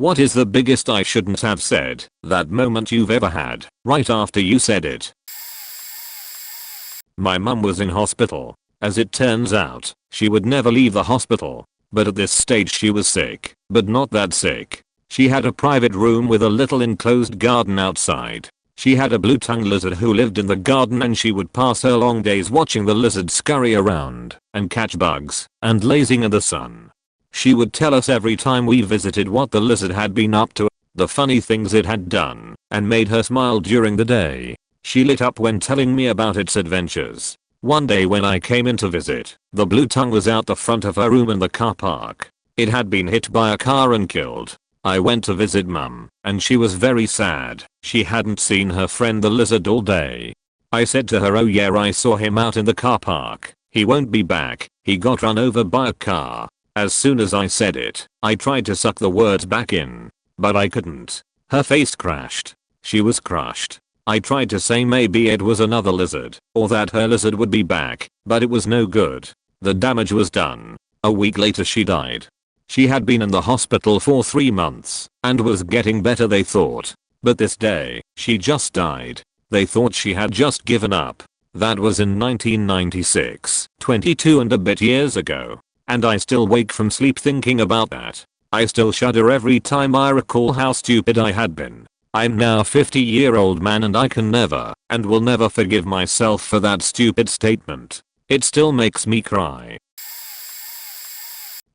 What is the biggest I shouldn't have said that moment you've ever had right after you said it? My mum was in hospital. As it turns out, she would never leave the hospital. But at this stage she was sick, but not that sick. She had a private room with a little enclosed garden outside. She had a blue-tongued lizard who lived in the garden, and she would pass her long days watching the lizard scurry around and catch bugs and lazing in the sun. She would tell us every time we visited what the lizard had been up to, the funny things it had done, and made her smile during the day. She lit up when telling me about its adventures. One day when I came in to visit, the blue tongue was out the front of her room in the car park. It had been hit by a car and killed. I went to visit mum, and she was very sad. She hadn't seen her friend the lizard all day. I said to her, "Oh yeah, I saw him out in the car park. He won't be back. He got run over by a car." As soon as I said it, I tried to suck the words back in, but I couldn't. Her face crashed. She was crushed. I tried to say maybe it was another lizard, or that her lizard would be back, but it was no good. The damage was done. A week later she died. She had been in the hospital for 3 months, and was getting better they thought. But this day, she just died. They thought she had just given up. That was in 1996, 22 and a bit years ago. And I still wake from sleep thinking about that. I still shudder every time I recall how stupid I had been. I'm now a 50-year-old man, and I can never and will never forgive myself for that stupid statement. It still makes me cry.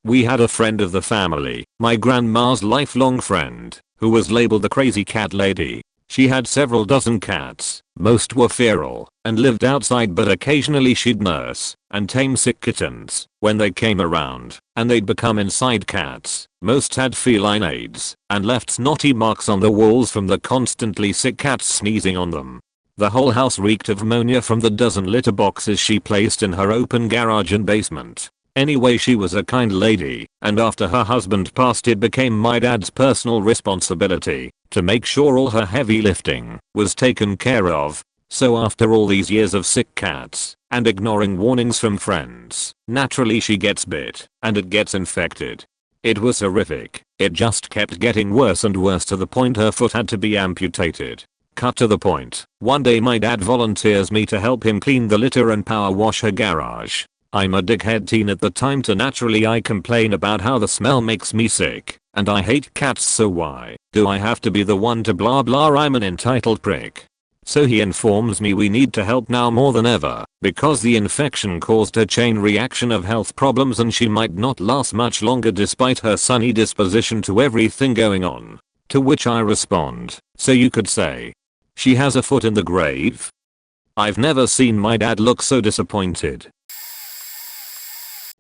We had a friend of the family, my grandma's lifelong friend, who was labeled the crazy cat lady. She had several dozen cats. Most were feral and lived outside, but occasionally she'd nurse and tame sick kittens when they came around, and they'd become inside cats. Most had feline AIDS and left snotty marks on the walls from the constantly sick cats sneezing on them. The whole house reeked of ammonia from the dozen litter boxes she placed in her open garage and basement. Anyway, she was a kind lady, and after her husband passed it became my dad's personal responsibility to make sure all her heavy lifting was taken care of. So after all these years of sick cats and ignoring warnings from friends, naturally she gets bit and it gets infected. It was horrific. It just kept getting worse and worse to the point her foot had to be amputated. Cut to the point. One day my dad volunteers me to help him clean the litter and power wash her garage. I'm a dickhead teen at the time, so naturally I complain about how the smell makes me sick, and I hate cats, so why do I have to be the one to blah blah, I'm an entitled prick. So he informs me we need to help now more than ever, because the infection caused a chain reaction of health problems and she might not last much longer despite her sunny disposition to everything going on. To which I respond, so you could say she has a foot in the grave? I've never seen my dad look so disappointed.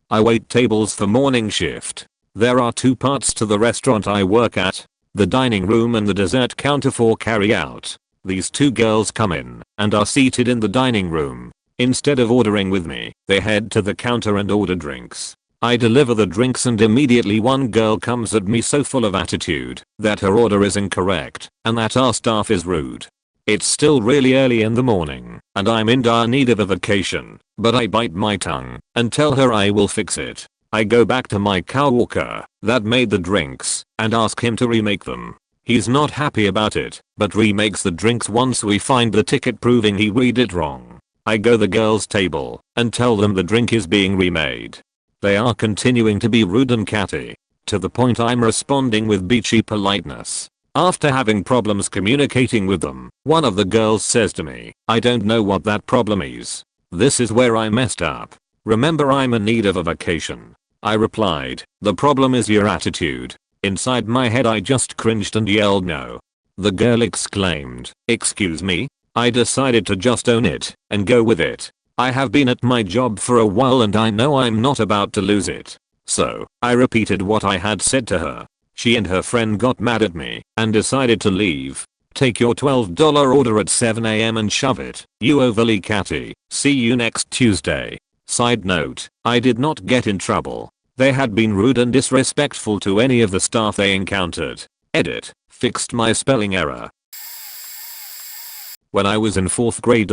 I wait tables for morning shift. There are 2 parts to the restaurant I work at, the dining room and the dessert counter for carry out. These 2 girls come in and are seated in the dining room. Instead of ordering with me, they head to the counter and order drinks. I deliver the drinks and immediately one girl comes at me so full of attitude that her order is incorrect and that our staff is rude. It's still really early in the morning and I'm in dire need of a vacation, but I bite my tongue and tell her I will fix it. I go back to my coworker that made the drinks and ask him to remake them. He's not happy about it, but remakes the drinks once we find the ticket proving he read it wrong. I go the girls' table and tell them the drink is being remade. They are continuing to be rude and catty, to the point I'm responding with beachy politeness. After having problems communicating with them, one of the girls says to me, "I don't know what that problem is." This is where I messed up. Remember, I'm in need of a vacation. I replied, "The problem is your attitude." Inside my head I just cringed and yelled no. The girl exclaimed, "Excuse me?" I decided to just own it and go with it. I have been at my job for a while and I know I'm not about to lose it. So, I repeated what I had said to her. She and her friend got mad at me and decided to leave. Take your $12 order at 7 AM and shove it, you overly catty. See you next Tuesday. Side note, I did not get in trouble. They had been rude and disrespectful to any of the staff they encountered. Edit, fixed my spelling error. When I was in 4th grade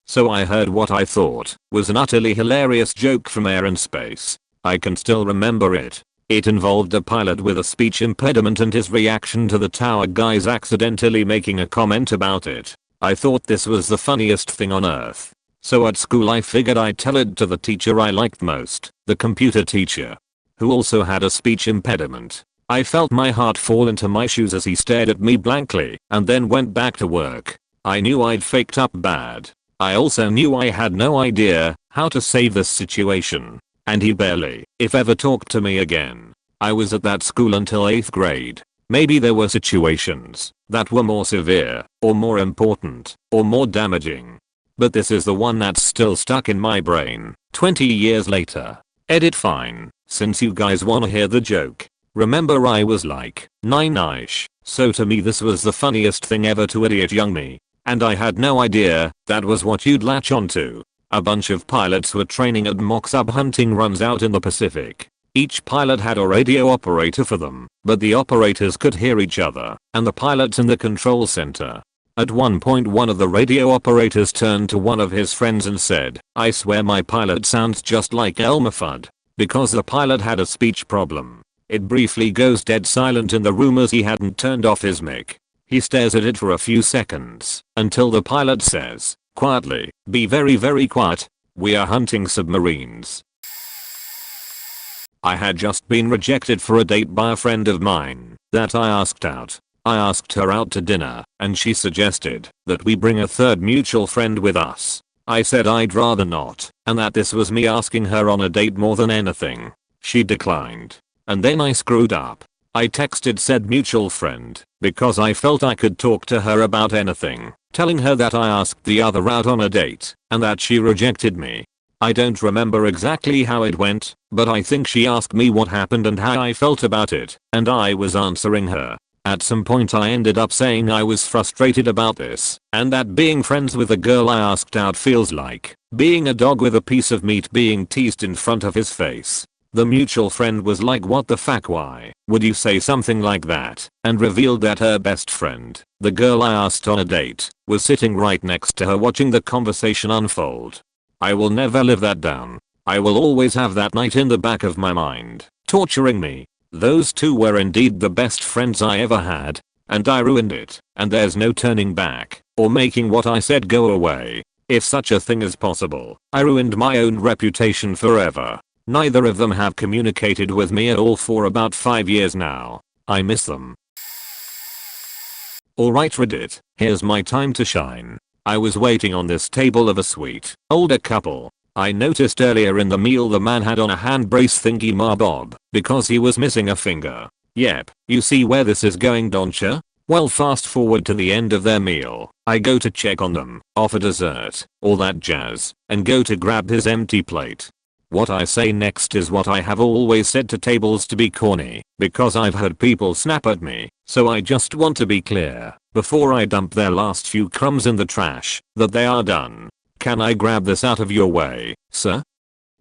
so I heard what I thought was an utterly hilarious joke from Air and Space. I can still remember it. It involved a pilot with a speech impediment and his reaction to the tower guys accidentally making a comment about it. I thought this was the funniest thing on earth. So at school I figured I'd tell it to the teacher I liked most, the computer teacher, who also had a speech impediment. I felt my heart fall into my shoes as he stared at me blankly and then went back to work. I knew I'd faked up bad. I also knew I had no idea how to save this situation. And he barely, if ever, talked to me again. I was at that school until 8th grade. Maybe there were situations that were more severe, or more important, or more damaging. But this is the one that's still stuck in my brain, 20 years later. Edit fine, since you guys wanna hear the joke. Remember I was like 9-ish, so to me this was the funniest thing ever to idiot young me. And I had no idea that was what you'd latch onto. A bunch of pilots were training at mock sub hunting runs out in the Pacific. Each pilot had a radio operator for them, but the operators could hear each other and the pilots in the control center. At one point one of the radio operators turned to one of his friends and said, "I swear my pilot sounds just like Elmer Fudd," because the pilot had a speech problem. It briefly goes dead silent in the room as he hadn't turned off his mic. He stares at it for a few seconds until the pilot says, quietly, "Be very very quiet. We are hunting submarines." I had just been rejected for a date by a friend of mine that I asked out. I asked her out to dinner and she suggested that we bring a third mutual friend with us. I said I'd rather not and that this was me asking her on a date more than anything. She declined. And then I screwed up. I texted said mutual friend because I felt I could talk to her about anything, telling her that I asked the other out on a date and that she rejected me. I don't remember exactly how it went, but I think she asked me what happened and how I felt about it, and I was answering her. At some point I ended up saying I was frustrated about this and that being friends with a girl I asked out feels like being a dog with a piece of meat being teased in front of his face. The mutual friend was like, "What the fuck, why would you say something like that?" and revealed that her best friend, the girl I asked on a date, was sitting right next to her watching the conversation unfold. I will never live that down. I will always have that night in the back of my mind, torturing me. Those two were indeed the best friends I ever had, and I ruined it, and there's no turning back or making what I said go away. If such a thing is possible, I ruined my own reputation forever. Neither of them have communicated with me at all for about 5 years now. I miss them. Alright Reddit, here's my time to shine. I was waiting on this table of a sweet, older couple. I noticed earlier in the meal the man had on a hand brace thingy mabob because he was missing a finger. Yep, you see where this is going, don't ya? Well, fast forward to the end of their meal. I go to check on them, offer dessert, all that jazz, and go to grab his empty plate. What I say next is what I have always said to tables to be corny, because I've heard people snap at me, so I just want to be clear, before I dump their last few crumbs in the trash, that they are done. "Can I grab this out of your way, sir?"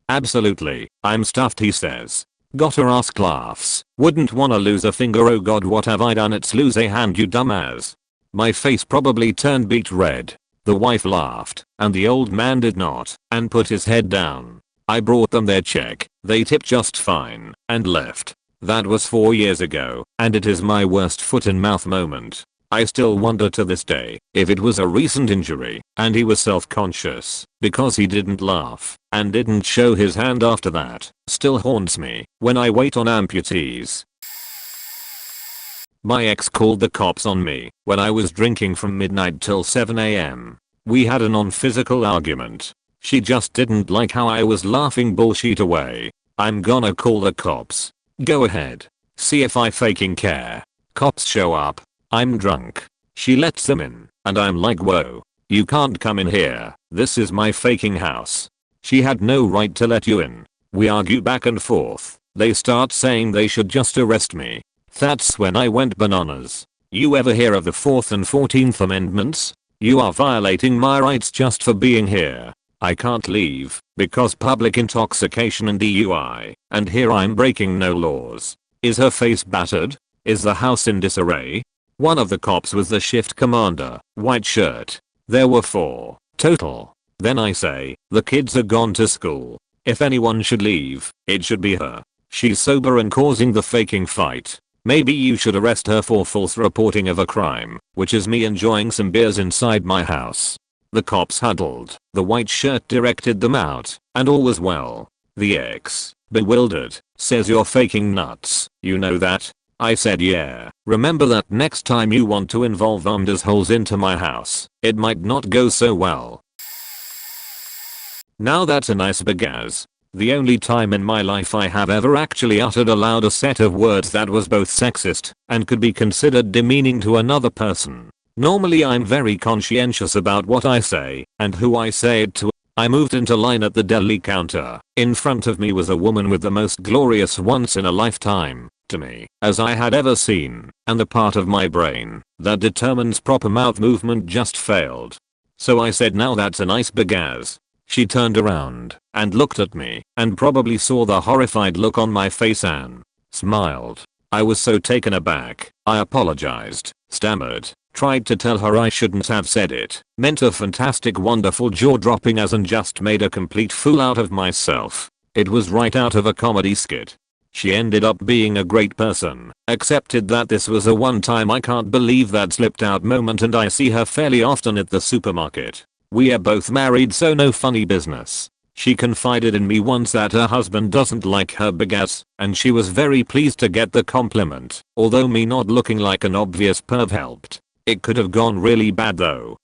"Absolutely, I'm stuffed," he says. Got her ask laughs. "Wouldn't wanna lose a finger, oh god, what have I done? It's lose a hand, you dumbass." My face probably turned beet red. The wife laughed, and the old man did not, and put his head down. I brought them their check, they tipped just fine, and left. That was 4 years ago, and it is my worst foot in mouth moment. I still wonder to this day if it was a recent injury and he was self-conscious because he didn't laugh and didn't show his hand after that. Still haunts me when I wait on amputees. My ex called the cops on me when I was drinking from midnight till 7 AM. We had a non-physical argument. She just didn't like how I was laughing bullshit away. I'm gonna call the cops. Go ahead. See if I faking care. Cops show up. I'm drunk. She lets them in, and I'm like, whoa. You can't come in here. This is my faking house. She had no right to let you in. We argue back and forth. They start saying they should just arrest me. That's when I went bananas. You ever hear of the 4th and 14th Amendments? You are violating my rights just for being here. I can't leave because public intoxication and DUI, and here I'm breaking no laws. Is her face battered? Is the house in disarray? One of the cops was the shift commander, white shirt. There were 4 total. Then I say, the kids are gone to school. If anyone should leave, it should be her. She's sober and causing the faking fight. Maybe you should arrest her for false reporting of a crime, which is me enjoying some beers inside my house. The cops huddled, the white shirt directed them out, and all was well. The ex, bewildered, says you're faking nuts, you know that? I said yeah, remember that next time you want to involve armed assholes into my house, it might not go so well. Now that's a nice bagaz. The only time in my life I have ever actually uttered aloud a set of words that was both sexist and could be considered demeaning to another person. Normally I'm very conscientious about what I say and who I say it to. I moved into line at the deli counter. In front of me was a woman with the most glorious once in a lifetime, to me, as I had ever seen, and the part of my brain that determines proper mouth movement just failed. So I said, now that's a nice bagaz. She turned around and looked at me and probably saw the horrified look on my face and smiled. I was so taken aback, I apologized, stammered, tried to tell her I shouldn't have said it, meant a fantastic wonderful jaw-dropping as and just made a complete fool out of myself. It was right out of a comedy skit. She ended up being a great person, accepted that this was a one-time I can't believe that slipped out moment, and I see her fairly often at the supermarket. We are both married, so no funny business. She confided in me once that her husband doesn't like her bagaz, and she was very pleased to get the compliment, although me not looking like an obvious perv helped. It could have gone really bad though.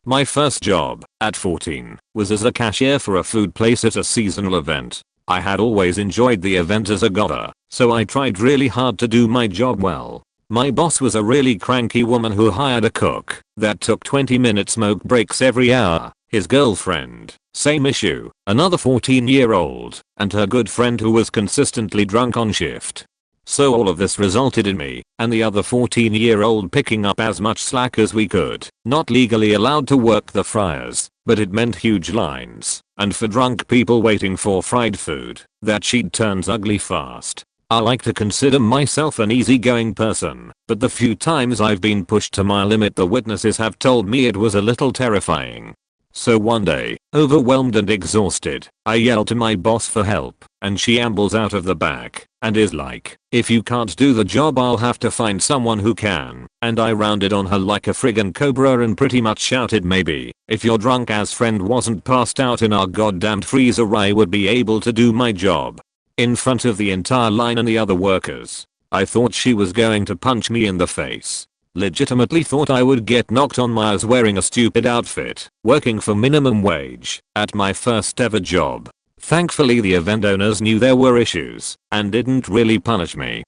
My first job, at 14, was as a cashier for a food place at a seasonal event. I had always enjoyed the event as a gother, so I tried really hard to do my job well. My boss was a really cranky woman who hired a cook that took 20-minute smoke breaks every hour. His girlfriend, same issue, another 14-year-old, and her good friend who was consistently drunk on shift. So all of this resulted in me and the other 14-year-old picking up as much slack as we could. Not legally allowed to work the fryers, but it meant huge lines, and for drunk people waiting for fried food, that sheet turns ugly fast. I like to consider myself an easygoing person, but the few times I've been pushed to my limit the witnesses have told me it was a little terrifying. So one day, overwhelmed and exhausted, I yell to my boss for help, and she ambles out of the back and is like, if you can't do the job I'll have to find someone who can, and I rounded on her like a friggin' cobra and pretty much shouted, maybe, if your drunk ass friend wasn't passed out in our goddamned freezer I would be able to do my job. In front of the entire line and the other workers. I thought she was going to punch me in the face. Legitimately thought I would get knocked on my ass wearing a stupid outfit, working for minimum wage, at my first ever job. Thankfully the event owners knew there were issues, and didn't really punish me.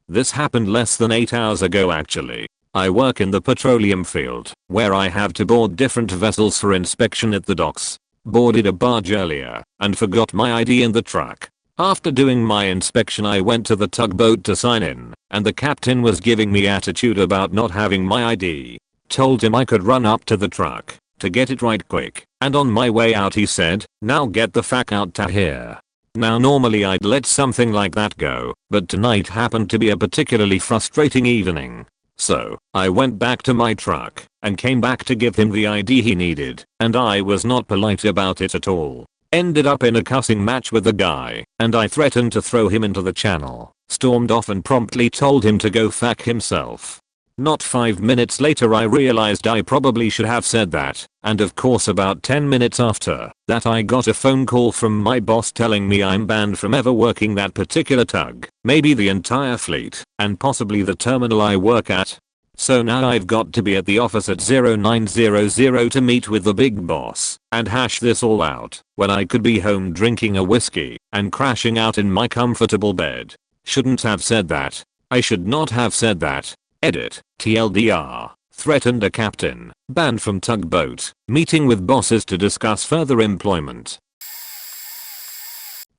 This happened less than 8 hours ago actually. I work in the petroleum field, where I have to board different vessels for inspection at the docks. Boarded a barge earlier, and forgot my ID in the truck. After doing my inspection I went to the tugboat to sign in, and the captain was giving me attitude about not having my ID. Told him I could run up to the truck to get it right quick, and on my way out he said, now get the fuck out to here. Now normally I'd let something like that go, but tonight happened to be a particularly frustrating evening. So, I went back to my truck and came back to give him the ID he needed, and I was not polite about it at all. Ended up in a cussing match with the guy, and I threatened to throw him into the channel, stormed off and promptly told him to go fuck himself. Not 5 minutes later I realized I probably should have said that, and of course about 10 minutes after that I got a phone call from my boss telling me I'm banned from ever working that particular tug, maybe the entire fleet, and possibly the terminal I work at. So now I've got to be at the office at 0900 to meet with the big boss and hash this all out when I could be home drinking a whiskey and crashing out in my comfortable bed. Shouldn't have said that. I should not have said that. Edit, TLDR, threatened a captain, banned from tugboat, meeting with bosses to discuss further employment.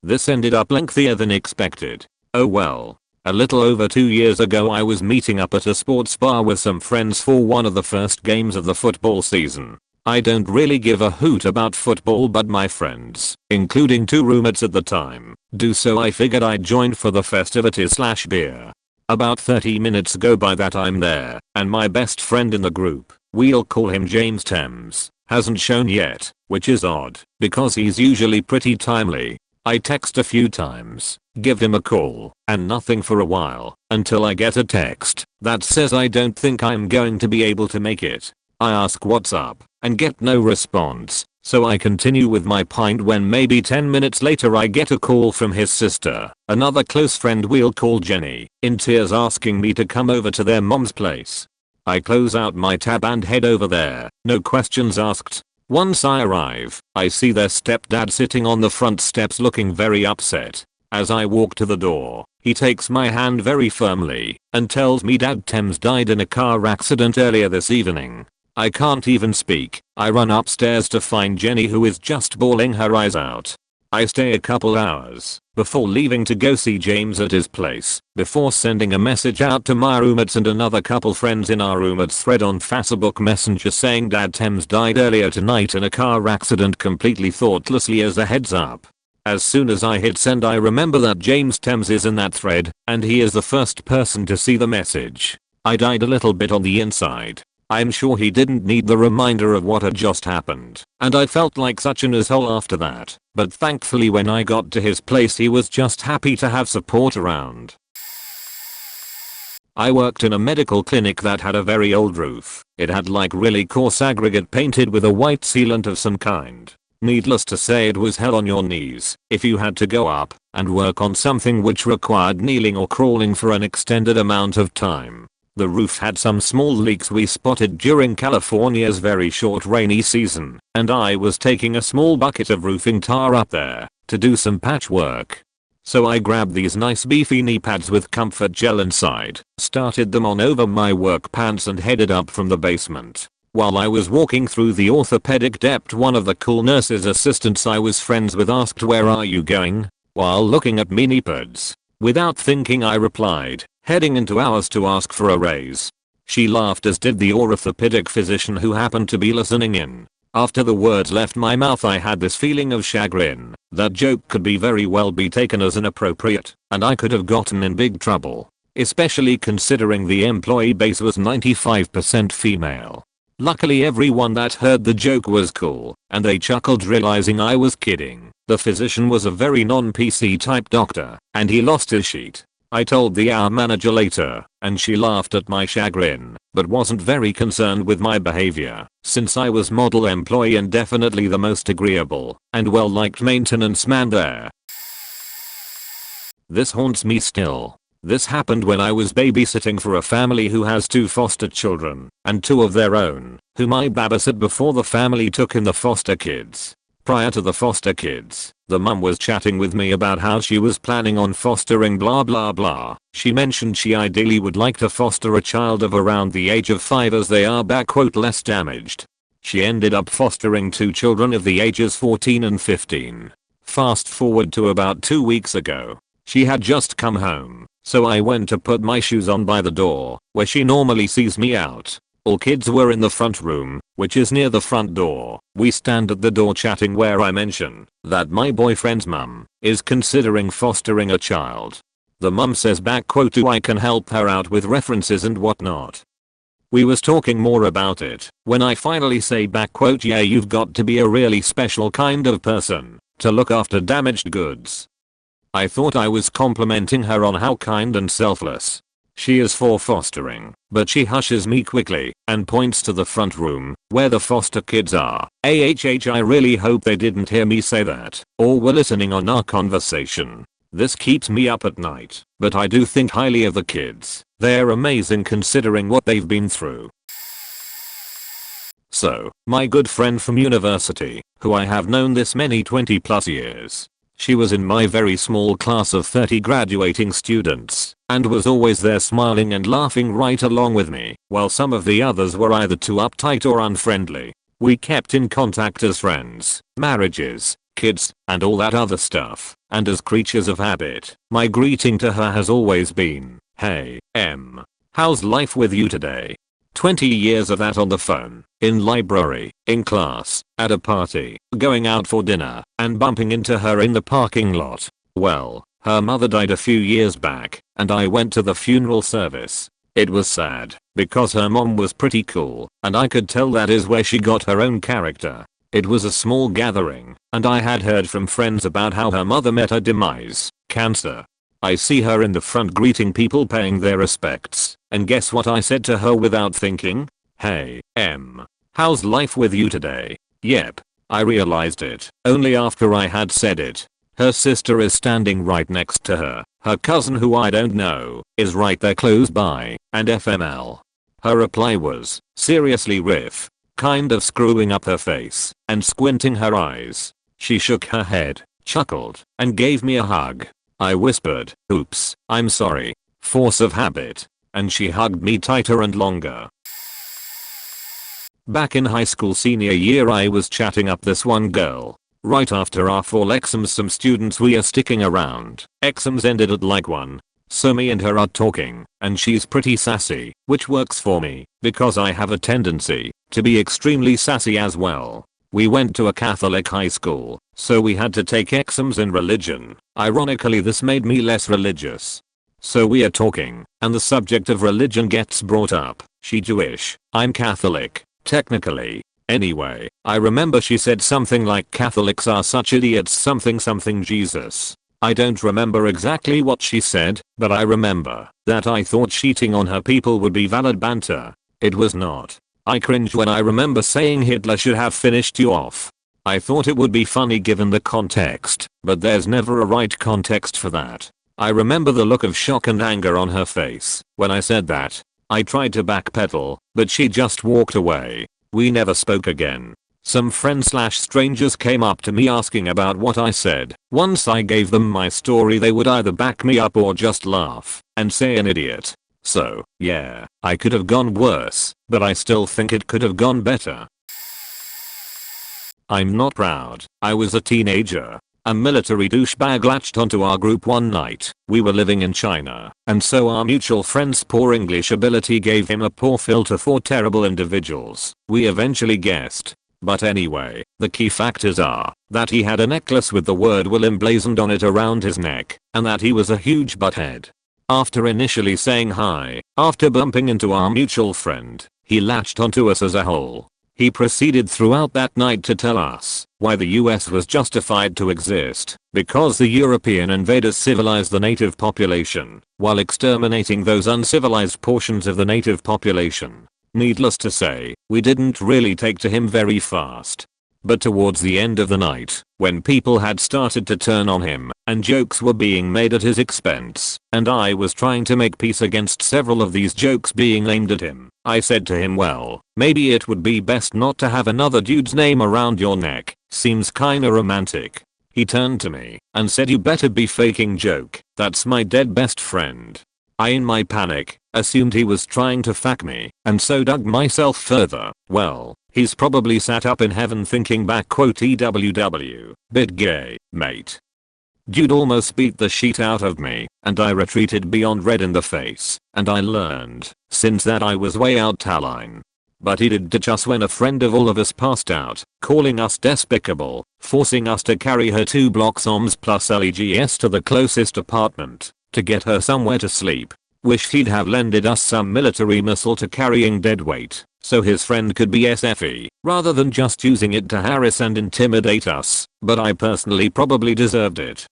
This ended up lengthier than expected. Oh well. A little over 2 years ago I was meeting up at a sports bar with some friends for one of the first games of the football season. I don't really give a hoot about football, but my friends, including 2 roommates at the time, do, so I figured I'd join for the festivities/beer. About 30 minutes go by that I'm there, and my best friend in the group, we'll call him James Thames, hasn't shown yet, which is odd, because he's usually pretty timely. I text a few times, give him a call, and nothing for a while, until I get a text that says I don't think I'm going to be able to make it. I ask what's up, and get no response, so I continue with my pint when maybe 10 minutes later I get a call from his sister, another close friend we'll call Jenny, in tears asking me to come over to their mom's place. I close out my tab and head over there, no questions asked. Once I arrive, I see their stepdad sitting on the front steps looking very upset. As I walk to the door, he takes my hand very firmly and tells me Dad Thames died in a car accident earlier this evening. I can't even speak. I run upstairs to find Jenny, who is just bawling her eyes out. I stay a couple hours before leaving to go see James at his place, before sending a message out to my roommates and another couple friends in our roommates thread on Facebook Messenger saying Dad Thames died earlier tonight in a car accident, completely thoughtlessly as a heads up. As soon as I hit send I remember that James Thames is in that thread, and he is the first person to see the message. I died a little bit on the inside. I'm sure he didn't need the reminder of what had just happened, and I felt like such an asshole after that, but thankfully when I got to his place he was just happy to have support around. I worked in a medical clinic that had a very old roof. It had like really coarse aggregate painted with a white sealant of some kind. Needless to say, it was hell on your knees if you had to go up and work on something which required kneeling or crawling for an extended amount of time. The roof had some small leaks we spotted during California's very short rainy season, and I was taking a small bucket of roofing tar up there to do some patchwork. So I grabbed these nice beefy knee pads with comfort gel inside, started them on over my work pants and headed up from the basement. While I was walking through the orthopedic depot, one of the cool nurse's assistants I was friends with asked, "Where are you going?" while looking at me knee pads. Without thinking I replied, "Heading into ours to ask for a raise." She laughed, as did the orthopedic physician who happened to be listening in. After the words left my mouth I had this feeling of chagrin. That joke could very well be taken as inappropriate, and I could have gotten in big trouble. Especially considering the employee base was 95% female. Luckily everyone that heard the joke was cool, and they chuckled realizing I was kidding. The physician was a very non-PC type doctor, and he lost his sheet. I told the ER manager later, and she laughed at my chagrin, but wasn't very concerned with my behavior, since I was model employee and definitely the most agreeable and well-liked maintenance man there. This haunts me still. This happened when I was babysitting for a family who has 2 foster children, and 2 of their own, whom I babysat before the family took in the foster kids. Prior to the foster kids, the mum was chatting with me about how she was planning on fostering blah blah blah. She mentioned she ideally would like to foster a child of around the age of 5 as they are "less damaged." She ended up fostering 2 children of the ages 14 and 15. Fast forward to about 2 weeks ago. She had just come home, so I went to put my shoes on by the door, where she normally sees me out. All kids were in the front room, which is near the front door. We stand at the door chatting, where I mention that my boyfriend's mum is considering fostering a child. The mum says "Do I can help her out with references and whatnot." We was talking more about it when I finally say "Yeah, you've got to be a really special kind of person to look after damaged goods." I thought I was complimenting her on how kind and selfless she is for fostering, but she hushes me quickly and points to the front room where the foster kids are. I really hope they didn't hear me say that or were listening on our conversation. This keeps me up at night, but I do think highly of the kids. They're amazing considering what they've been through. So, my good friend from university, who I have known this many 20+ years. She was in my very small class of 30 graduating students, and was always there smiling and laughing right along with me, while some of the others were either too uptight or unfriendly. We kept in contact as friends, marriages, kids, and all that other stuff, and as creatures of habit, my greeting to her has always been, "Hey, Em. How's life with you today?" 20 years of that on the phone, in library, in class, at a party, going out for dinner, and bumping into her in the parking lot. Well, her mother died a few years back, and I went to the funeral service. It was sad, because her mom was pretty cool, and I could tell that is where she got her own character. It was a small gathering, and I had heard from friends about how her mother met her demise, cancer. I see her in the front greeting people paying their respects, and guess what I said to her without thinking? Hey, how's life with you today? Yep. I realized it only after I had said it. Her sister is standing right next to her. Her cousin, who I don't know, is right there close by, and FML. Her reply was, seriously Riff, kind of screwing up her face and squinting her eyes. She shook her head, chuckled, and gave me a hug. I whispered, oops, I'm sorry. Force of habit. And she hugged me tighter and longer. Back in high school senior year, I was chatting up this one girl. Right after our fall exams, some students we are sticking around. Exams ended at like 1. So me and her are talking, and she's pretty sassy, which works for me, because I have a tendency to be extremely sassy as well. We went to a Catholic high school, so we had to take exams in religion. Ironically, this made me less religious. So we are talking, and the subject of religion gets brought up. She Jewish, I'm Catholic, technically. Anyway, I remember she said something like Catholics are such idiots something Jesus. I don't remember exactly what she said, but I remember that I thought cheating on her people would be valid banter. It was not. I cringe when I remember saying Hitler should have finished you off. I thought it would be funny given the context, but there's never a right context for that. I remember the look of shock and anger on her face when I said that. I tried to backpedal, but she just walked away. We never spoke again. Some friends/strangers came up to me asking about what I said. Once I gave them my story, they would either back me up or just laugh and say an idiot. So, yeah, I could have gone worse, but I still think it could have gone better. I'm not proud. I was a teenager. A military douchebag latched onto our group one night. We were living in China, and so our mutual friend's poor English ability gave him a poor filter for terrible individuals. We eventually guessed. But anyway, the key factors are that he had a necklace with the word will emblazoned on it around his neck, and that he was a huge butthead. After initially saying hi, after bumping into our mutual friend, he latched onto us as a whole. He proceeded throughout that night to tell us why the US was justified to exist, because the European invaders civilized the native population, while exterminating those uncivilized portions of the native population. Needless to say, we didn't really take to him very fast. But towards the end of the night, when people had started to turn on him, and jokes were being made at his expense, and I was trying to make peace against several of these jokes being aimed at him, I said to him, well, maybe it would be best not to have another dude's name around your neck, seems kinda romantic. He turned to me and said, you better be faking joke, that's my dead best friend. I in my panic, assumed he was trying to fuck me, and so dug myself further. Well, he's probably sat up in heaven thinking back EWW, bit gay, mate. Dude almost beat the shit out of me, and I retreated beyond red in the face, and I learned, since that I was way out line. But he did ditch us when a friend of all of us passed out, calling us despicable, forcing us to carry her 2 blocks OMS plus LEGS to the closest apartment, to get her somewhere to sleep. Wished he'd have lended us some military missile to carrying dead weight, so his friend could be SFE, rather than just using it to harass and intimidate us, but I personally probably deserved it.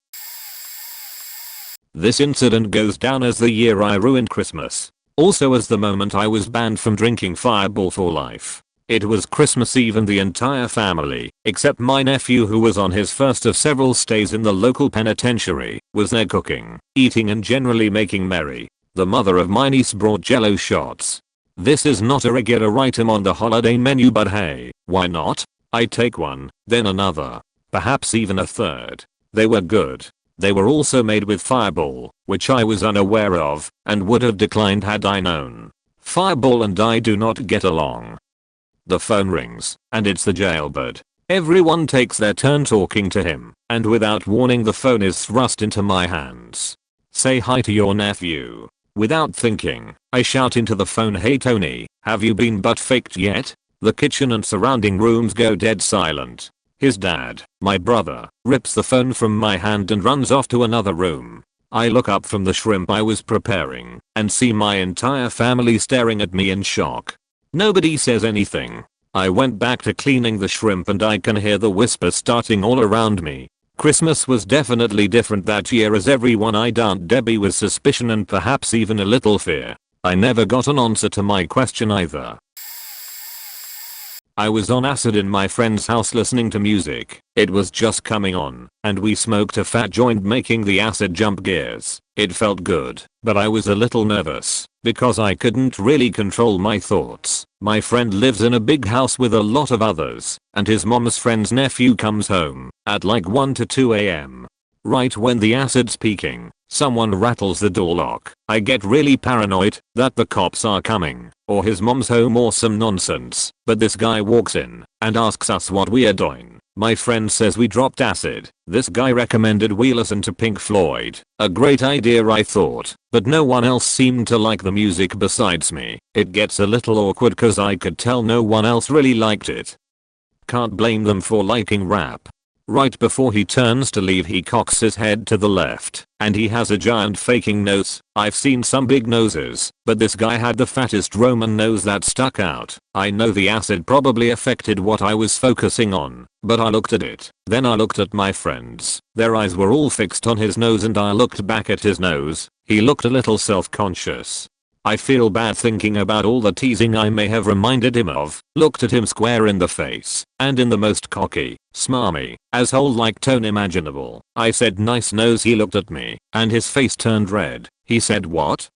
This incident goes down as the year I ruined Christmas. Also as the moment I was banned from drinking Fireball for life. It was Christmas Eve and the entire family, except my nephew who was on his first of several stays in the local penitentiary, was there cooking, eating and generally making merry. The mother of my niece brought jello shots. This is not a regular item on the holiday menu, but hey, why not? I take one, then another, perhaps even a third. They were good. They were also made with Fireball, which I was unaware of, and would have declined had I known. Fireball and I do not get along. The phone rings, and it's the jailbird. Everyone takes their turn talking to him, and without warning the phone is thrust into my hands. Say hi to your nephew. Without thinking, I shout into the phone, hey Tony, have you been butt faked yet? The kitchen and surrounding rooms go dead silent. His dad, my brother, rips the phone from my hand and runs off to another room. I look up from the shrimp I was preparing and see my entire family staring at me in shock. Nobody says anything. I went back to cleaning the shrimp and I can hear the whispers starting all around me. Christmas was definitely different that year as everyone eyed Aunt Debbie with suspicion and perhaps even a little fear. I never got an answer to my question either. I was on acid in my friend's house listening to music. It was just coming on, and we smoked a fat joint making the acid jump gears. It felt good, but I was a little nervous, because I couldn't really control my thoughts. My friend lives in a big house with a lot of others, and his mom's friend's nephew comes home at like 1 to 2 am. Right when the acid's peaking, someone rattles the door lock. I get really paranoid that the cops are coming, or his mom's home or some nonsense, but this guy walks in and asks us what we are doing. My friend says we dropped acid. This guy recommended we listen to Pink Floyd. A great idea I thought, but no one else seemed to like the music besides me. It gets a little awkward cause I could tell no one else really liked it. Can't blame them for liking rap. Right before he turns to leave he cocks his head to the left, and he has a giant faking nose. I've seen some big noses, but this guy had the fattest Roman nose that stuck out. I know the acid probably affected what I was focusing on, but I looked at it. Then I looked at my friends. Their eyes were all fixed on his nose and I looked back at his nose. He looked a little self-conscious. I feel bad thinking about all the teasing I may have reminded him of. Looked at him square in the face, and in the most cocky, smarmy, asshole-like tone imaginable. I said nice nose. He looked at me, and his face turned red. He said what?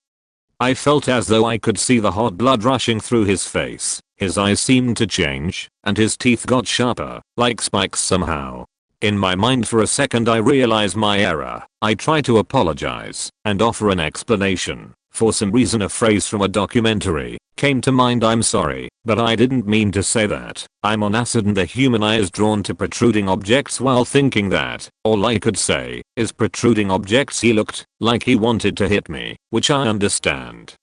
I felt as though I could see the hot blood rushing through his face. His eyes seemed to change, and his teeth got sharper, like spikes somehow. In my mind for a second I realize my error. I try to apologize and offer an explanation. For some reason a phrase from a documentary came to mind. I'm sorry, but I didn't mean to say that. I'm on acid and the human eye is drawn to protruding objects while thinking that. All I could say is protruding objects. He looked like he wanted to hit me, which I understand.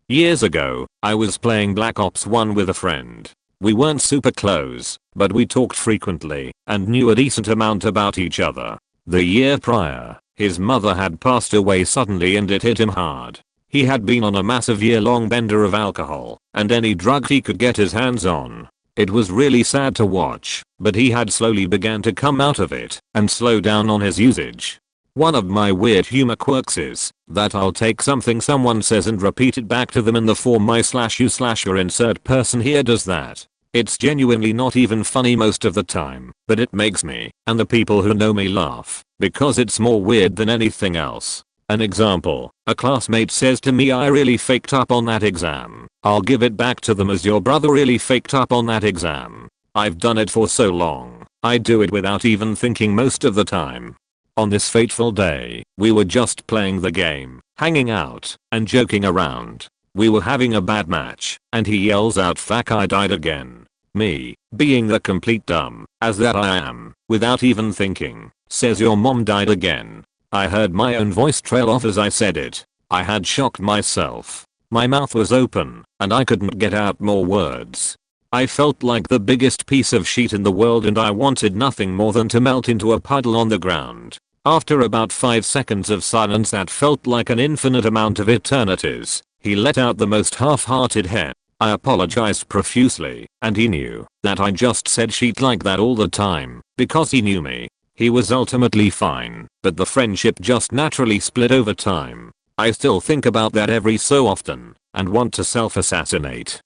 Years ago, I was playing Black Ops 1 with a friend. We weren't super close, but we talked frequently and knew a decent amount about each other. The year prior, his mother had passed away suddenly and it hit him hard. He had been on a massive year-long bender of alcohol and any drug he could get his hands on. It was really sad to watch, but he had slowly began to come out of it and slow down on his usage. One of my weird humor quirks is that I'll take something someone says and repeat it back to them in the form I/you/or insert person here does that. It's genuinely not even funny most of the time, but it makes me and the people who know me laugh because it's more weird than anything else. An example, a classmate says to me I really faked up on that exam. I'll give it back to them as your brother really faked up on that exam. I've done it for so long, I do it without even thinking most of the time. On this fateful day, we were just playing the game, hanging out, and joking around. We were having a bad match, and he yells out "Fuck, I died again." Me, being the complete dumb as that I am, without even thinking, says "Your mom died again." I heard my own voice trail off as I said it. I had shocked myself. My mouth was open, and I couldn't get out more words. I felt like the biggest piece of shit in the world and I wanted nothing more than to melt into a puddle on the ground. After about 5 seconds of silence that felt like an infinite amount of eternities, he let out the most half-hearted "Heh." I apologized profusely, and he knew that I just said shit like that all the time, because he knew me. He was ultimately fine, but the friendship just naturally split over time. I still think about that every so often, and want to self-assassinate.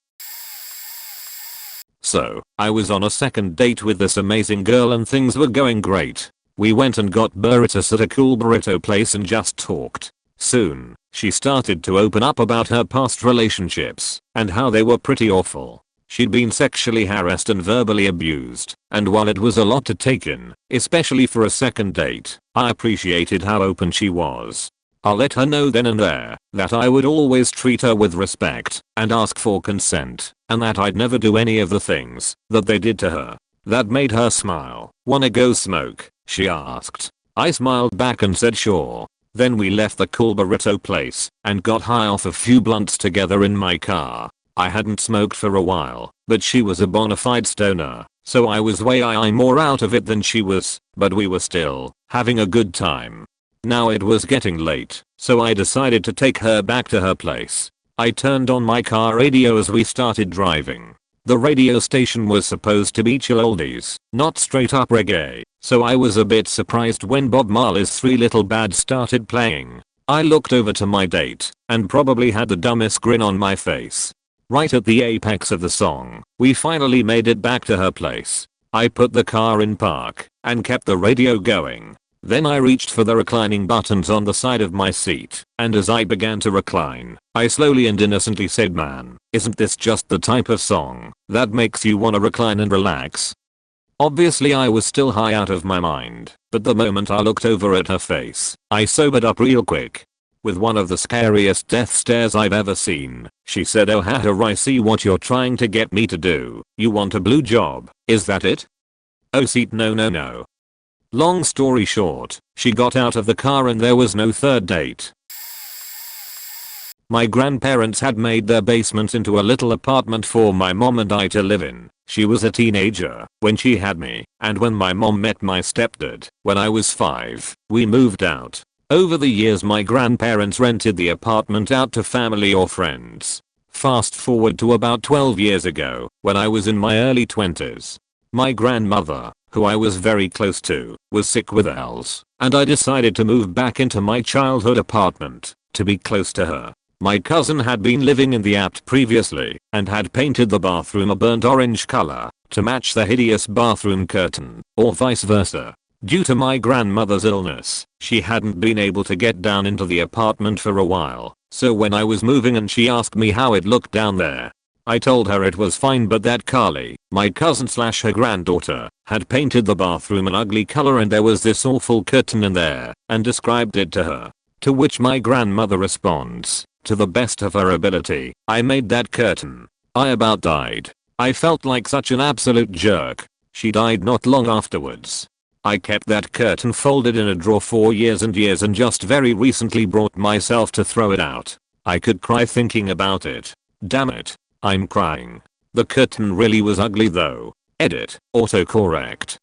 So, I was on a second date with this amazing girl and things were going great. We went and got burritos at a cool burrito place and just talked. Soon, she started to open up about her past relationships and how they were pretty awful. She'd been sexually harassed and verbally abused, and while it was a lot to take in, especially for a second date, I appreciated how open she was. I let her know then and there that I would always treat her with respect and ask for consent, and that I'd never do any of the things that they did to her. That made her smile. "Wanna go smoke?" she asked. I smiled back and said sure. Then we left the cool burrito place and got high off a few blunts together in my car. I hadn't smoked for a while, but she was a bona fide stoner, so I was way more out of it than she was, but we were still having a good time. Now it was getting late, so I decided to take her back to her place. I turned on my car radio as we started driving. The radio station was supposed to be chill oldies, not straight up reggae, so I was a bit surprised when Bob Marley's Three Little Birds started playing. I looked over to my date and probably had the dumbest grin on my face. Right at the apex of the song, we finally made it back to her place. I put the car in park and kept the radio going. Then I reached for the reclining buttons on the side of my seat, and as I began to recline, I slowly and innocently said, "Man, isn't this just the type of song that makes you wanna recline and relax?" Obviously I was still high out of my mind, but the moment I looked over at her face, I sobered up real quick. With one of the scariest death stares I've ever seen, she said, "Oh haha, I see what you're trying to get me to do. You want a blue job, is that it?" Oh seat, no. Long story short, she got out of the car and there was no third date. My grandparents had made their basement into a little apartment for my mom and I to live in. She was a teenager when she had me, and when my mom met my stepdad, when I was 5, we moved out. Over the years my grandparents rented the apartment out to family or friends. Fast forward to about 12 years ago, when I was in my early 20s. My grandmother, who I was very close to, was sick with ALS, and I decided to move back into my childhood apartment to be close to her. My cousin had been living in the apt previously and had painted the bathroom a burnt orange color to match the hideous bathroom curtain, or vice versa. Due to my grandmother's illness, she hadn't been able to get down into the apartment for a while, so when I was moving and she asked me how it looked down there, I told her it was fine, but that Carly, my cousin slash her granddaughter, had painted the bathroom an ugly color and there was this awful curtain in there, and described it to her. To which my grandmother responds, "To the best of her ability, I made that curtain." I about died. I felt like such an absolute jerk. She died not long afterwards. I kept that curtain folded in a drawer for years and years and just very recently brought myself to throw it out. I could cry thinking about it. Damn it. I'm crying. The curtain really was ugly though. Edit. Autocorrect.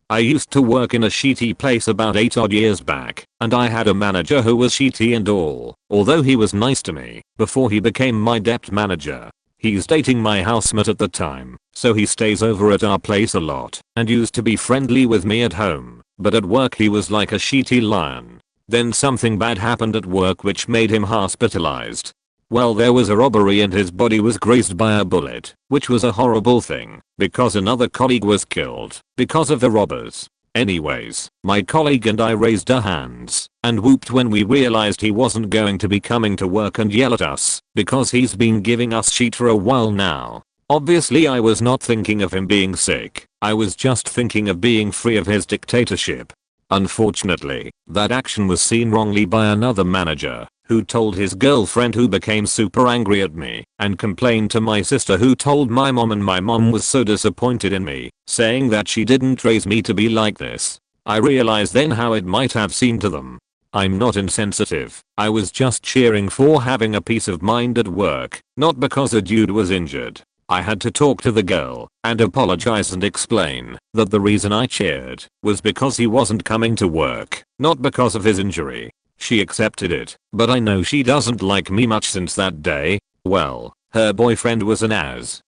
I used to work in a shitty place about 8 odd years back, and I had a manager who was shitty and all, although he was nice to me before he became my debt manager. He's dating my housemate at the time, so he stays over at our place a lot and used to be friendly with me at home, but at work he was like a shitty lion. Then something bad happened at work which made him hospitalized. Well, there was a robbery and his body was grazed by a bullet, which was a horrible thing because another colleague was killed because of the robbers. Anyways, my colleague and I raised our hands and whooped when we realized he wasn't going to be coming to work and yell at us because he's been giving us shit for a while now. Obviously I was not thinking of him being sick, I was just thinking of being free of his dictatorship. Unfortunately, that action was seen wrongly by another manager, who told his girlfriend, who became super angry at me and complained to my sister, who told my mom, and my mom was so disappointed in me, saying that she didn't raise me to be like this. I realized then how it might have seemed to them. I'm not insensitive, I was just cheering for having a peace of mind at work, not because a dude was injured. I had to talk to the girl and apologize and explain that the reason I cheered was because he wasn't coming to work, not because of his injury. She accepted it, but I know she doesn't like me much since that day. Well, her boyfriend was an ass.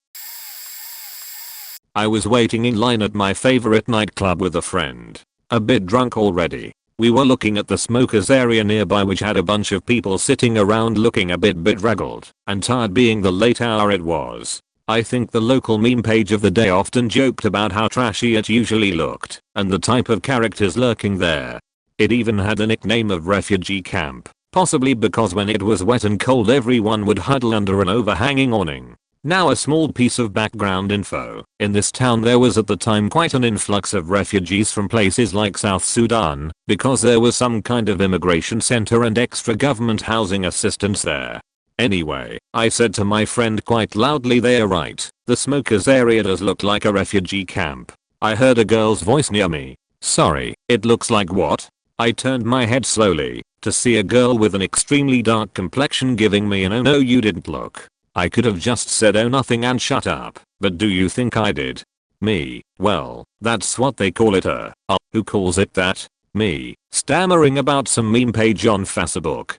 I was waiting in line at my favorite nightclub with a friend. A bit drunk already. We were looking at the smokers area nearby, which had a bunch of people sitting around looking a bit bedraggled and tired, being the late hour it was. I think the local meme page of the day often joked about how trashy it usually looked and the type of characters lurking there. It even had the nickname of refugee camp, possibly because when it was wet and cold everyone would huddle under an overhanging awning. Now a small piece of background info. In this town there was at the time quite an influx of refugees from places like South Sudan, because there was some kind of immigration center and extra government housing assistance there. Anyway, I said to my friend quite loudly, "They're right, the smokers area does look like a refugee camp." I heard a girl's voice near me. "Sorry, it looks like what?" I turned my head slowly to see a girl with an extremely dark complexion giving me an "oh no you didn't look." I could have just said "oh nothing" and shut up, but do you think I did? Me, well, that's what they call it, who calls it that? Me, stammering about some meme page on Facebook.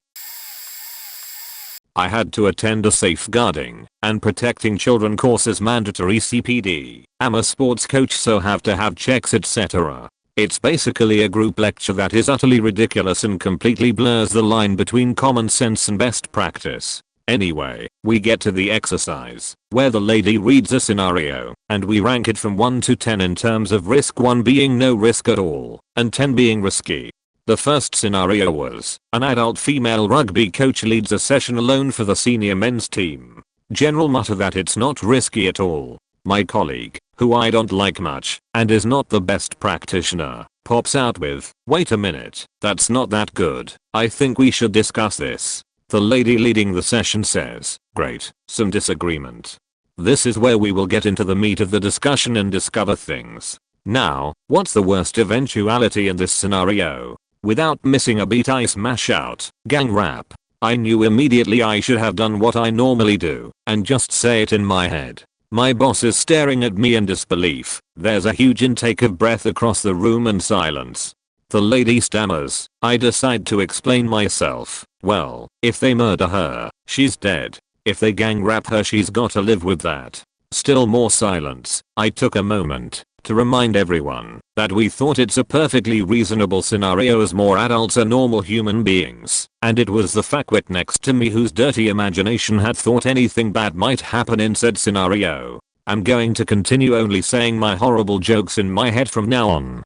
I had to attend a safeguarding and protecting children course as mandatory CPD. I'm a sports coach, so have to have checks, etc. It's basically a group lecture that is utterly ridiculous and completely blurs the line between common sense and best practice. Anyway, we get to the exercise, where the lady reads a scenario, and we rank it from 1 to 10 in terms of risk, 1 being no risk at all, and 10 being risky. The first scenario was, an adult female rugby coach leads a session alone for the senior men's team. General mutter that it's not risky at all. My colleague, who I don't like much, and is not the best practitioner, pops out with, wait a minute, that's not that good, I think we should discuss this. The lady leading the session says, great, some disagreement. This is where we will get into the meat of the discussion and discover things. Now, what's the worst eventuality in this scenario? Without missing a beat, I smash out, gang rap. I knew immediately I should have done what I normally do and just say it in my head. My boss is staring at me in disbelief. There's a huge intake of breath across the room and silence. The lady stammers. I decide to explain myself. Well, if they murder her, she's dead. If they gang rap her, she's gotta live with that. Still more silence. I took a moment to remind everyone that we thought it's a perfectly reasonable scenario as more adults are normal human beings, and it was the fuckwit next to me whose dirty imagination had thought anything bad might happen in said scenario. I'm going to continue only saying my horrible jokes in my head from now on.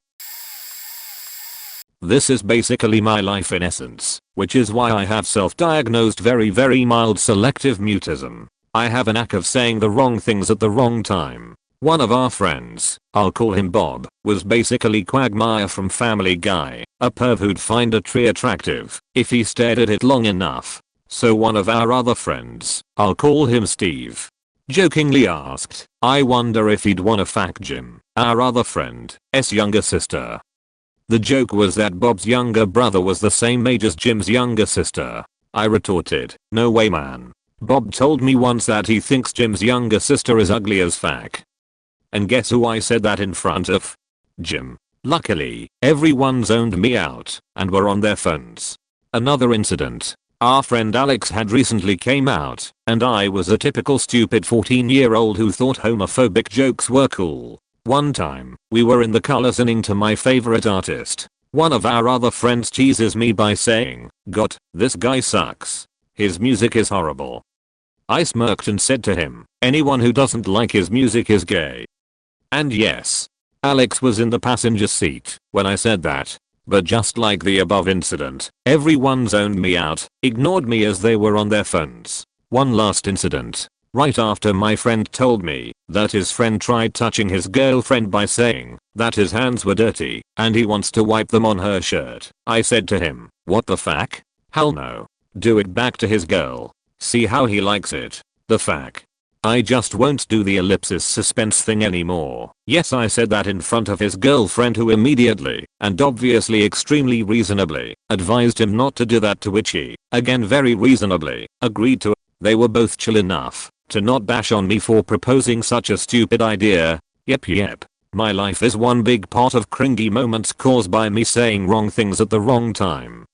This is basically my life in essence, which is why I have self-diagnosed very mild selective mutism. I have a knack of saying the wrong things at the wrong time. One of our friends, I'll call him Bob, was basically Quagmire from Family Guy, a perv who'd find a tree attractive if he stared at it long enough. So one of our other friends, I'll call him Steve, jokingly asked, I wonder if he'd wanna fuck Jim, our other friend's younger sister. The joke was that Bob's younger brother was the same age as Jim's younger sister. I retorted, no way man. Bob told me once that he thinks Jim's younger sister is ugly as fuck. And guess who I said that in front of? Jim. Luckily, everyone zoned me out and were on their phones. Another incident. Our friend Alex had recently came out, and I was a typical stupid 14-year-old who thought homophobic jokes were cool. One time, we were in the car listening to my favorite artist. One of our other friends teases me by saying, God, this guy sucks. His music is horrible. I smirked and said to him, anyone who doesn't like his music is gay. And yes, Alex was in the passenger seat when I said that. But just like the above incident, everyone zoned me out, ignored me as they were on their phones. One last incident. Right after my friend told me that his friend tried touching his girlfriend by saying that his hands were dirty and he wants to wipe them on her shirt, I said to him, what the fuck? Hell no. Do it back to his girl. See how he likes it. The fuck. I just won't do the ellipsis suspense thing anymore. Yes, I said that in front of his girlfriend, who immediately, and obviously extremely reasonably, advised him not to do that, to which he, again very reasonably, agreed to. They were both chill enough to not bash on me for proposing such a stupid idea. Yep. My life is one big pot of cringy moments caused by me saying wrong things at the wrong time.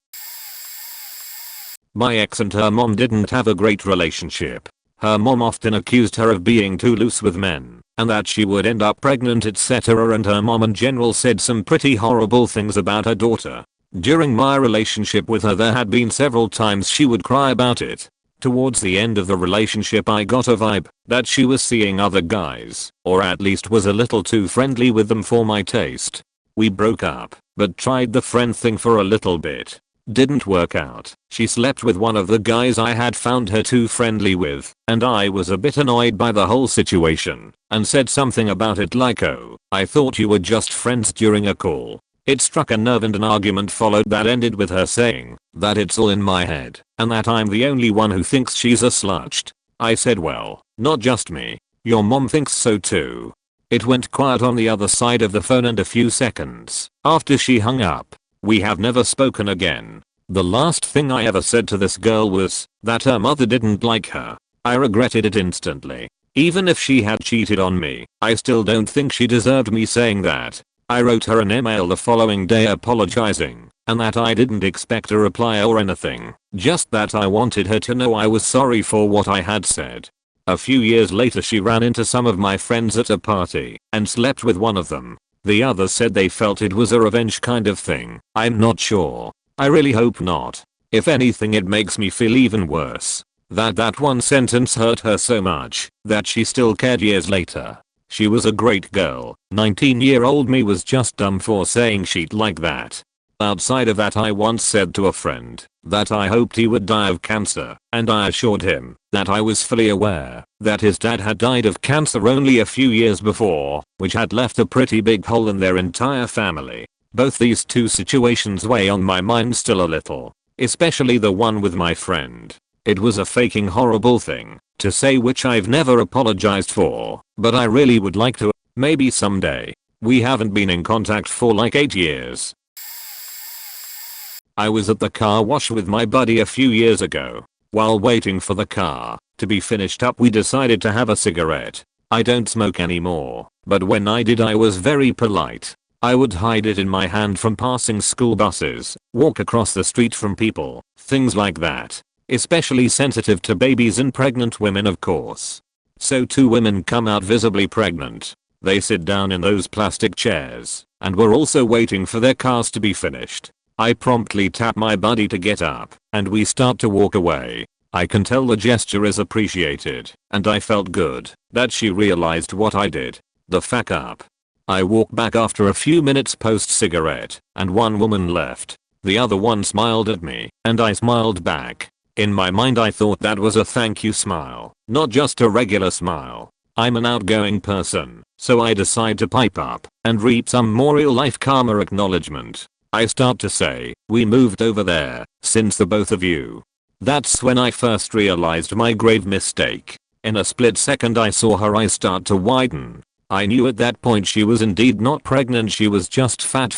My ex and her mom didn't have a great relationship. Her mom often accused her of being too loose with men, and that she would end up pregnant, etc. And her mom in general said some pretty horrible things about her daughter. During my relationship with her, there had been several times she would cry about it. Towards the end of the relationship, I got a vibe that she was seeing other guys, or at least was a little too friendly with them for my taste. We broke up, but tried the friend thing for a little bit. Didn't work out. She slept with one of the guys I had found her too friendly with, and I was a bit annoyed by the whole situation, and said something about it like, oh, I thought you were just friends during a call. It struck a nerve, and an argument followed that ended with her saying that it's all in my head, and that I'm the only one who thinks she's a slut. I said, well, not just me. Your mom thinks so too. It went quiet on the other side of the phone, and a few seconds after she hung up, we have never spoken again. The last thing I ever said to this girl was that her mother didn't like her. I regretted it instantly. Even if she had cheated on me, I still don't think she deserved me saying that. I wrote her an email the following day apologizing, and that I didn't expect a reply or anything, just that I wanted her to know I was sorry for what I had said. A few years later she ran into some of my friends at a party and slept with one of them. The others said they felt it was a revenge kind of thing. I'm not sure. I really hope not. If anything, it makes me feel even worse. That one sentence hurt her so much that she still cared years later. She was a great girl. 19-year-old me was just dumb for saying shit like that. Outside of that, I once said to a friend that I hoped he would die of cancer, and I assured him that I was fully aware that his dad had died of cancer only a few years before, which had left a pretty big hole in their entire family. Both these two situations weigh on my mind still a little, especially the one with my friend. It was a fucking horrible thing to say, which I've never apologized for, but I really would like to. Maybe someday. We haven't been in contact for like 8 years. I was at the car wash with my buddy a few years ago. While waiting for the car to be finished up, we decided to have a cigarette. I don't smoke anymore, but when I did I was very polite. I would hide it in my hand from passing school buses, walk across the street from people, things like that. Especially sensitive to babies and pregnant women, of course. So 2 women come out visibly pregnant. They sit down in those plastic chairs and were also waiting for their cars to be finished. I promptly tap my buddy to get up and we start to walk away. I can tell the gesture is appreciated, and I felt good that she realized what I did. The fuck up. I walk back after a few minutes post cigarette, and one woman left. The other one smiled at me and I smiled back. In my mind I thought that was a thank you smile, not just a regular smile. I'm an outgoing person, so I decide to pipe up and reap some more real life karma acknowledgement. I start to say, we moved over there, since the both of you. That's when I first realized my grave mistake. In a split second I saw her eyes start to widen. I knew at that point she was indeed not pregnant, she was just fat.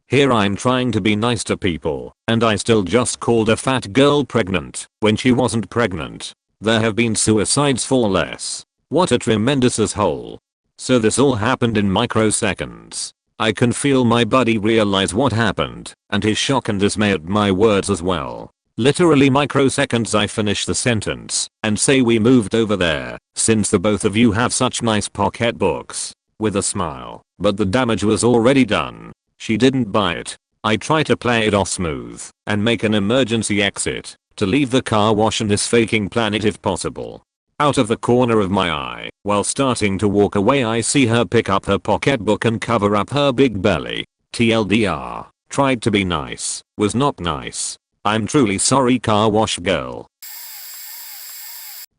Here I'm trying to be nice to people, and I still just called a fat girl pregnant when she wasn't pregnant. There have been suicides for less. What a tremendous asshole. So this all happened in microseconds. I can feel my buddy realize what happened, and his shock and dismay at my words as well. Literally microseconds I finish the sentence and say we moved over there, since the both of you have such nice pocketbooks, with a smile, but the damage was already done. She didn't buy it. I try to play it off smooth and make an emergency exit to leave the car wash and this faking planet if possible. Out of the corner of my eye, while starting to walk away, I see her pick up her pocketbook and cover up her big belly. TLDR, tried to be nice, was not nice. I'm truly sorry, car wash girl.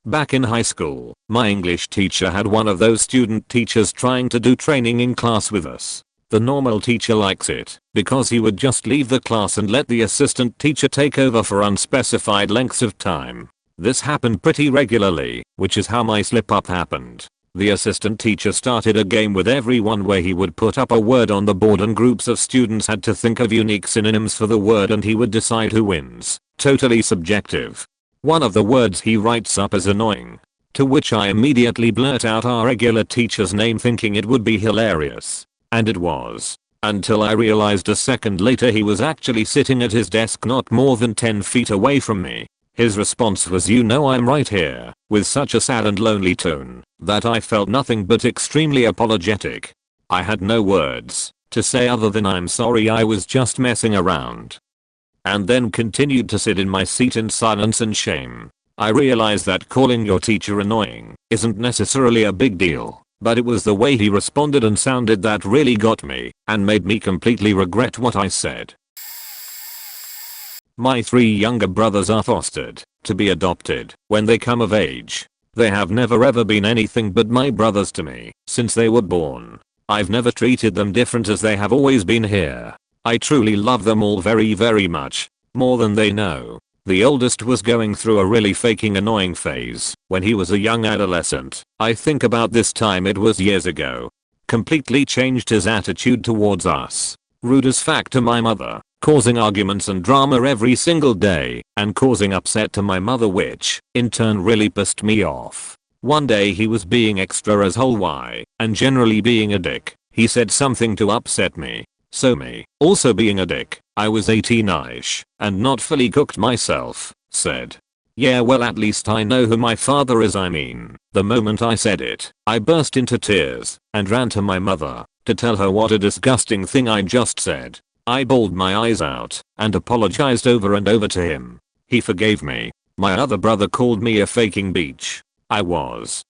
Back in high school, my English teacher had one of those student teachers trying to do training in class with us. The normal teacher likes it because he would just leave the class and let the assistant teacher take over for unspecified lengths of time. This happened pretty regularly, which is how my slip up happened. The assistant teacher started a game with everyone where he would put up a word on the board and groups of students had to think of unique synonyms for the word and he would decide who wins. Totally subjective. One of the words he writes up as annoying, to which I immediately blurt out our regular teacher's name thinking it would be hilarious. And it was. Until I realized a second later he was actually sitting at his desk not more than 10 feet away from me. His response was, "You know I'm right here," with such a sad and lonely tone that I felt nothing but extremely apologetic. I had no words to say other than "I'm sorry, I was just messing around," and then continued to sit in my seat in silence and shame. I realized that calling your teacher annoying isn't necessarily a big deal, but it was the way he responded and sounded that really got me and made me completely regret what I said. My 3 younger brothers are fostered to be adopted when they come of age. They have never ever been anything but my brothers to me since they were born. I've never treated them different as they have always been here. I truly love them all very much, more than they know. The oldest was going through a really faking annoying phase when he was a young adolescent. I think about this time, it was years ago. Completely changed his attitude towards us. Rude as fuck to my mother, causing arguments and drama every single day, and causing upset to my mother, which, in turn, really pissed me off. One day he was being extra as whole Y, and generally being a dick. He said something to upset me. So me, also being a dick, I was 18ish and not fully cooked myself, said, "Yeah, well, at least I know who my father is." I mean, the moment I said it, I burst into tears and ran to my mother to tell her what a disgusting thing I just said. I bawled my eyes out and apologized over and over to him. He forgave me. My other brother called me a faking beach. I was.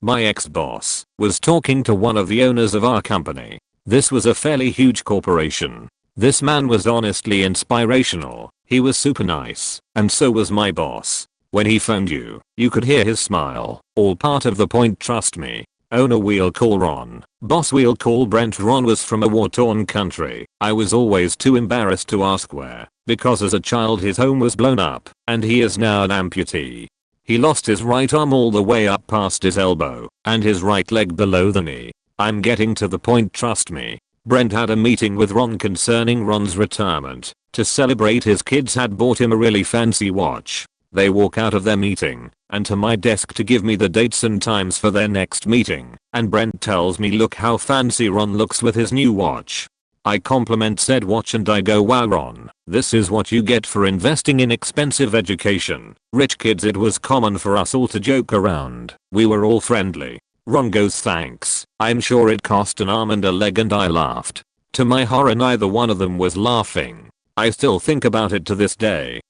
My ex-boss was talking to one of the owners of our company. This was a fairly huge corporation. This man was honestly inspirational. He was super nice, and so was my boss. When he phoned you, you could hear his smile. All part of the point, trust me. Owner, we'll call Ron. Boss, we'll call Brent. Ron was from a war-torn country. I was always too embarrassed to ask where, because as a child his home was blown up, and he is now an amputee. He lost his right arm all the way up past his elbow, and his right leg below the knee. I'm getting to the point, trust me. Brent had a meeting with Ron concerning Ron's retirement. To celebrate, his kids had bought him a really fancy watch. They walk out of their meeting and to my desk to give me the dates and times for their next meeting, and Brent tells me, "Look how fancy Ron looks with his new watch." I compliment said watch and I go, "Wow Ron, this is what you get for investing in expensive education." Rich kids, it was common for us all to joke around. We were all friendly. Ron goes, "Thanks, I'm sure it cost an arm and a leg," and I laughed. To my horror, neither one of them was laughing. I still think about it to this day.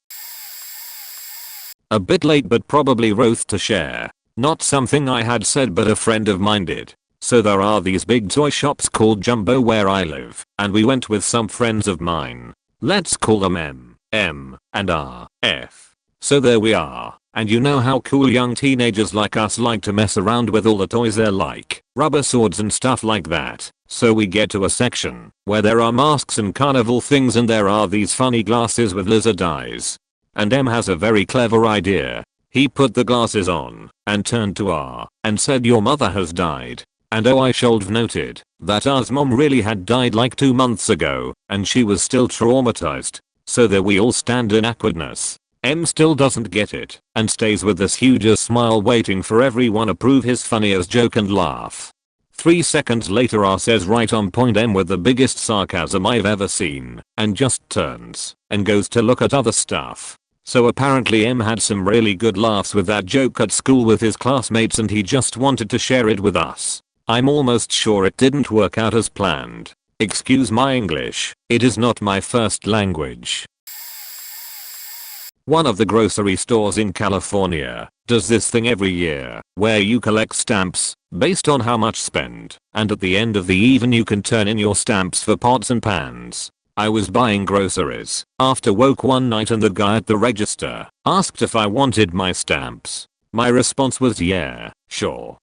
A bit late but probably worth to share. Not something I had said but a friend of mine did. So there are these big toy shops called Jumbo where I live, and we went with some friends of mine. Let's call them M and F. So there we are, and you know how cool young teenagers like us like to mess around with all the toys there, like rubber swords and stuff like that. So we get to a section where there are masks and carnival things, and there are these funny glasses with lizard eyes. And M has a very clever idea. He put the glasses on and turned to R and said, "Your mother has died." And oh, I should have noted that R's mom really had died like 2 months ago, and she was still traumatized. So there we all stand in awkwardness. M still doesn't get it and stays with this huge smile waiting for everyone to prove his funniest joke and laugh. 3 seconds later R says, "Right on point M," with the biggest sarcasm I've ever seen, and just turns and goes to look at other stuff. So apparently M had some really good laughs with that joke at school with his classmates, and he just wanted to share it with us. I'm almost sure it didn't work out as planned. Excuse my English, it is not my first language. One of the grocery stores in California does this thing every year where you collect stamps based on how much spent, and at the end of the even you can turn in your stamps for pots and pans. I was buying groceries after work one night, and the guy at the register asked if I wanted my stamps. My response was, "Yeah, sure."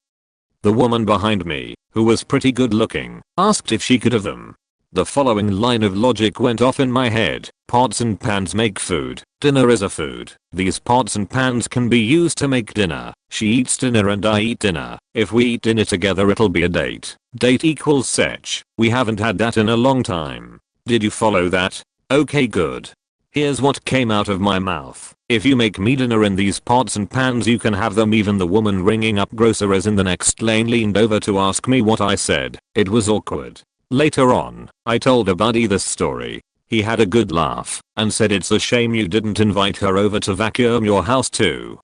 The woman behind me, who was pretty good looking, asked if she could have them. The following line of logic went off in my head: pots and pans make food. Dinner is a food. These pots and pans can be used to make dinner. She eats dinner and I eat dinner. If we eat dinner together, it'll be a date. Date equals sex. We haven't had that in a long time. Did you follow that? Okay, good. Here's what came out of my mouth: "If you make me dinner in these pots and pans, you can have them." Even the woman ringing up groceries in the next lane leaned over to ask me what I said. It was awkward. Later on, I told a buddy this story. He had a good laugh and said, "It's a shame you didn't invite her over to vacuum your house too."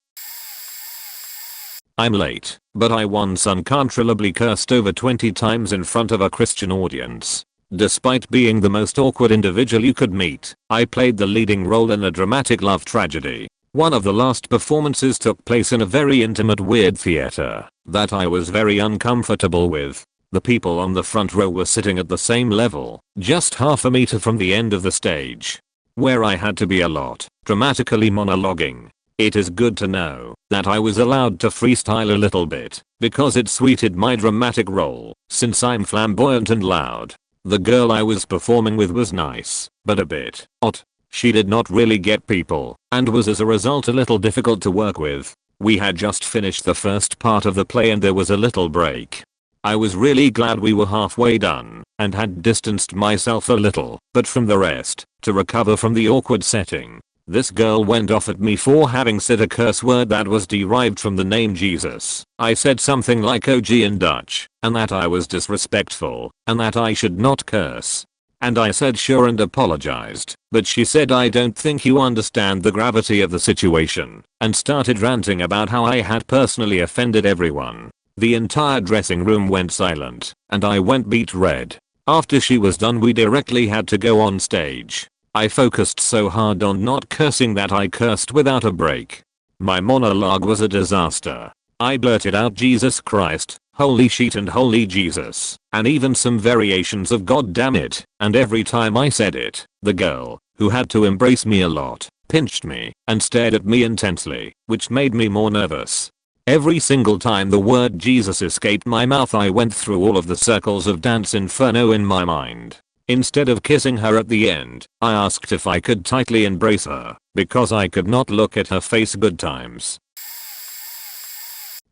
I'm late, but I once uncontrollably cursed over 20 times in front of a Christian audience. Despite being the most awkward individual you could meet, I played the leading role in a dramatic love tragedy. One of the last performances took place in a very intimate, weird theater that I was very uncomfortable with. The people on the front row were sitting at the same level, just half a meter from the end of the stage, where I had to be a lot, dramatically monologuing. It is good to know that I was allowed to freestyle a little bit, because it suited my dramatic role, since I'm flamboyant and loud. The girl I was performing with was nice, but a bit hot. She did not really get people, and was as a result a little difficult to work with. We had just finished the first part of the play and there was a little break. I was really glad we were halfway done, and had distanced myself a little, but from the rest, to recover from the awkward setting. This girl went off at me for having said a curse word that was derived from the name Jesus. I said something like OG in Dutch, and that I was disrespectful, and that I should not curse. And I said sure and apologized, but she said I don't think you understand the gravity of the situation, and started ranting about how I had personally offended everyone. The entire dressing room went silent, and I went beet red. After she was done we directly had to go on stage. I focused so hard on not cursing that I cursed without a break. My monologue was a disaster. I blurted out Jesus Christ, holy shit and holy Jesus, and even some variations of God damn it, and every time I said it, the girl, who had to embrace me a lot, pinched me and stared at me intensely, which made me more nervous. Every single time the word Jesus escaped my mouth I went through all of the circles of Dance Inferno in my mind. Instead of kissing her at the end, I asked if I could tightly embrace her, because I could not look at her face. Good times.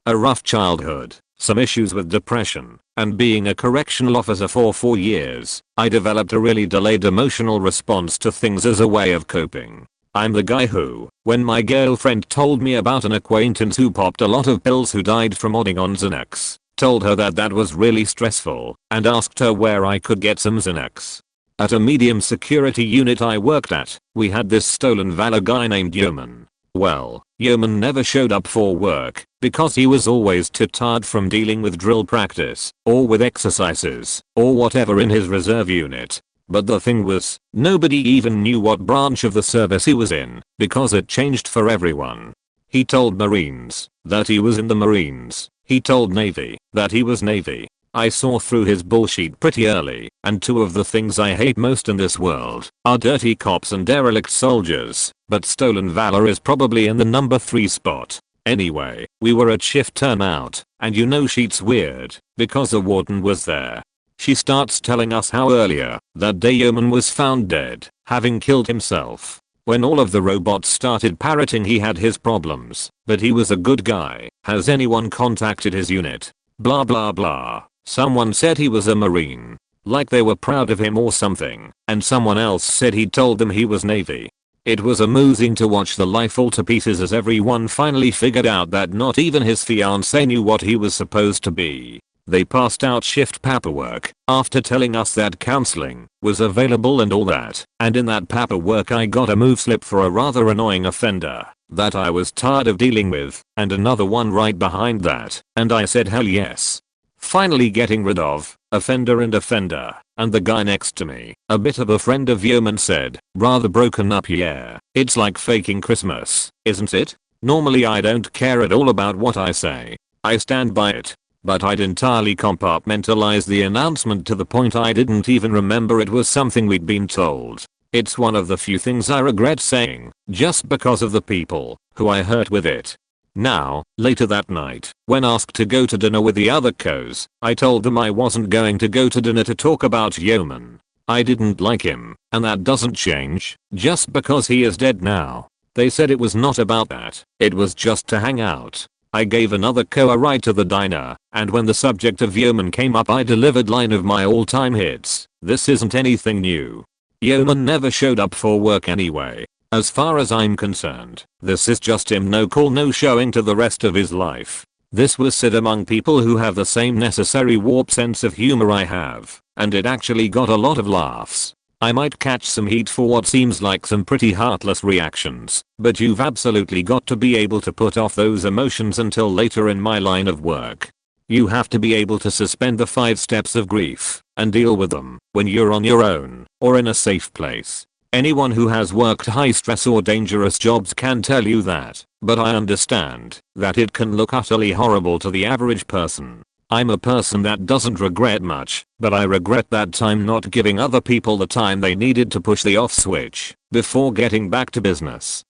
A rough childhood, some issues with depression, and being a correctional officer for 4 years, I developed a really delayed emotional response to things as a way of coping. I'm the guy who, when my girlfriend told me about an acquaintance who popped a lot of pills who died from odding on Xanax, told her that was really stressful, and asked her where I could get some Xanax. At a medium security unit I worked at, we had this stolen valor guy named Yeoman. Well, Yeoman never showed up for work, because he was always too tired from dealing with drill practice, or with exercises, or whatever in his reserve unit. But the thing was, nobody even knew what branch of the service he was in, because it changed for everyone. He told Marines that he was in the Marines. He told Navy that he was Navy. I saw through his bullshit pretty early, and two of the things I hate most in this world are dirty cops and derelict soldiers, but stolen valor is probably in the number 3 spot. Anyway, we were at shift turnout, and you know shit's weird, because the warden was there. She starts telling us how earlier that day Yeoman was found dead, having killed himself. When all of the robots started parroting he had his problems, but he was a good guy. Has anyone contacted his unit? Blah blah blah. Someone said he was a Marine, like they were proud of him or something, and someone else said he told them he was Navy. It was amusing to watch the life fall to pieces as everyone finally figured out that not even his fiancée knew what he was supposed to be. They passed out shift paperwork after telling us that counseling was available and all that, and in that paperwork I got a move slip for a rather annoying offender that I was tired of dealing with, and another one right behind that, and I said hell yes. Finally getting rid of offender and offender, and the guy next to me, a bit of a friend of Yeoman, said, rather broken up. Yeah, it's like faking Christmas, isn't it? Normally I don't care at all about what I say. I stand by it. But I'd entirely compartmentalized the announcement to the point I didn't even remember it was something we'd been told. It's one of the few things I regret saying, just because of the people who I hurt with it. Now, later that night, when asked to go to dinner with the other co's, I told them I wasn't going to go to dinner to talk about Yeoman. I didn't like him, and that doesn't change, just because he is dead now. They said it was not about that, it was just to hang out. I gave another co a ride to the diner, and when the subject of Yeoman came up I delivered line of my all-time hits. This isn't anything new. Yeoman never showed up for work anyway. As far as I'm concerned, this is just him no call no showing to the rest of his life. This was said among people who have the same necessary warped sense of humor I have, and it actually got a lot of laughs. I might catch some heat for what seems like some pretty heartless reactions, but you've absolutely got to be able to put off those emotions until later in my line of work. You have to be able to suspend the 5 steps of grief and deal with them when you're on your own or in a safe place. Anyone who has worked high stress or dangerous jobs can tell you that, but I understand that it can look utterly horrible to the average person. I'm a person that doesn't regret much, but I regret that time not giving other people the time they needed to push the off switch before getting back to business.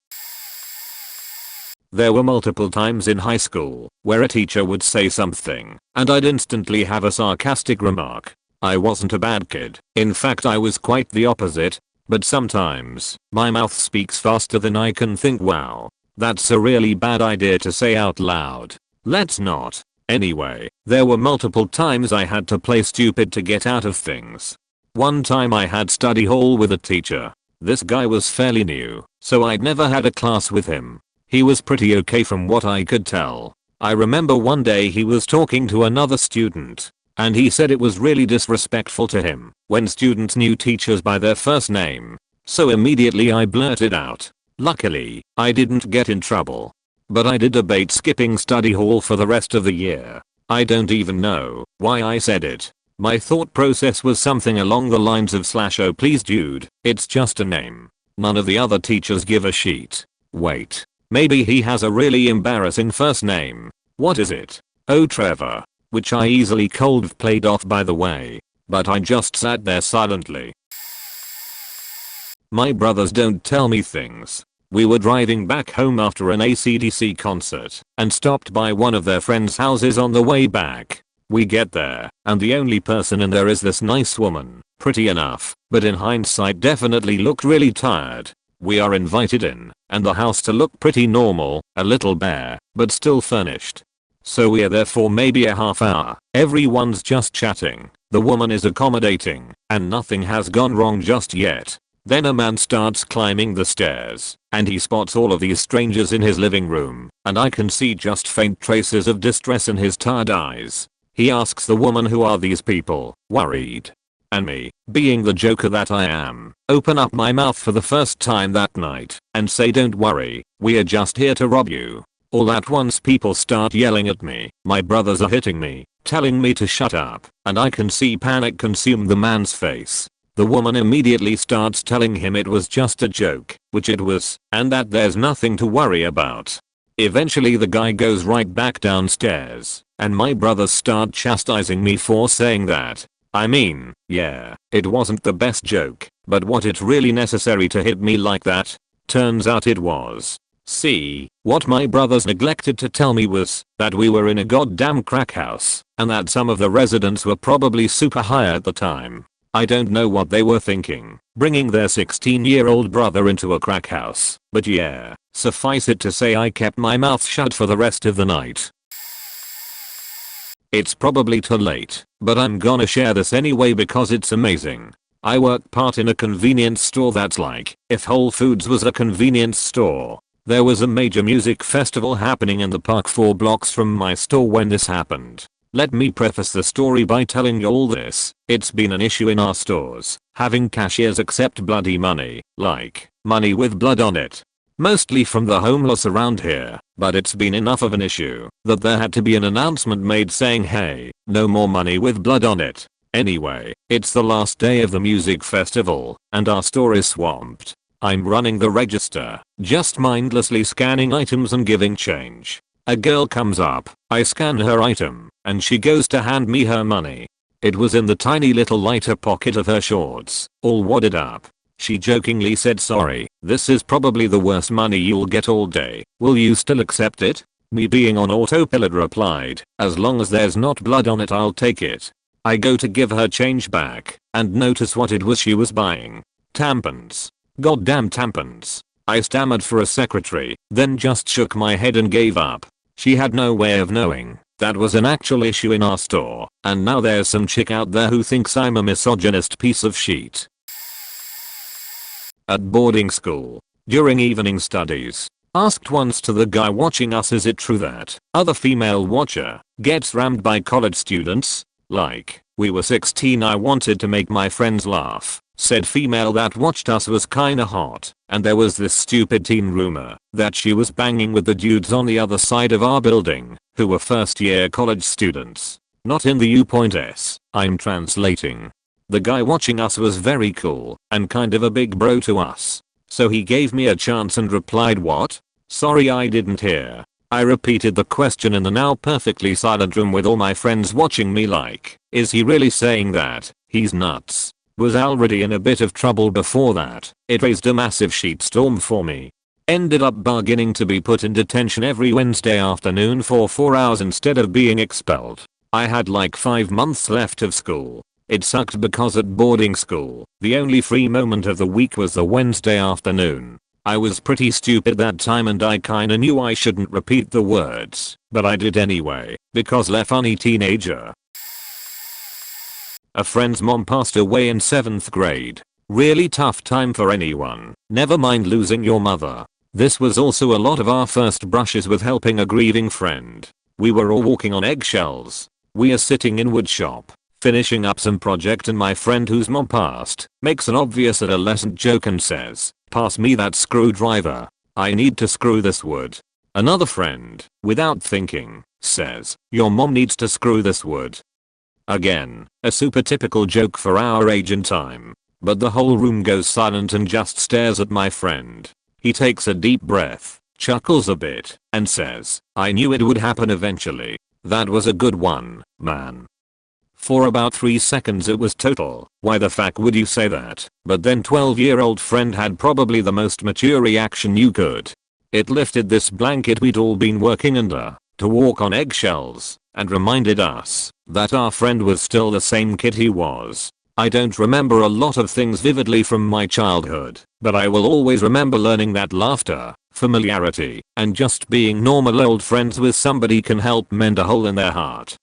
There were multiple times in high school where a teacher would say something and I'd instantly have a sarcastic remark. I wasn't a bad kid. In fact, I was quite the opposite, but sometimes my mouth speaks faster than I can think. Wow, that's a really bad idea to say out loud. Let's not. Anyway, there were multiple times I had to play stupid to get out of things. One time I had study hall with a teacher. This guy was fairly new, so I'd never had a class with him. He was pretty okay from what I could tell. I remember one day he was talking to another student, and he said it was really disrespectful to him when students knew teachers by their first name. So immediately I blurted out. Luckily, I didn't get in trouble. But I did debate skipping study hall for the rest of the year. I don't even know why I said it. My thought process was something along the lines of "oh please dude, it's just a name. None of the other teachers give a shit. Wait. Maybe he has a really embarrassing first name. What is it? Oh Trevor." Which I easily cold played off by the way. But I just sat there silently. My brothers don't tell me things. We were driving back home after an AC/DC concert and stopped by one of their friends' houses on the way back. We get there, and the only person in there is this nice woman, pretty enough, but in hindsight definitely looked really tired. We are invited in, and the house to look pretty normal, a little bare, but still furnished. So we're there for maybe a half hour. Everyone's just chatting, the woman is accommodating, and nothing has gone wrong just yet. Then a man starts climbing the stairs, and he spots all of these strangers in his living room, and I can see just faint traces of distress in his tired eyes. He asks the woman, "Who are these people?" Worried. And me, being the joker that I am, open up my mouth for the first time that night and say, "Don't worry, we are just here to rob you." All at once people start yelling at me, my brothers are hitting me, telling me to shut up, and I can see panic consume the man's face. The woman immediately starts telling him it was just a joke, which it was, and that there's nothing to worry about. Eventually the guy goes right back downstairs, and my brothers start chastising me for saying that. I mean, yeah, it wasn't the best joke, but was it really necessary to hit me like that? Turns out it was. See, what my brothers neglected to tell me was that we were in a goddamn crack house, and that some of the residents were probably super high at the time. I don't know what they were thinking, bringing their 16-year-old brother into a crack house, but yeah, suffice it to say I kept my mouth shut for the rest of the night. It's probably too late, but I'm gonna share this anyway because it's amazing. I work part in a convenience store that's like if Whole Foods was a convenience store. There was a major music festival happening in the park 4 blocks from my store when this happened. Let me preface the story by telling you all this. It's been an issue in our stores, having cashiers accept bloody money, like money with blood on it. Mostly from the homeless around here, but it's been enough of an issue that there had to be an announcement made saying, "Hey, no more money with blood on it." Anyway, it's the last day of the music festival, and our store is swamped. I'm running the register, just mindlessly scanning items and giving change. A girl comes up, I scan her item, and she goes to hand me her money. It was in the tiny little lighter pocket of her shorts, all wadded up. She jokingly said, "Sorry, this is probably the worst money you'll get all day. Will you still accept it?" Me being on autopilot replied, "As long as there's not blood on it, I'll take it." I go to give her change back, and notice what it was she was buying. Tampons. Goddamn tampons. I stammered for a secretary, then just shook my head and gave up. She had no way of knowing that was an actual issue in our store, and now there's some chick out there who thinks I'm a misogynist piece of shit. At boarding school, during evening studies, asked once to the guy watching us, "Is it true that other female watcher gets rammed by college students?" Like, we were 16, I wanted to make my friends laugh. Said female that watched us was kinda hot, and there was this stupid teen rumor that she was banging with the dudes on the other side of our building, who were first year college students. Not in the U.S, I'm translating. The guy watching us was very cool, and kind of a big bro to us. So he gave me a chance and replied, "What? Sorry, I didn't hear." I repeated the question in the now perfectly silent room with all my friends watching me like, is he really saying that? He's nuts. Was already in a bit of trouble before that. It raised a massive shitstorm for me. Ended up bargaining to be put in detention every Wednesday afternoon for 4 hours instead of being expelled. I had like 5 months left of school. It sucked because at boarding school, the only free moment of the week was the Wednesday afternoon. I was pretty stupid that time and I kinda knew I shouldn't repeat the words, but I did anyway, because le funny teenager. A friend's mom passed away in 7th grade. Really tough time for anyone, never mind losing your mother. This was also a lot of our first brushes with helping a grieving friend. We were all walking on eggshells. We are sitting in wood shop, finishing up some project, and my friend whose mom passed makes an obvious adolescent joke and says, "Pass me that screwdriver. I need to screw this wood." Another friend, without thinking, says, "Your mom needs to screw this wood." Again, a super typical joke for our age and time. But the whole room goes silent and just stares at my friend. He takes a deep breath, chuckles a bit, and says, "I knew it would happen eventually. That was a good one, man." For about 3 seconds it was total, "Why the fuck would you say that?" But then 12-year-old friend had probably the most mature reaction you could. It lifted this blanket we'd all been working under, to walk on eggshells, and reminded us that our friend was still the same kid he was. I don't remember a lot of things vividly from my childhood, but I will always remember learning that laughter, familiarity, and just being normal old friends with somebody can help mend a hole in their heart.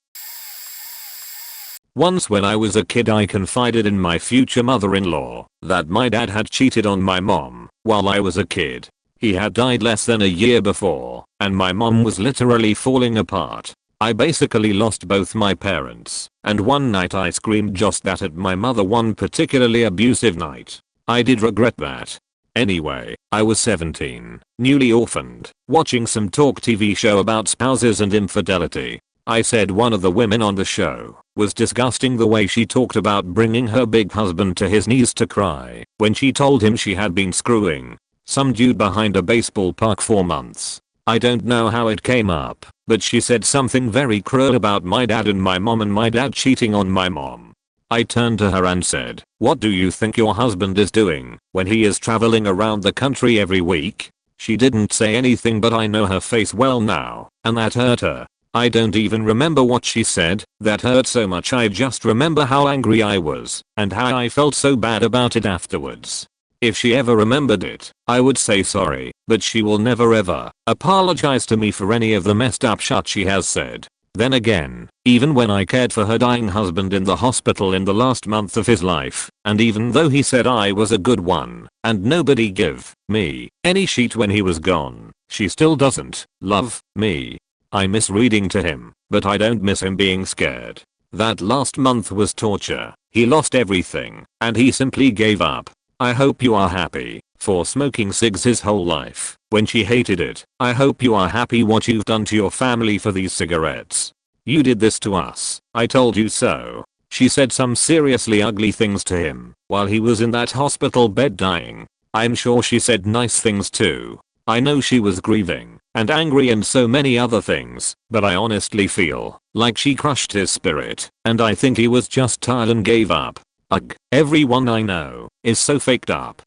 Once when I was a kid I confided in my future mother-in-law that my dad had cheated on my mom while I was a kid. He had died less than a year before, and my mom was literally falling apart. I basically lost both my parents, and one night I screamed just that at my mother, one particularly abusive night. I did regret that. Anyway, I was 17, newly orphaned, watching some talk TV show about spouses and infidelity. I said one of the women on the show was disgusting the way she talked about bringing her big husband to his knees to cry when she told him she had been screwing some dude behind a baseball park for months. I don't know how it came up, but she said something very cruel about my dad and my dad cheating on my mom. I turned to her and said, "What do you think your husband is doing when he is traveling around the country every week?" She didn't say anything, but I know her face well now, and that hurt her. I don't even remember what she said. That hurt so much. I just remember how angry I was and how I felt so bad about it afterwards. If she ever remembered it, I would say sorry, but she will never ever apologize to me for any of the messed up shit she has said. Then again, even when I cared for her dying husband in the hospital in the last month of his life, and even though he said I was a good one and nobody give me any shit when he was gone, she still doesn't love me. I miss reading to him, but I don't miss him being scared. That last month was torture. He lost everything, and he simply gave up. I hope you are happy for smoking cigs his whole life when she hated it. I hope you are happy what you've done to your family for these cigarettes. You did this to us. I told you so. She said some seriously ugly things to him while he was in that hospital bed dying. I'm sure she said nice things too. I know she was grieving and angry and so many other things, but I honestly feel like she crushed his spirit, and I think he was just tired and gave up. Ugh, everyone I know is so faked up.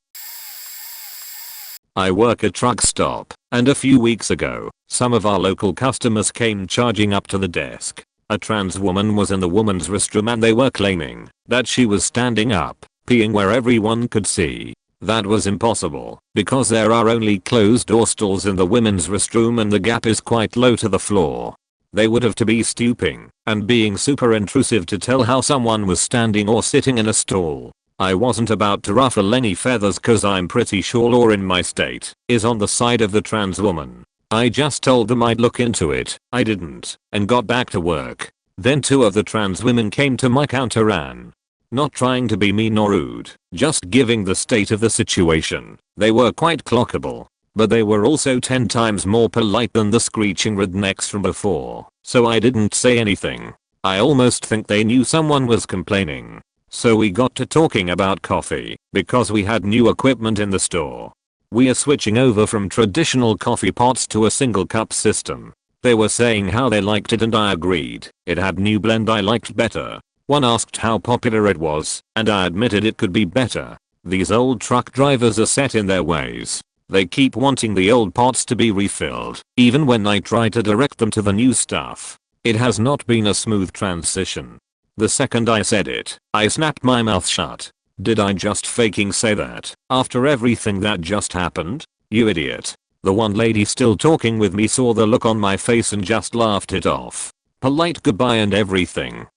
I work a truck stop, and a few weeks ago, some of our local customers came charging up to the desk. A trans woman was in the woman's restroom and they were claiming that she was standing up, peeing where everyone could see. That was impossible, because there are only closed door stalls in the women's restroom and the gap is quite low to the floor. They would have to be stooping and being super intrusive to tell how someone was standing or sitting in a stall. I wasn't about to ruffle any feathers cause I'm pretty sure law in my state is on the side of the trans woman. I just told them I'd look into it. I didn't, and got back to work. Then two of the trans women came to my counter and, not trying to be mean or rude, just giving the state of the situation. They were quite clockable, but they were also 10 times more polite than the screeching rednecks from before, so I didn't say anything. I almost think they knew someone was complaining. So we got to talking about coffee, because we had new equipment in the store. We are switching over from traditional coffee pots to a single cup system. They were saying how they liked it and I agreed. It had new blend I liked better. One asked how popular it was, and I admitted it could be better. These old truck drivers are set in their ways. They keep wanting the old pots to be refilled, even when I try to direct them to the new stuff. It has not been a smooth transition. The second I said it, I snapped my mouth shut. Did I just faking say that after everything that just happened? You idiot. The one lady still talking with me saw the look on my face and just laughed it off. Polite goodbye and everything.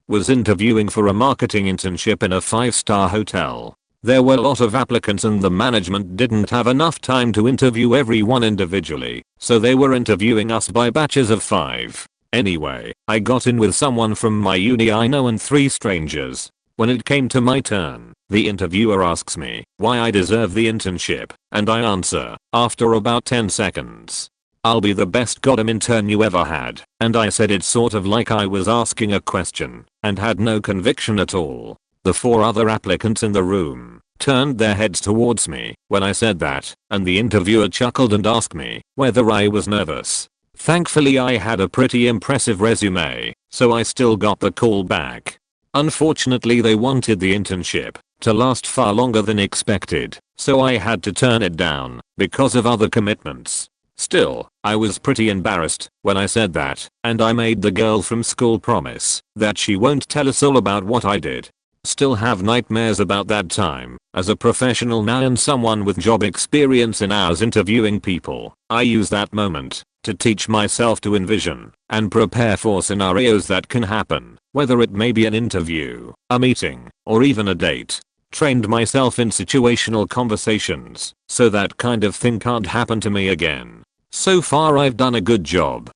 Was interviewing for a marketing internship in a 5-star hotel. There were a lot of applicants and the management didn't have enough time to interview everyone individually, so they were interviewing us by batches of 5. Anyway, I got in with someone from my uni I know and 3 strangers. When it came to my turn, the interviewer asks me why I deserve the internship, and I answer, after about 10 seconds, "I'll be the best goddamn intern you ever had," and I said it sort of like I was asking a question, and had no conviction at all. The 4 other applicants in the room turned their heads towards me when I said that, and the interviewer chuckled and asked me whether I was nervous. Thankfully I had a pretty impressive resume, so I still got the call back. Unfortunately they wanted the internship to last far longer than expected, so I had to turn it down because of other commitments. Still, I was pretty embarrassed when I said that, and I made the girl from school promise that she won't tell us all about what I did. Still have nightmares about that time. As a professional now and someone with job experience in hours interviewing people, I use that moment to teach myself to envision and prepare for scenarios that can happen, whether it may be an interview, a meeting, or even a date. Trained myself in situational conversations so that kind of thing can't happen to me again. So far I've done a good job.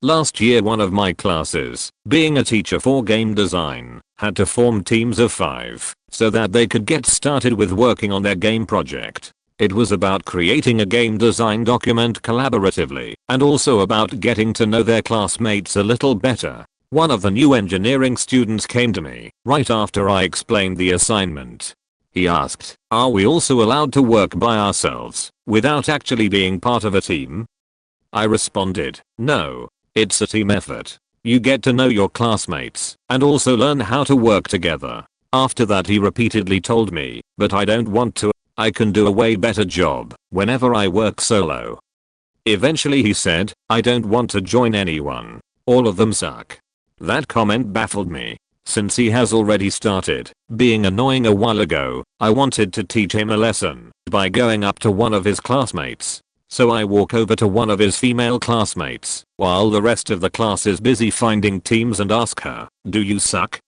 Last year one of my classes, being a teacher for game design, had to form teams of 5 so that they could get started with working on their game project. It was about creating a game design document collaboratively and also about getting to know their classmates a little better. One of the new engineering students came to me right after I explained the assignment. He asked, "Are we also allowed to work by ourselves without actually being part of a team?" I responded, "No. It's a team effort. You get to know your classmates and also learn how to work together." After that he repeatedly told me, "But I don't want to. I can do a way better job whenever I work solo." Eventually he said, "I don't want to join anyone. All of them suck." That comment baffled me. Since he has already started being annoying a while ago, I wanted to teach him a lesson by going up to one of his classmates. So I walk over to one of his female classmates while the rest of the class is busy finding teams and ask her, "Do you suck?"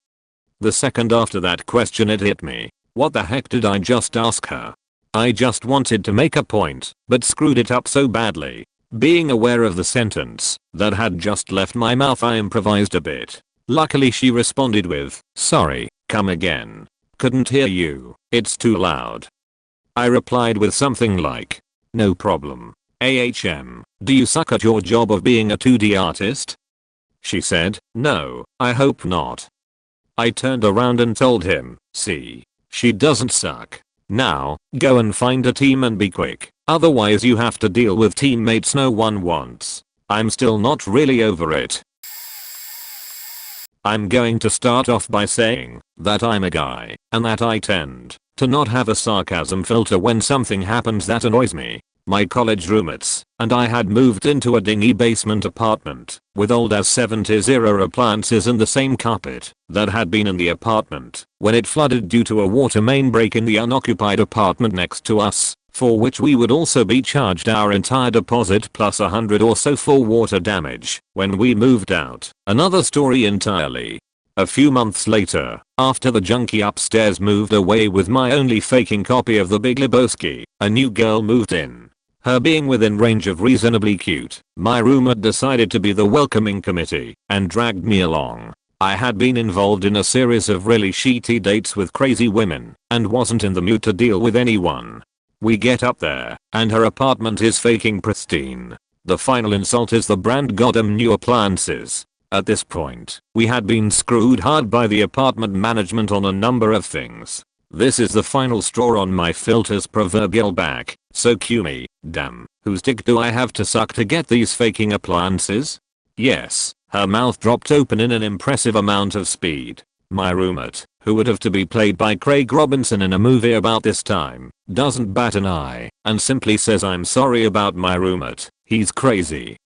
The second after that question it hit me. What the heck did I just ask her? I just wanted to make a point, but screwed it up so badly. Being aware of the sentence that had just left my mouth I improvised a bit. Luckily she responded with, "Sorry, come again. Couldn't hear you, it's too loud." I replied with something like, "No problem. AHM, do you suck at your job of being a 2D artist?" She said, "No, I hope not." I turned around and told him, "See, she doesn't suck. Now, go and find a team and be quick, otherwise you have to deal with teammates no one wants." I'm still not really over it. I'm going to start off by saying that I'm a guy and that I tend to not have a sarcasm filter when something happens that annoys me. My college roommates and I had moved into a dingy basement apartment with old as 70s era appliances and the same carpet that had been in the apartment when it flooded due to a water main break in the unoccupied apartment next to us, for which we would also be charged our entire deposit plus 100 or so for water damage when we moved out. Another story entirely. A few months later, after the junkie upstairs moved away with my only faking copy of The Big Lebowski, a new girl moved in. Her being within range of reasonably cute, my roommate decided to be the welcoming committee and dragged me along. I had been involved in a series of really shitty dates with crazy women and wasn't in the mood to deal with anyone. We get up there and her apartment is faking pristine. The final insult is the brand goddamn new appliances. At this point, we had been screwed hard by the apartment management on a number of things. This is the final straw on my filter's proverbial back, so cue me. Damn, whose dick do I have to suck to get these faking appliances? Yes, her mouth dropped open in an impressive amount of speed. My roommate, who would have to be played by Craig Robinson in a movie about this time, doesn't bat an eye and simply says, "I'm sorry about my roommate, he's crazy."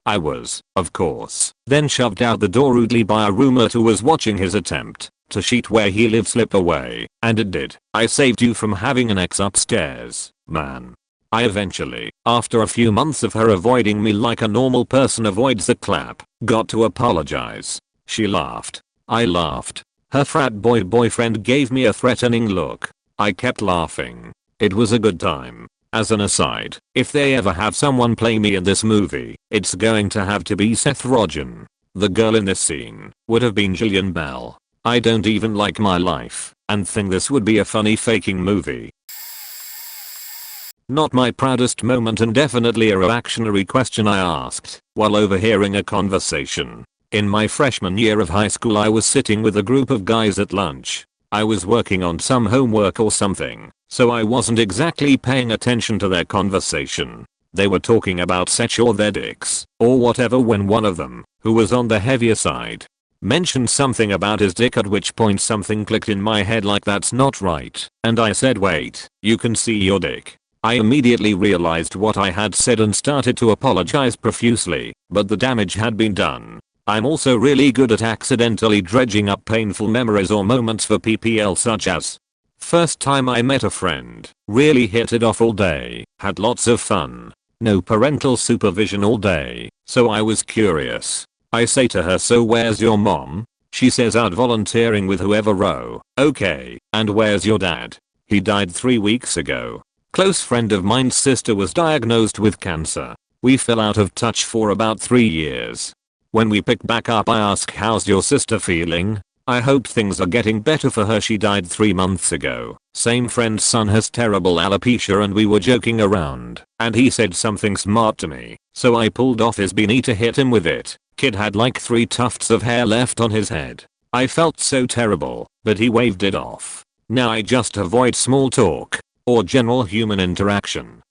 I was, of course, then shoved out the door rudely by a roommate who was watching his attempt to cheat where he lived slip away, and it did. "I saved you from having an ex upstairs, man." I eventually, after a few months of her avoiding me like a normal person avoids the clap, got to apologize. She laughed. I laughed. Her frat boy boyfriend gave me a threatening look. I kept laughing. It was a good time. As an aside, if they ever have someone play me in this movie, it's going to have to be Seth Rogen. The girl in this scene would have been Jillian Bell. I don't even like my life and think this would be a funny faking movie. Not my proudest moment and definitely a reactionary question I asked while overhearing a conversation. In my freshman year of high school I was sitting with a group of guys at lunch. I was working on some homework or something, so I wasn't exactly paying attention to their conversation. They were talking about sex or their dicks, or whatever when one of them, who was on the heavier side, mentioned something about his dick, at which point something clicked in my head like that's not right, and I said, wait, you can see your dick. I immediately realized what I had said and started to apologize profusely, but the damage had been done. I'm also really good at accidentally dredging up painful memories or moments for PPL, such as first time I met a friend, really hit it off all day, had lots of fun, no parental supervision all day, so I was curious. I say to her, so where's your mom? She says, out volunteering with whoever. Okay, and where's your dad? He died 3 weeks ago. Close friend of mine's sister was diagnosed with cancer. We fell out of touch for about 3 years. When we pick back up I ask, how's your sister feeling? I hope things are getting better for her. She died 3 months ago. Same friend's son has terrible alopecia and we were joking around and he said something smart to me, so I pulled off his beanie to hit him with it. Kid had like 3 tufts of hair left on his head. I felt so terrible, but he waved it off. Now I just avoid small talk or general human interaction.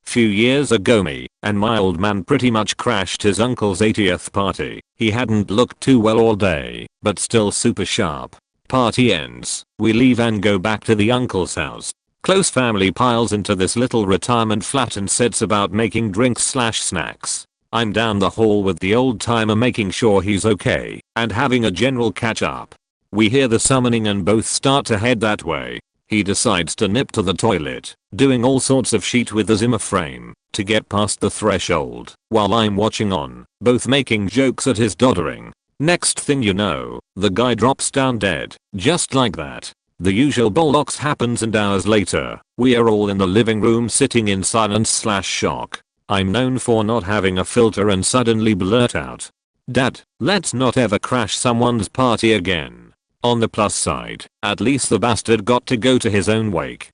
Few years ago me and my old man pretty much crashed his uncle's 80th party. He hadn't looked too well all day, but still super sharp. Party ends, we leave and go back to the uncle's house. Close family piles into this little retirement flat and sets about making drinks/snacks. I'm down the hall with the old timer making sure he's okay and having a general catch up. We hear the summoning and both start to head that way. He decides to nip to the toilet, doing all sorts of shit with the Zimmer frame to get past the threshold, while I'm watching on, both making jokes at his doddering. Next thing you know, the guy drops down dead, just like that. The usual bollocks happens and hours later, we are all in the living room sitting in silence/shock. I'm known for not having a filter and suddenly blurt out, "Dad, let's not ever crash someone's party again." On the plus side, at least the bastard got to go to his own wake.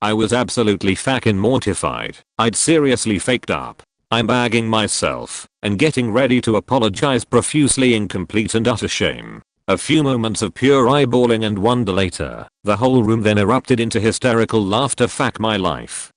I was absolutely fucking mortified. I'd seriously faked up. I'm bagging myself and getting ready to apologize profusely in complete and utter shame. A few moments of pure eyeballing and wonder later, the whole room then erupted into hysterical laughter. Fuck my life.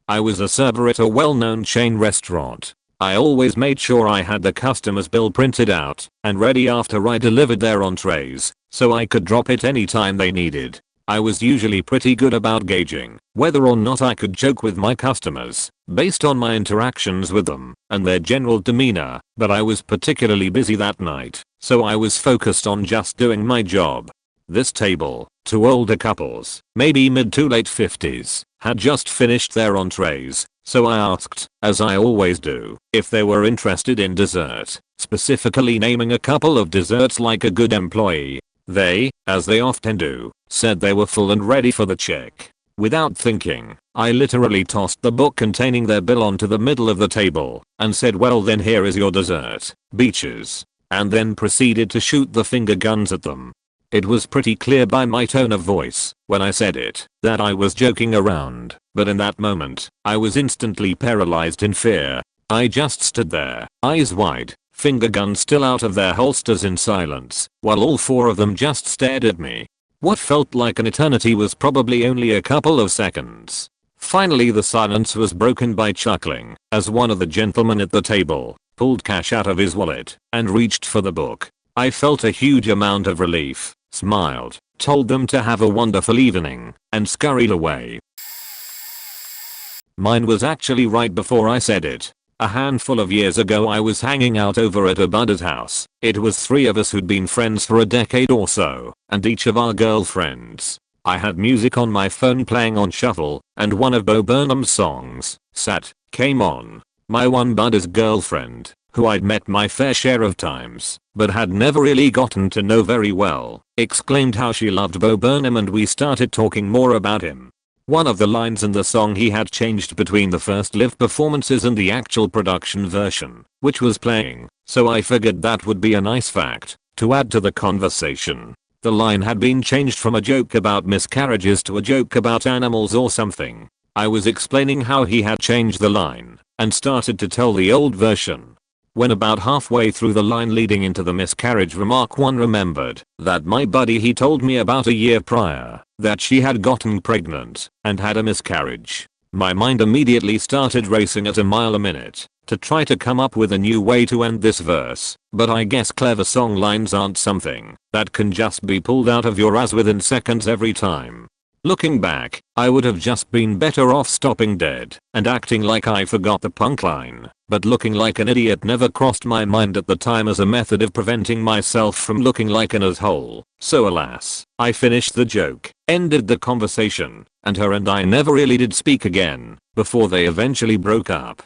I was a server at a well-known chain restaurant. I always made sure I had the customer's bill printed out and ready after I delivered their entrees, so I could drop it anytime they needed. I was usually pretty good about gauging whether or not I could joke with my customers based on my interactions with them and their general demeanor, but I was particularly busy that night, so I was focused on just doing my job. This table, 2 older couples, maybe mid to late 50s, had just finished their entrees, so I asked, as I always do, if they were interested in dessert, specifically naming a couple of desserts like a good employee. They, as they often do, said they were full and ready for the check. Without thinking, I literally tossed the book containing their bill onto the middle of the table and said, well then here is your dessert, beaches, and then proceeded to shoot the finger guns at them. It was pretty clear by my tone of voice when I said it that I was joking around, but in that moment, I was instantly paralyzed in fear. I just stood there, eyes wide, finger guns still out of their holsters in silence, while all 4 of them just stared at me. What felt like an eternity was probably only a couple of seconds. Finally the silence was broken by chuckling as one of the gentlemen at the table pulled cash out of his wallet and reached for the book. I felt a huge amount of relief, smiled, told them to have a wonderful evening, and scurried away. Mine was actually right before I said it. A handful of years ago I was hanging out over at a buddy's house. It was 3 of us who'd been friends for a decade or so, and each of our girlfriends. I had music on my phone playing on shuffle, and one of Bo Burnham's songs, Sat, came on. My one buddy's girlfriend, who I'd met my fair share of times, but had never really gotten to know very well, exclaimed how she loved Bo Burnham, and we started talking more about him. One of the lines in the song he had changed between the first live performances and the actual production version, which was playing, so I figured that would be a nice fact to add to the conversation. The line had been changed from a joke about miscarriages to a joke about animals or something. I was explaining how he had changed the line and started to tell the old version. When about halfway through the line leading into the miscarriage remark, one remembered that my buddy he told me about a year prior that she had gotten pregnant and had a miscarriage. My mind immediately started racing at a mile a minute to try to come up with a new way to end this verse, but I guess clever song lines aren't something that can just be pulled out of your ass within seconds every time. Looking back, I would have just been better off stopping dead and acting like I forgot the punk line, but looking like an idiot never crossed my mind at the time as a method of preventing myself from looking like an asshole. So alas, I finished the joke, ended the conversation, and her and I never really did speak again before they eventually broke up.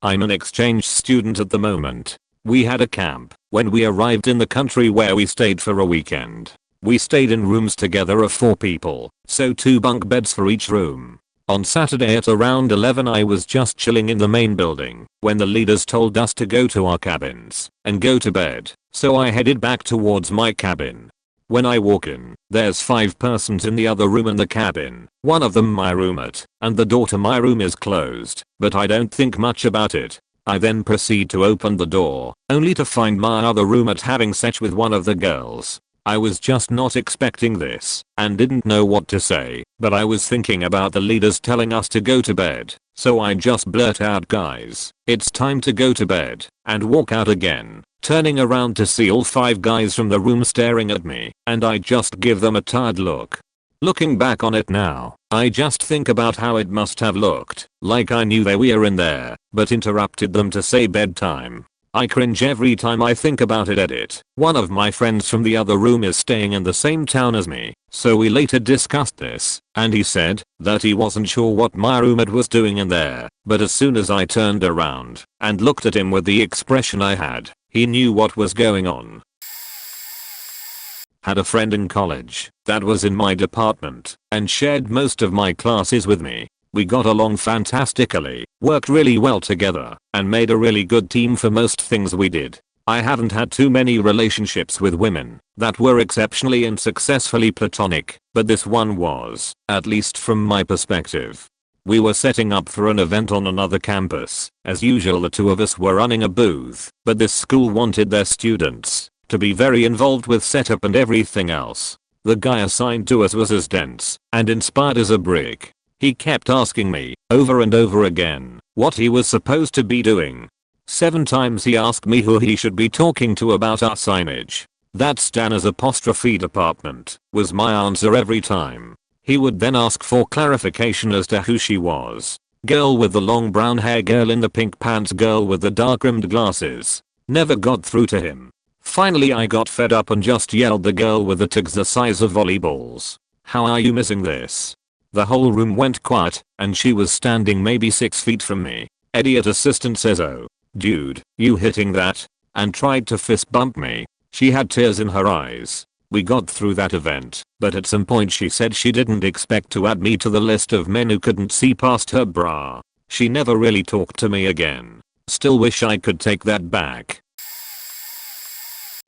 I'm an exchange student at the moment. We had a camp when we arrived in the country where we stayed for a weekend. We stayed in rooms together of 4 people, so 2 bunk beds for each room. On Saturday at around 11 I was just chilling in the main building when the leaders told us to go to our cabins and go to bed, so I headed back towards my cabin. When I walk in, there's 5 persons in the other room in the cabin, one of them my roommate, and the door to my room is closed, but I don't think much about it. I then proceed to open the door, only to find my other roommate having sex with one of the girls. I was just not expecting this and didn't know what to say, but I was thinking about the leaders telling us to go to bed, so I just blurt out, "Guys, it's time to go to bed," and walk out again, turning around to see all 5 guys from the room staring at me, and I just give them a tired look. Looking back on it now, I just think about how it must have looked like I knew they were in there, but interrupted them to say bedtime. I cringe every time I think about it. Edit. One of my friends from the other room is staying in the same town as me, so we later discussed this, and he said that he wasn't sure what my roommate was doing in there, but as soon as I turned around and looked at him with the expression I had, he knew what was going on. Had a friend in college that was in my department and shared most of my classes with me. We got along fantastically, worked really well together, and made a really good team for most things we did. I haven't had too many relationships with women that were exceptionally and successfully platonic, but this one was, at least from my perspective. We were setting up for an event on another campus. As usual, the 2 of us were running a booth, but this school wanted their students to be very involved with setup and everything else. The guy assigned to us was as dense and inspired as a brick. He kept asking me, over and over again, what he was supposed to be doing. 7 times he asked me who he should be talking to about our signage. That's Dana's apostrophe department, was my answer every time. He would then ask for clarification as to who she was. Girl with the long brown hair, girl in the pink pants, girl with the dark rimmed glasses. Never got through to him. Finally I got fed up and just yelled, the girl with the tugs the size of volleyballs. How are you missing this? The whole room went quiet, and she was standing maybe 6 feet from me. Idiot assistant says, "Oh, dude, you hitting that?" and tried to fist bump me. She had tears in her eyes. We got through that event, but at some point she said she didn't expect to add me to the list of men who couldn't see past her bra. She never really talked to me again. Still wish I could take that back.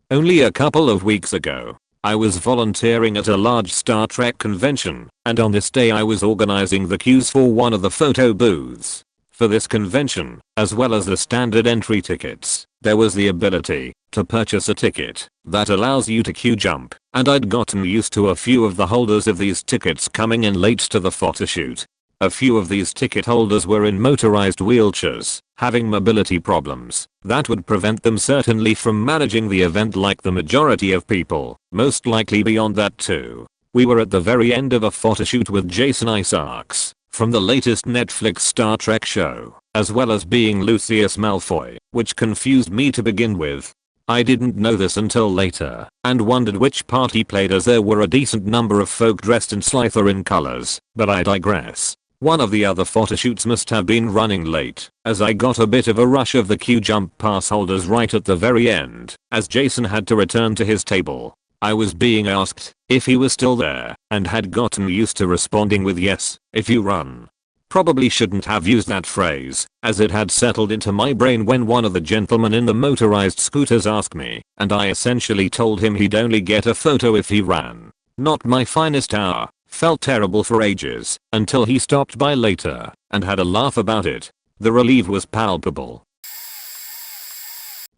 Only a couple of weeks ago, I was volunteering at a large Star Trek convention, and on this day I was organizing the queues for one of the photo booths. For this convention, as well as the standard entry tickets, there was the ability to purchase a ticket that allows you to queue jump, and I'd gotten used to a few of the holders of these tickets coming in late to the photoshoot. A few of these ticket holders were in motorized wheelchairs, having mobility problems that would prevent them certainly from managing the event like the majority of people, most likely beyond that too. We were at the very end of a photoshoot with Jason Isaacs from the latest Netflix Star Trek show, as well as being Lucius Malfoy, which confused me to begin with. I didn't know this until later, and wondered which part he played, as there were a decent number of folk dressed in Slytherin colors, but I digress. One of the other photoshoots must have been running late, as I got a bit of a rush of the queue jump pass holders right at the very end, as Jason had to return to his table. I was being asked if he was still there and had gotten used to responding with yes, if you run. Probably shouldn't have used that phrase, as it had settled into my brain when one of the gentlemen in the motorized scooters asked me, and I essentially told him he'd only get a photo if he ran. Not my finest hour. Felt terrible for ages, until he stopped by later and had a laugh about it. The relief was palpable.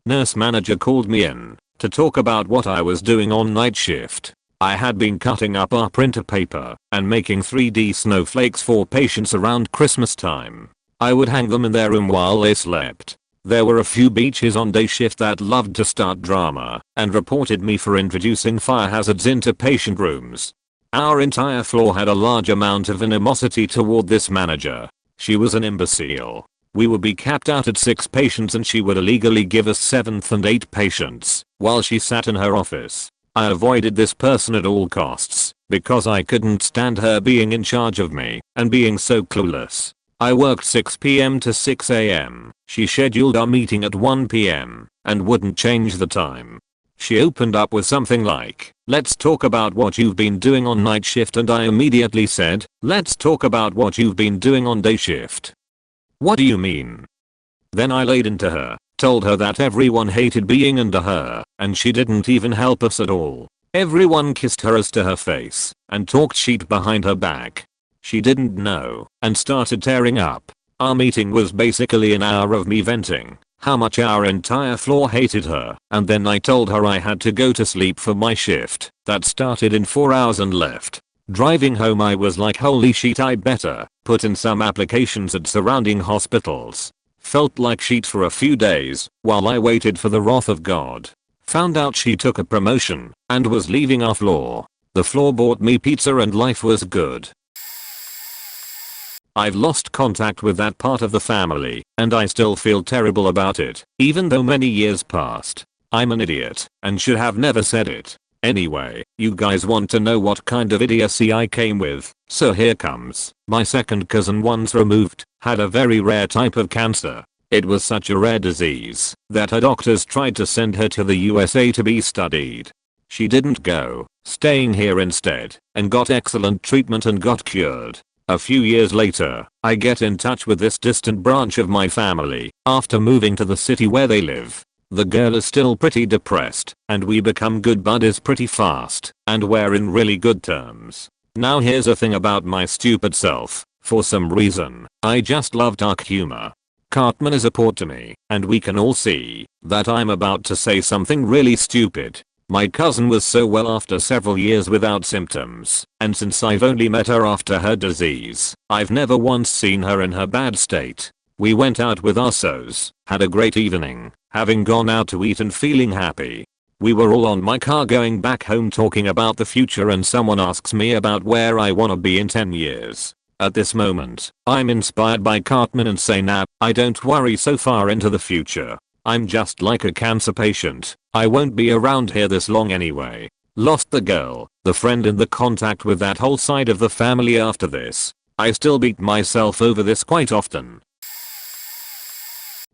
Nurse manager called me in to talk about what I was doing on night shift. I had been cutting up our printer paper and making 3D snowflakes for patients around Christmas time. I would hang them in their room while they slept. There were a few beaches on day shift that loved to start drama and reported me for introducing fire hazards into patient rooms. Our entire floor had a large amount of animosity toward this manager. She was an imbecile. We would be capped out at 6 patients and she would illegally give us 7th and 8 patients while she sat in her office. I avoided this person at all costs because I couldn't stand her being in charge of me and being so clueless. I worked 6 PM to 6 AM. She scheduled our meeting at 1 PM and wouldn't change the time. She opened up with something like, "Let's talk about what you've been doing on night shift," and I immediately said, "Let's talk about what you've been doing on day shift." "What do you mean?" Then I laid into her, told her that everyone hated being under her, and she didn't even help us at all. Everyone kissed her ass to her face and talked shit behind her back. She didn't know and started tearing up. Our meeting was basically an hour of me venting how much our entire floor hated her, and then I told her I had to go to sleep for my shift that started in 4 hours and left. Driving home I was like, holy shit, I better put in some applications at surrounding hospitals. Felt like shit for a few days while I waited for the wrath of God. Found out she took a promotion and was leaving our floor. The floor bought me pizza and life was good. I've lost contact with that part of the family, and I still feel terrible about it, even though many years passed. I'm an idiot, and should have never said it. Anyway, you guys want to know what kind of idiocy I came with, so here comes. My second cousin, once removed, had a very rare type of cancer. It was such a rare disease that her doctors tried to send her to the USA to be studied. She didn't go, staying here instead, and got excellent treatment and got cured. A few years later, I get in touch with this distant branch of my family after moving to the city where they live. The girl is still pretty depressed, and we become good buddies pretty fast, and we're in really good terms. Now here's a thing about my stupid self. For some reason, I just love dark humor. Cartman is a port to me, and we can all see that I'm about to say something really stupid. My cousin was so well after several years without symptoms, and since I've only met her after her disease, I've never once seen her in her bad state. We went out with our SOs, had a great evening, having gone out to eat and feeling happy. We were all on my car going back home talking about the future, and someone asks me about where I wanna be in 10 years. At this moment, I'm inspired by Cartman and say, nah, I don't worry so far into the future. I'm just like a cancer patient. I won't be around here this long anyway. Lost the girl, the friend, and the contact with that whole side of the family after this. I still beat myself over this quite often.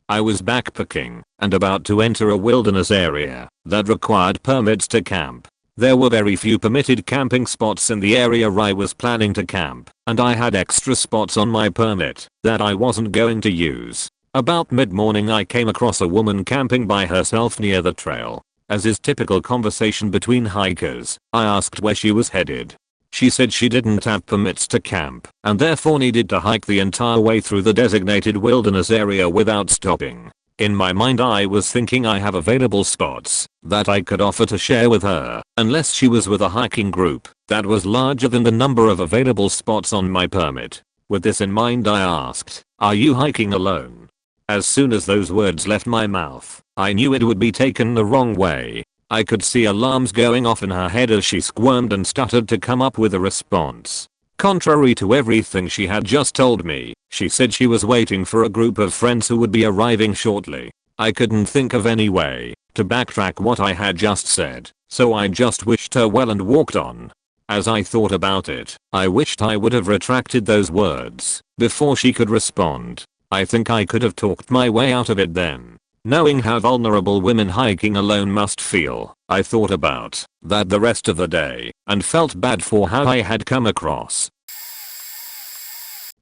I was backpacking and about to enter a wilderness area that required permits to camp. There were very few permitted camping spots in the area I was planning to camp, and I had extra spots on my permit that I wasn't going to use. About mid-morning I came across a woman camping by herself near the trail. As is typical conversation between hikers, I asked where she was headed. She said she didn't have permits to camp and therefore needed to hike the entire way through the designated wilderness area without stopping. In my mind I was thinking I have available spots that I could offer to share with her, unless she was with a hiking group that was larger than the number of available spots on my permit. With this in mind I asked, "Are you hiking alone?" As soon as those words left my mouth, I knew it would be taken the wrong way. I could see alarms going off in her head as she squirmed and stuttered to come up with a response. Contrary to everything she had just told me, she said she was waiting for a group of friends who would be arriving shortly. I couldn't think of any way to backtrack what I had just said, so I just wished her well and walked on. As I thought about it, I wished I would have retracted those words before she could respond. I think I could have talked my way out of it then. Knowing how vulnerable women hiking alone must feel, I thought about that the rest of the day and felt bad for how I had come across.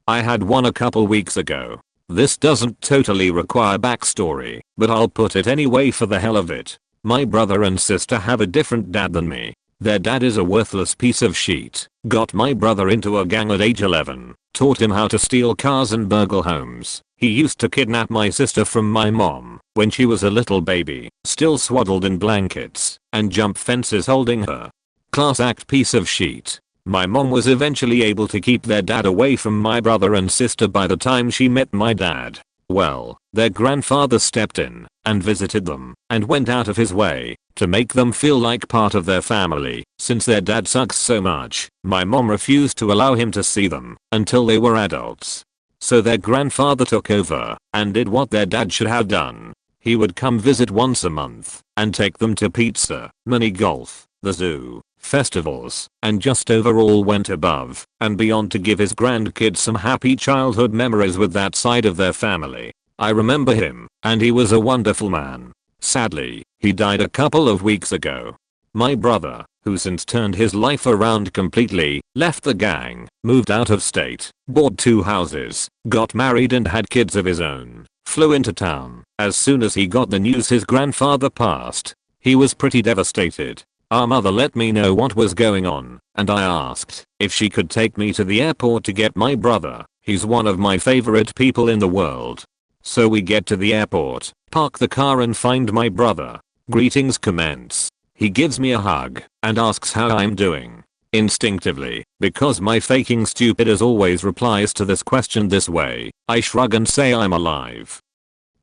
I had one a couple weeks ago. This doesn't totally require backstory, but I'll put it anyway for the hell of it. My brother and sister have a different dad than me. Their dad is a worthless piece of shit. Got my brother into a gang at age 11. Taught him how to steal cars and burgle homes. He used to kidnap my sister from my mom when she was a little baby, still swaddled in blankets, and jump fences holding her. Class act piece of shit. My mom was eventually able to keep their dad away from my brother and sister by the time she met my dad. Well, their grandfather stepped in and visited them and went out of his way to make them feel like part of their family. Since their dad sucks so much, my mom refused to allow him to see them until they were adults. So their grandfather took over and did what their dad should have done. He would come visit once a month and take them to pizza, mini golf, the zoo, festivals, and just overall went above and beyond to give his grandkids some happy childhood memories with that side of their family. I remember him, and he was a wonderful man. Sadly, he died a couple of weeks ago. My brother, who since turned his life around completely, left the gang, moved out of state, bought 2 houses, got married and had kids of his own, flew into town. As soon as he got the news his grandfather passed, he was pretty devastated. Our mother let me know what was going on, and I asked if she could take me to the airport to get my brother. He's one of my favorite people in the world. So we get to the airport, park the car and find my brother. Greetings commence. He gives me a hug and asks how I'm doing. Instinctively, because my faking stupid as always replies to this question this way, I shrug and say I'm alive.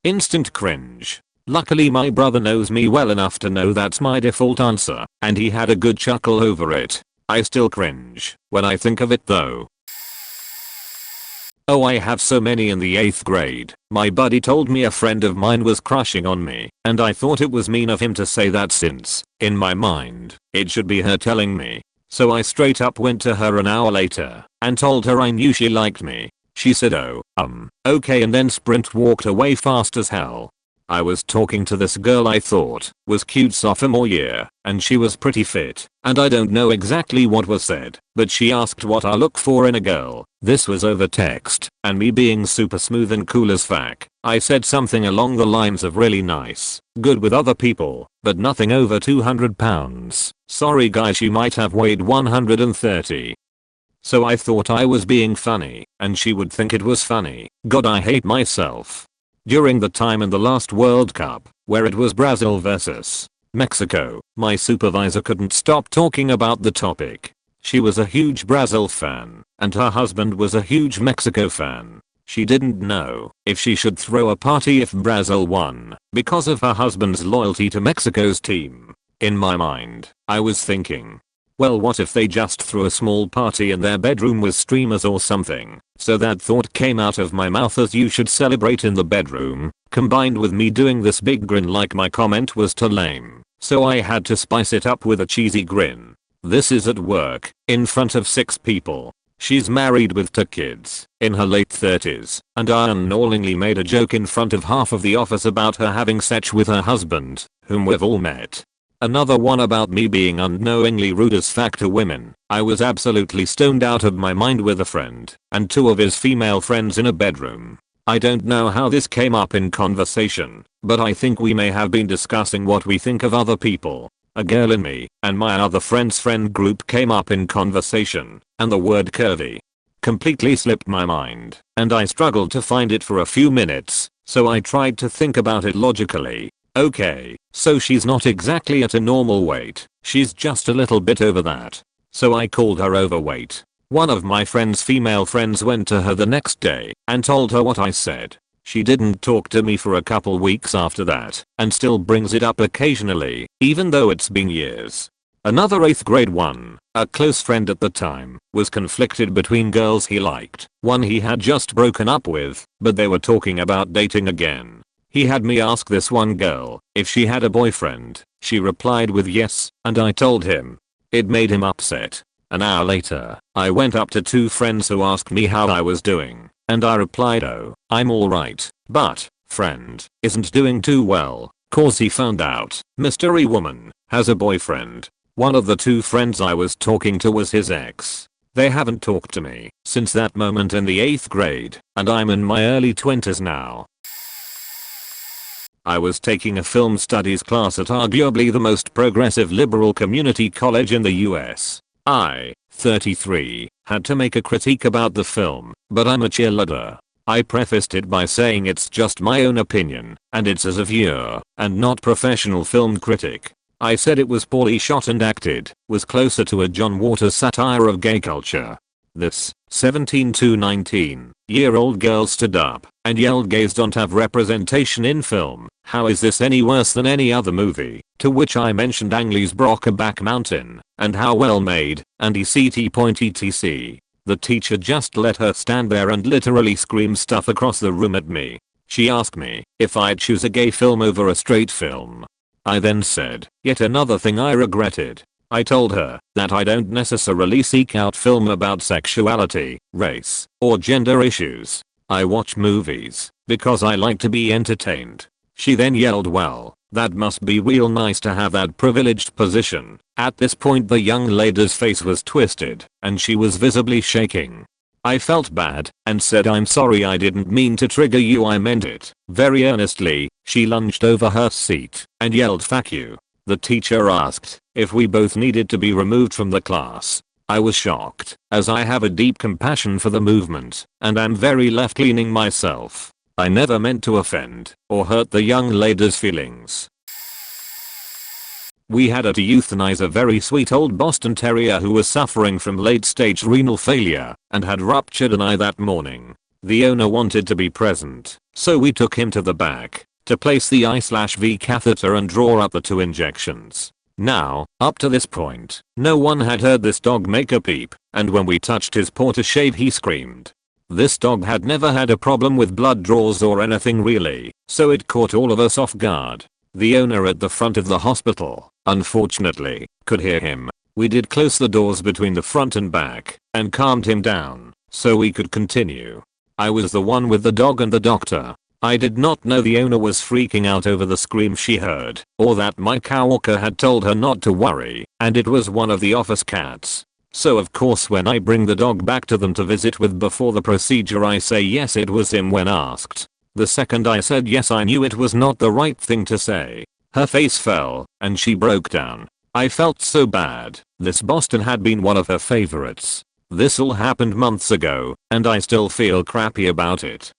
Instant cringe. Luckily my brother knows me well enough to know that's my default answer, and he had a good chuckle over it. I still cringe when I think of it though. Oh, I have so many. In the 8th grade, my buddy told me a friend of mine was crushing on me, and I thought it was mean of him to say that since, in my mind, it should be her telling me. So I straight up went to her an hour later and told her I knew she liked me. She said okay, and then sprint walked away fast as hell. I was talking to this girl I thought was cute sophomore year, and she was pretty fit, and I don't know exactly what was said, but she asked what I look for in a girl. This was over text, and me being super smooth and cool as fuck, I said something along the lines of really nice, good with other people, but nothing over 200 pounds. Sorry guys, she might have weighed 130. So I thought I was being funny, and she would think it was funny. God, I hate myself. During the time in the last World Cup, where it was Brazil versus Mexico, my supervisor couldn't stop talking about the topic. She was a huge Brazil fan, and her husband was a huge Mexico fan. She didn't know if she should throw a party if Brazil won, because of her husband's loyalty to Mexico's team. In my mind, I was thinking, well, what if they just threw a small party in their bedroom with streamers or something? So that thought came out of my mouth as you should celebrate in the bedroom, combined with me doing this big grin like my comment was too lame. So I had to spice it up with a cheesy grin. This is at work, in front of 6 people. She's married with 2 kids, in her late 30s, and I unknowingly made a joke in front of half of the office about her having sex with her husband, whom we've all met. Another one about me being unknowingly rude as fuck to women. I was absolutely stoned out of my mind with a friend and 2 of his female friends in a bedroom. I don't know how this came up in conversation, but I think we may have been discussing what we think of other people. A girl in me and my other friend's friend group came up in conversation, and the word curvy completely slipped my mind, and I struggled to find it for a few minutes, so I tried to think about it logically. Okay, so she's not exactly at a normal weight, she's just a little bit over that. So I called her overweight. One of my friend's female friends went to her the next day and told her what I said. She didn't talk to me for a couple weeks after that, and still brings it up occasionally, even though it's been years. Another 8th grade one, a close friend at the time, was conflicted between girls he liked. One he had just broken up with, but they were talking about dating again. He had me ask this one girl if she had a boyfriend. She replied with yes, and I told him. It made him upset. An hour later, I went up to two friends who asked me how I was doing, and I replied, "Oh, I'm alright, but, friend, isn't doing too well, cause he found out, mystery woman, has a boyfriend." One of the two friends I was talking to was his ex. They haven't talked to me since that moment in the 8th grade, and I'm in my early 20s now. I was taking a film studies class at arguably the most progressive liberal community college in the US. I, 33, had to make a critique about the film, but I'm a cheerleader. I prefaced it by saying it's just my own opinion, and it's as a viewer, and not professional film critic. I said it was poorly shot and acted, was closer to a John Waters satire of gay culture. This 17 to 19-year-old girl stood up and yelled, "Gays don't have representation in film. How is this any worse than any other movie?" To which I mentioned Ang Lee's Brokeback Mountain and how well made and etc. The teacher just let her stand there and literally scream stuff across the room at me. She asked me if I'd choose a gay film over a straight film. I then said, yet another thing I regretted. I told her that I don't necessarily seek out film about sexuality, race, or gender issues. I watch movies because I like to be entertained. She then yelled, "Well, that must be real nice to have that privileged position." At this point the young lady's face was twisted and she was visibly shaking. I felt bad and said, "I'm sorry, I didn't mean to trigger you, I meant it." Very earnestly, she lunged over her seat and yelled, "Fuck you." The teacher asked if we both needed to be removed from the class. I was shocked, as I have a deep compassion for the movement and am very left-leaning myself. I never meant to offend or hurt the young lady's feelings. We had to euthanize a very sweet old Boston Terrier who was suffering from late-stage renal failure and had ruptured an eye that morning. The owner wanted to be present, so we took him to the back to place the I/V catheter and draw up the 2 injections. Now, up to this point, no one had heard this dog make a peep, and when we touched his paw to shave he screamed. This dog had never had a problem with blood draws or anything really, so it caught all of us off guard. The owner at the front of the hospital, unfortunately, could hear him. We did close the doors between the front and back and calmed him down so we could continue. I was the one with the dog and the doctor. I did not know the owner was freaking out over the scream she heard, or that my coworker had told her not to worry, and it was one of the office cats. So of course when I bring the dog back to them to visit with before the procedure I say yes it was him when asked. The second I said yes I knew it was not the right thing to say. Her face fell, and she broke down. I felt so bad. This Boston had been one of her favorites. This all happened months ago, and I still feel crappy about it.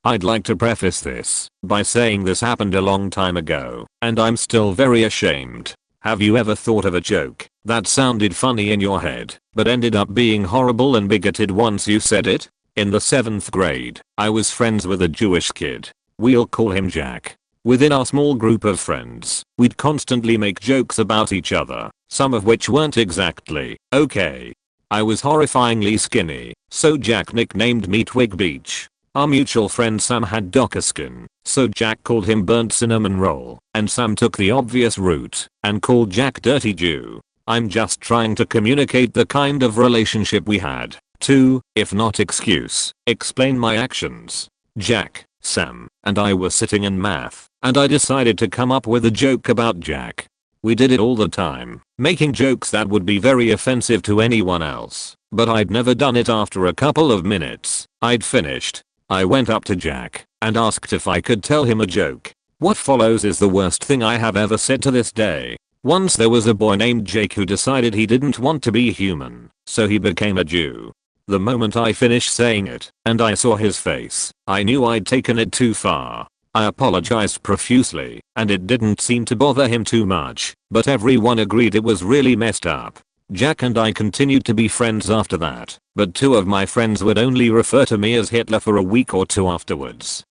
I'd like to preface this by saying this happened a long time ago, and I'm still very ashamed. Have you ever thought of a joke that sounded funny in your head, but ended up being horrible and bigoted once you said it? In the 7th grade, I was friends with a Jewish kid. We'll call him Jack. Within our small group of friends, we'd constantly make jokes about each other, some of which weren't exactly okay. I was horrifyingly skinny, so Jack nicknamed me Twig Beach. Our mutual friend Sam had Docker skin, so Jack called him Burnt Cinnamon Roll, and Sam took the obvious route and called Jack Dirty Jew. I'm just trying to communicate the kind of relationship we had, to, if not explain my actions. Jack, Sam, and I were sitting in math, and I decided to come up with a joke about Jack. We did it all the time, making jokes that would be very offensive to anyone else, but I'd never done it after a couple of minutes. I'd finished. I went up to Jack and asked if I could tell him a joke. What follows is the worst thing I have ever said to this day. Once there was a boy named Jake who decided he didn't want to be human, so he became a Jew. The moment I finished saying it, and I saw his face, I knew I'd taken it too far. I apologized profusely, and it didn't seem to bother him too much, but everyone agreed it was really messed up. Jack and I continued to be friends after that, but 2 of my friends would only refer to me as Hitler for a week or 2 afterwards.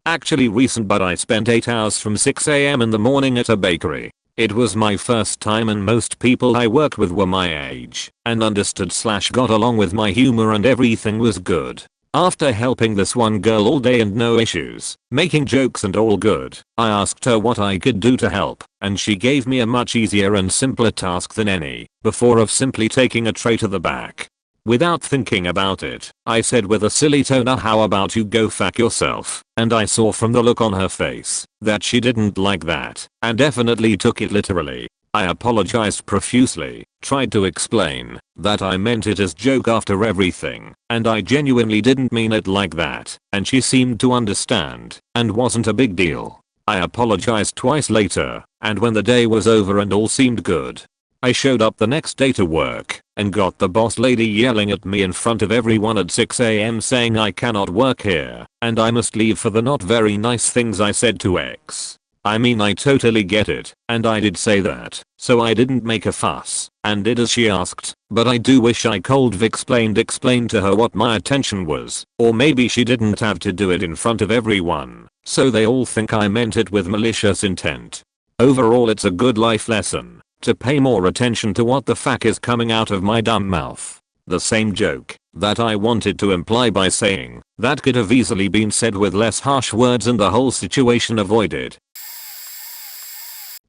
Actually recent, but I spent 8 hours from 6 AM in the morning at a bakery. It was my first time and most people I worked with were my age and understood/got along with my humor and everything was good. After helping this one girl all day and no issues, making jokes and all good, I asked her what I could do to help, and she gave me a much easier and simpler task than any before of simply taking a tray to the back. Without thinking about it, I said with a silly tone, how about you go fuck yourself, and I saw from the look on her face that she didn't like that and definitely took it literally. I apologized profusely, tried to explain that I meant it as joke after everything, and I genuinely didn't mean it like that, and she seemed to understand, and wasn't a big deal. I apologized twice later, and when the day was over and all seemed good, I showed up the next day to work, and got the boss lady yelling at me in front of everyone at 6 AM saying I cannot work here, and I must leave for the not very nice things I said to X. I mean, I totally get it, and I did say that, so I didn't make a fuss, and did as she asked, but I do wish I could have explained to her what my intention was, or maybe she didn't have to do it in front of everyone, so they all think I meant it with malicious intent. Overall, it's a good life lesson to pay more attention to what the fuck is coming out of my dumb mouth. The same joke that I wanted to imply by saying that could have easily been said with less harsh words and the whole situation avoided.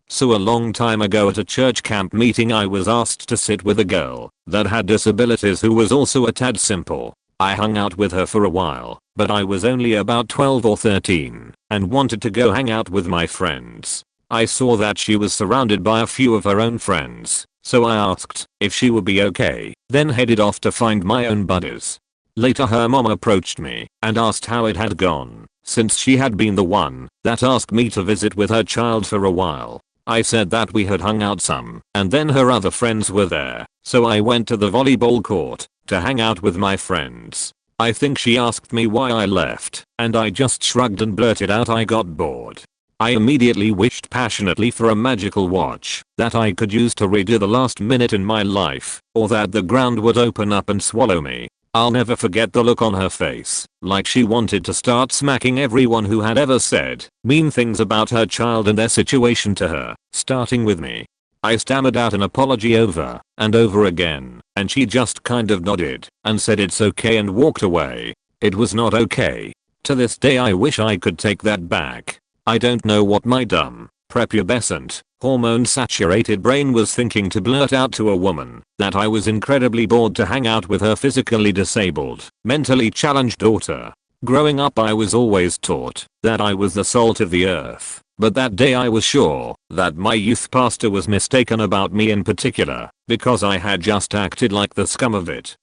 So a long time ago at a church camp meeting, I was asked to sit with a girl that had disabilities who was also a tad simple. I hung out with her for a while, but I was only about 12 or 13 and wanted to go hang out with my friends. I saw that she was surrounded by a few of her own friends, so I asked if she would be okay, then headed off to find my own buddies. Later her mom approached me and asked how it had gone, since she had been the one that asked me to visit with her child for a while. I said that we had hung out some, and then her other friends were there, so I went to the volleyball court to hang out with my friends. I think she asked me why I left, and I just shrugged and blurted out I got bored. I immediately wished passionately for a magical watch that I could use to redo the last minute in my life, or that the ground would open up and swallow me. I'll never forget the look on her face, like she wanted to start smacking everyone who had ever said mean things about her child and their situation to her, starting with me. I stammered out an apology over and over again, and she just kind of nodded and said it's okay and walked away. It was not okay. To this day I wish I could take that back. I don't know what my dumb, prepubescent, hormone-saturated brain was thinking to blurt out to a woman that I was incredibly bored to hang out with her physically disabled, mentally challenged daughter. Growing up, I was always taught that I was the salt of the earth, but that day I was sure that my youth pastor was mistaken about me in particular, because I had just acted like the scum of it.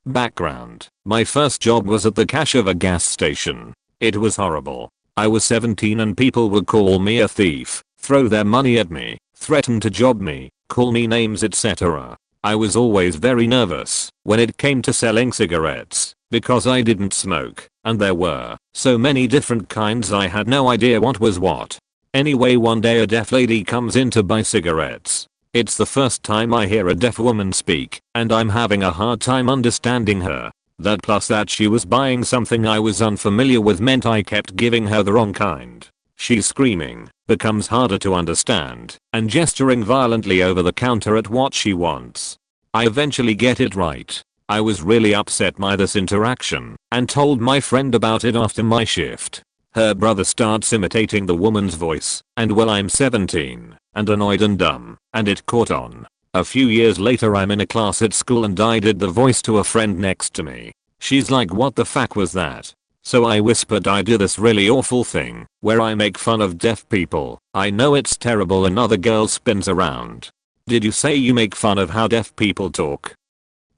Background: my first job was at the cash of a gas station. It was horrible. I was 17 and people would call me a thief, throw their money at me, threaten to job me, call me names, etc. I was always very nervous when it came to selling cigarettes, because I didn't smoke, and there were so many different kinds I had no idea what was what. Anyway, one day a deaf lady comes in to buy cigarettes. It's the first time I hear a deaf woman speak, and I'm having a hard time understanding her. That plus that she was buying something I was unfamiliar with meant I kept giving her the wrong kind. She's screaming, becomes harder to understand, and gesturing violently over the counter at what she wants. I eventually get it right. I was really upset by this interaction, and told my friend about it after my shift. Her brother starts imitating the woman's voice, and well, I'm 17, and annoyed and dumb, and it caught on. A few years later I'm in a class at school and I did the voice to a friend next to me. She's like, what the fuck was that? So I whispered, I do this really awful thing where I make fun of deaf people. I know it's terrible. Another girl spins around. Did you say you make fun of how deaf people talk?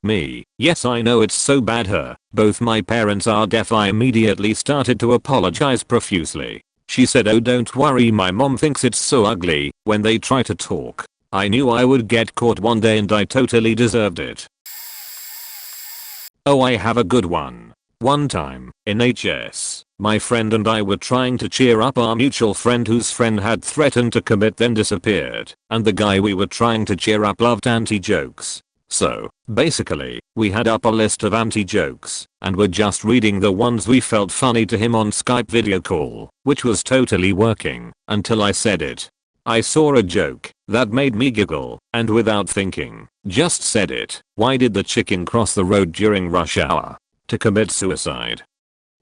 Me, yes, I know it's so bad. Her, both my parents are deaf. I immediately started to apologize profusely. She said, oh, don't worry, my mom thinks it's so ugly when they try to talk. I knew I would get caught one day and I totally deserved it. Oh, I have a good one. One time, in HS, my friend and I were trying to cheer up our mutual friend whose friend had threatened to commit then disappeared, and the guy we were trying to cheer up loved anti-jokes. So, basically, we had up a list of anti-jokes, and were just reading the ones we felt funny to him on Skype video call, which was totally working, until I said it. I saw a joke that made me giggle, and without thinking, just said it. Why did the chicken cross the road during rush hour? To commit suicide.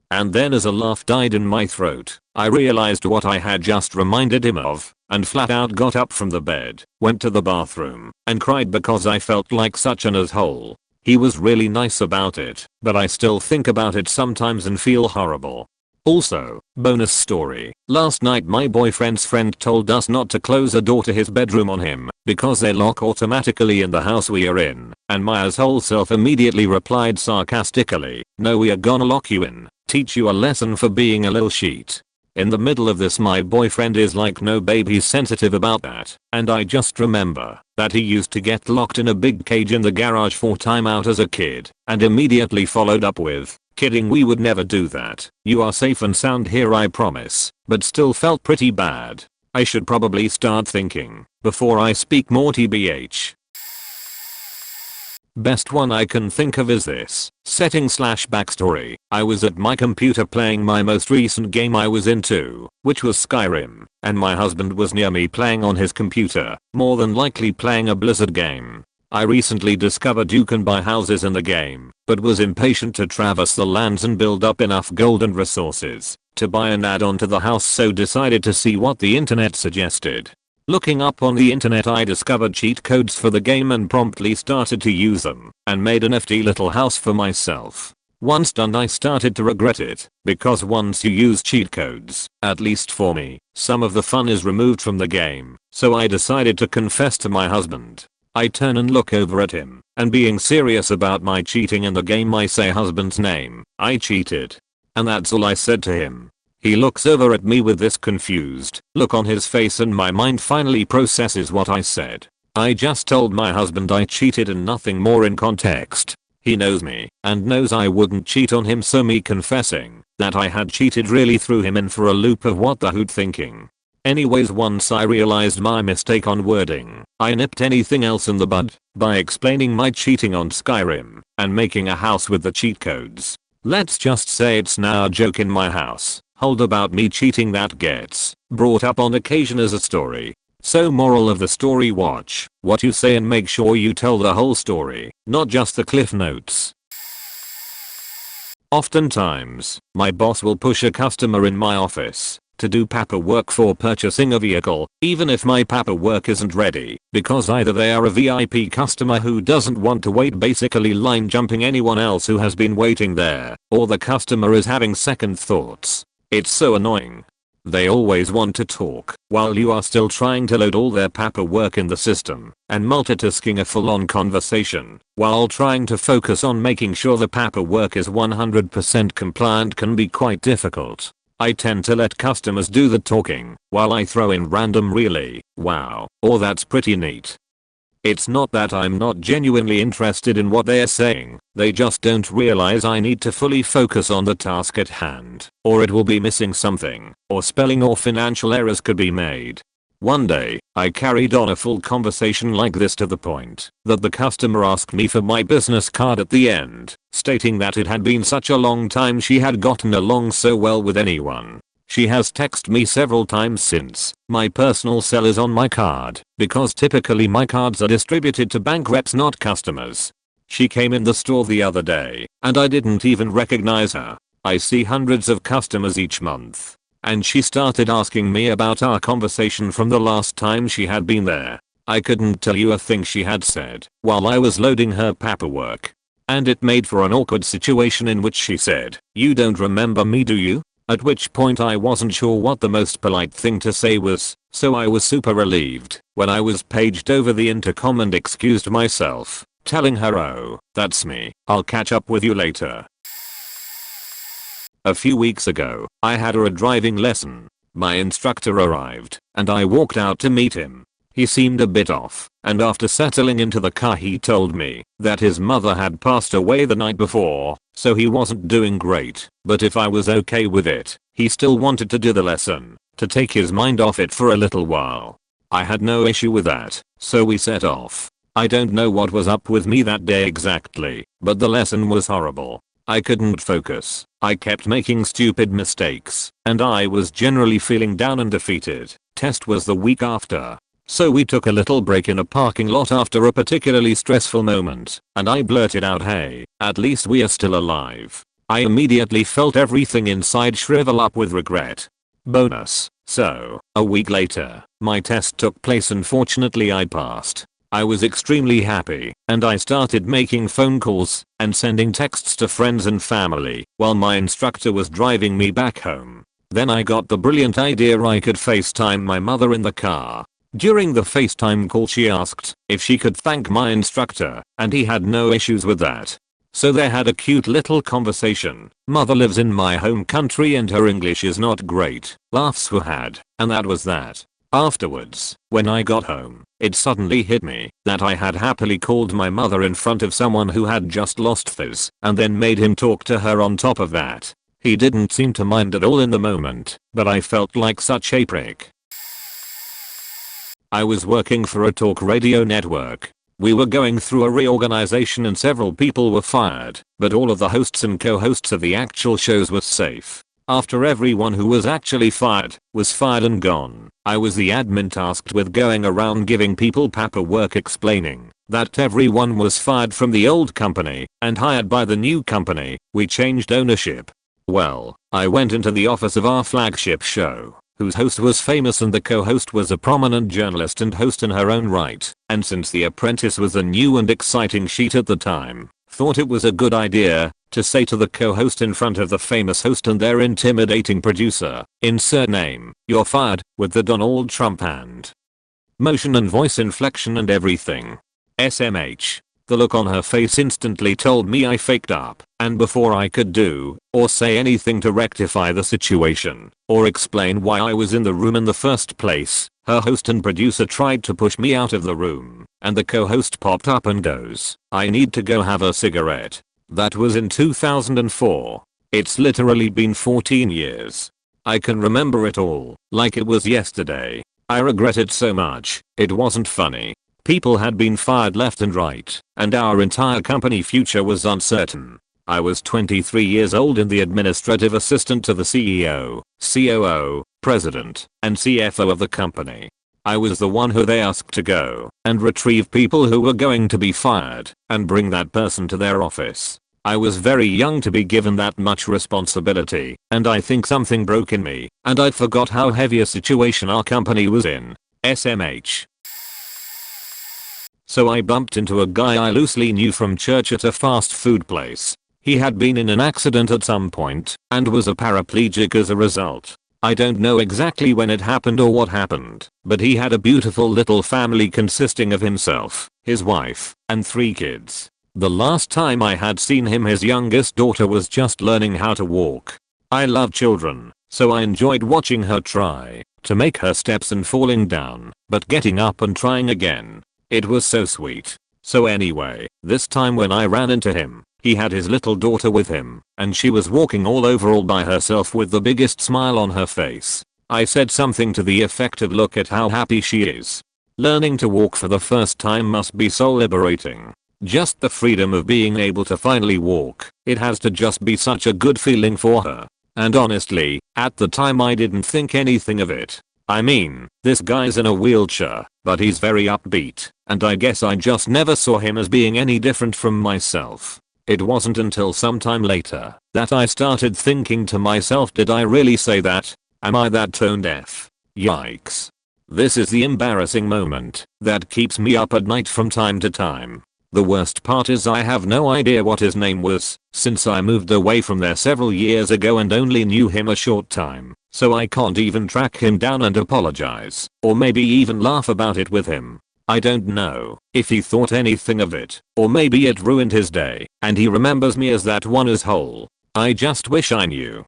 And then as a laugh died in my throat, I realized what I had just reminded him of, and flat out got up from the bed, went to the bathroom, and cried because I felt like such an asshole. He was really nice about it, but I still think about it sometimes and feel horrible. Also, bonus story, last night my boyfriend's friend told us not to close a door to his bedroom on him, because they lock automatically in the house we are in, and my asshole self immediately replied sarcastically, "No, we are gonna lock you in, teach you a lesson for being a little shit." In the middle of this my boyfriend is like, no babe, he's sensitive about that, and I just remember that he used to get locked in a big cage in the garage for time out as a kid, and immediately followed up with, "Kidding, we would never do that. You are safe and sound here, I promise," but still felt pretty bad. I should probably start thinking before I speak more tbh. Best one I can think of is this. Setting/backstory. I was at my computer playing my most recent game I was into, which was Skyrim, and my husband was near me playing on his computer, more than likely playing a Blizzard game. I recently discovered you can buy houses in the game, but was impatient to traverse the lands and build up enough gold and resources to buy an add-on to the house, so decided to see what the internet suggested. Looking up on the internet I discovered cheat codes for the game and promptly started to use them, and made a nifty little house for myself. Once done I started to regret it, because once you use cheat codes, at least for me, some of the fun is removed from the game, so I decided to confess to my husband. I turn and look over at him, and being serious about my cheating in the game I say, "Husband's name, I cheated." And that's all I said to him. He looks over at me with this confused look on his face, and my mind finally processes what I said. I just told my husband I cheated and nothing more in context. He knows me and knows I wouldn't cheat on him, so me confessing that I had cheated really threw him in for a loop of what the hoot thinking. Anyways, once I realized my mistake on wording, I nipped anything else in the bud by explaining my cheating on Skyrim and making a house with the cheat codes. Let's just say it's now a joke in my house. Hold about me cheating that gets brought up on occasion as a story. So moral of the story, watch what you say and make sure you tell the whole story, not just the cliff notes. Oftentimes, my boss will push a customer in my office to do paperwork for purchasing a vehicle, even if my paperwork isn't ready, because either they are a VIP customer who doesn't want to wait, basically line jumping anyone else who has been waiting there, or the customer is having second thoughts. It's so annoying. They always want to talk while you are still trying to load all their paperwork in the system, and multitasking a full-on conversation while trying to focus on making sure the paperwork is 100% compliant can be quite difficult. I tend to let customers do the talking while I throw in random "really, wow," or "that's pretty neat." It's not that I'm not genuinely interested in what they're saying, they just don't realize I need to fully focus on the task at hand, or it will be missing something, or spelling or financial errors could be made. One day, I carried on a full conversation like this to the point that the customer asked me for my business card at the end, stating that it had been such a long time she had gotten along so well with anyone. She has texted me several times since. My personal cell is on my card, because typically my cards are distributed to bank reps, not customers. She came in the store the other day, and I didn't even recognize her. I see hundreds of customers each month. And she started asking me about our conversation from the last time she had been there. I couldn't tell you a thing she had said while I was loading her paperwork. And it made for an awkward situation in which she said, "You don't remember me, do you?" At which point I wasn't sure what the most polite thing to say was, so I was super relieved when I was paged over the intercom and excused myself, telling her, "Oh, that's me, I'll catch up with you later." A few weeks ago, I had a driving lesson. My instructor arrived, and I walked out to meet him. He seemed a bit off, and after settling into the car he told me that his mother had passed away the night before, so he wasn't doing great, but if I was okay with it, he still wanted to do the lesson, to take his mind off it for a little while. I had no issue with that, so we set off. I don't know what was up with me that day exactly, but the lesson was horrible. I couldn't focus, I kept making stupid mistakes, and I was generally feeling down and defeated. Test was the week after. So we took a little break in a parking lot after a particularly stressful moment, and I blurted out, "Hey, at least we are still alive." I immediately felt everything inside shrivel up with regret. Bonus. So, a week later, my test took place and fortunately I passed. I was extremely happy, and I started making phone calls and sending texts to friends and family while my instructor was driving me back home. Then I got the brilliant idea I could FaceTime my mother in the car. During the FaceTime call she asked if she could thank my instructor, and he had no issues with that. So they had a cute little conversation. Mother lives in my home country and her English is not great. Laughs were had, and that was that. Afterwards, when I got home, it suddenly hit me that I had happily called my mother in front of someone who had just lost this and then made him talk to her on top of that. He didn't seem to mind at all in the moment, but I felt like such a prick. I was working for a talk radio network. We were going through a reorganization and several people were fired, but all of the hosts and co-hosts of the actual shows were safe. After everyone who was actually fired was fired and gone, I was the admin tasked with going around giving people paperwork explaining that everyone was fired from the old company and hired by the new company. We changed ownership. Well, I went into the office of our flagship show, whose host was famous and the co-host was a prominent journalist and host in her own right, and since The Apprentice was a new and exciting sheet at the time, thought it was a good idea to say to the co-host in front of the famous host and their intimidating producer, insert name, "You're fired," with the Donald Trump hand motion and voice inflection and everything. SMH. The look on her face instantly told me I faked up, and before I could do or say anything to rectify the situation or explain why I was in the room in the first place, her host and producer tried to push me out of the room, and the co-host popped up and goes, "I need to go have a cigarette." That was in 2004. It's literally been 14 years. I can remember it all like it was yesterday. I regret it so much. It wasn't funny. People had been fired left and right, and our entire company future was uncertain. I was 23 years old and the administrative assistant to the CEO, COO, president, and CFO of the company. I was the one who they asked to go and retrieve people who were going to be fired and bring that person to their office. I was very young to be given that much responsibility, and I think something broke in me, and I forgot how heavy a situation our company was in. SMH. So I bumped into a guy I loosely knew from church at a fast food place. He had been in an accident at some point and was a paraplegic as a result. I don't know exactly when it happened or what happened, but he had a beautiful little family consisting of himself, his wife, and 3 kids. The last time I had seen him his youngest daughter was just learning how to walk. I love children, so I enjoyed watching her try to make her steps and falling down, but getting up and trying again. It was so sweet. So anyway, this time when I ran into him, he had his little daughter with him, and she was walking all by herself with the biggest smile on her face. I said something to the effect of, "Look at how happy she is." Learning to walk for the first time must be so liberating. Just the freedom of being able to finally walk, it has to just be such a good feeling for her. And honestly, at the time I didn't think anything of it. I mean, this guy's in a wheelchair, but he's very upbeat, and I guess I just never saw him as being any different from myself. It wasn't until sometime later that I started thinking to myself, did I really say that? Am I that tone deaf? Yikes. This is the embarrassing moment that keeps me up at night from time to time. The worst part is I have no idea what his name was, since I moved away from there several years ago and only knew him a short time, so I can't even track him down and apologize, or maybe even laugh about it with him. I don't know if he thought anything of it, or maybe it ruined his day, and he remembers me as that one as whole. I just wish I knew.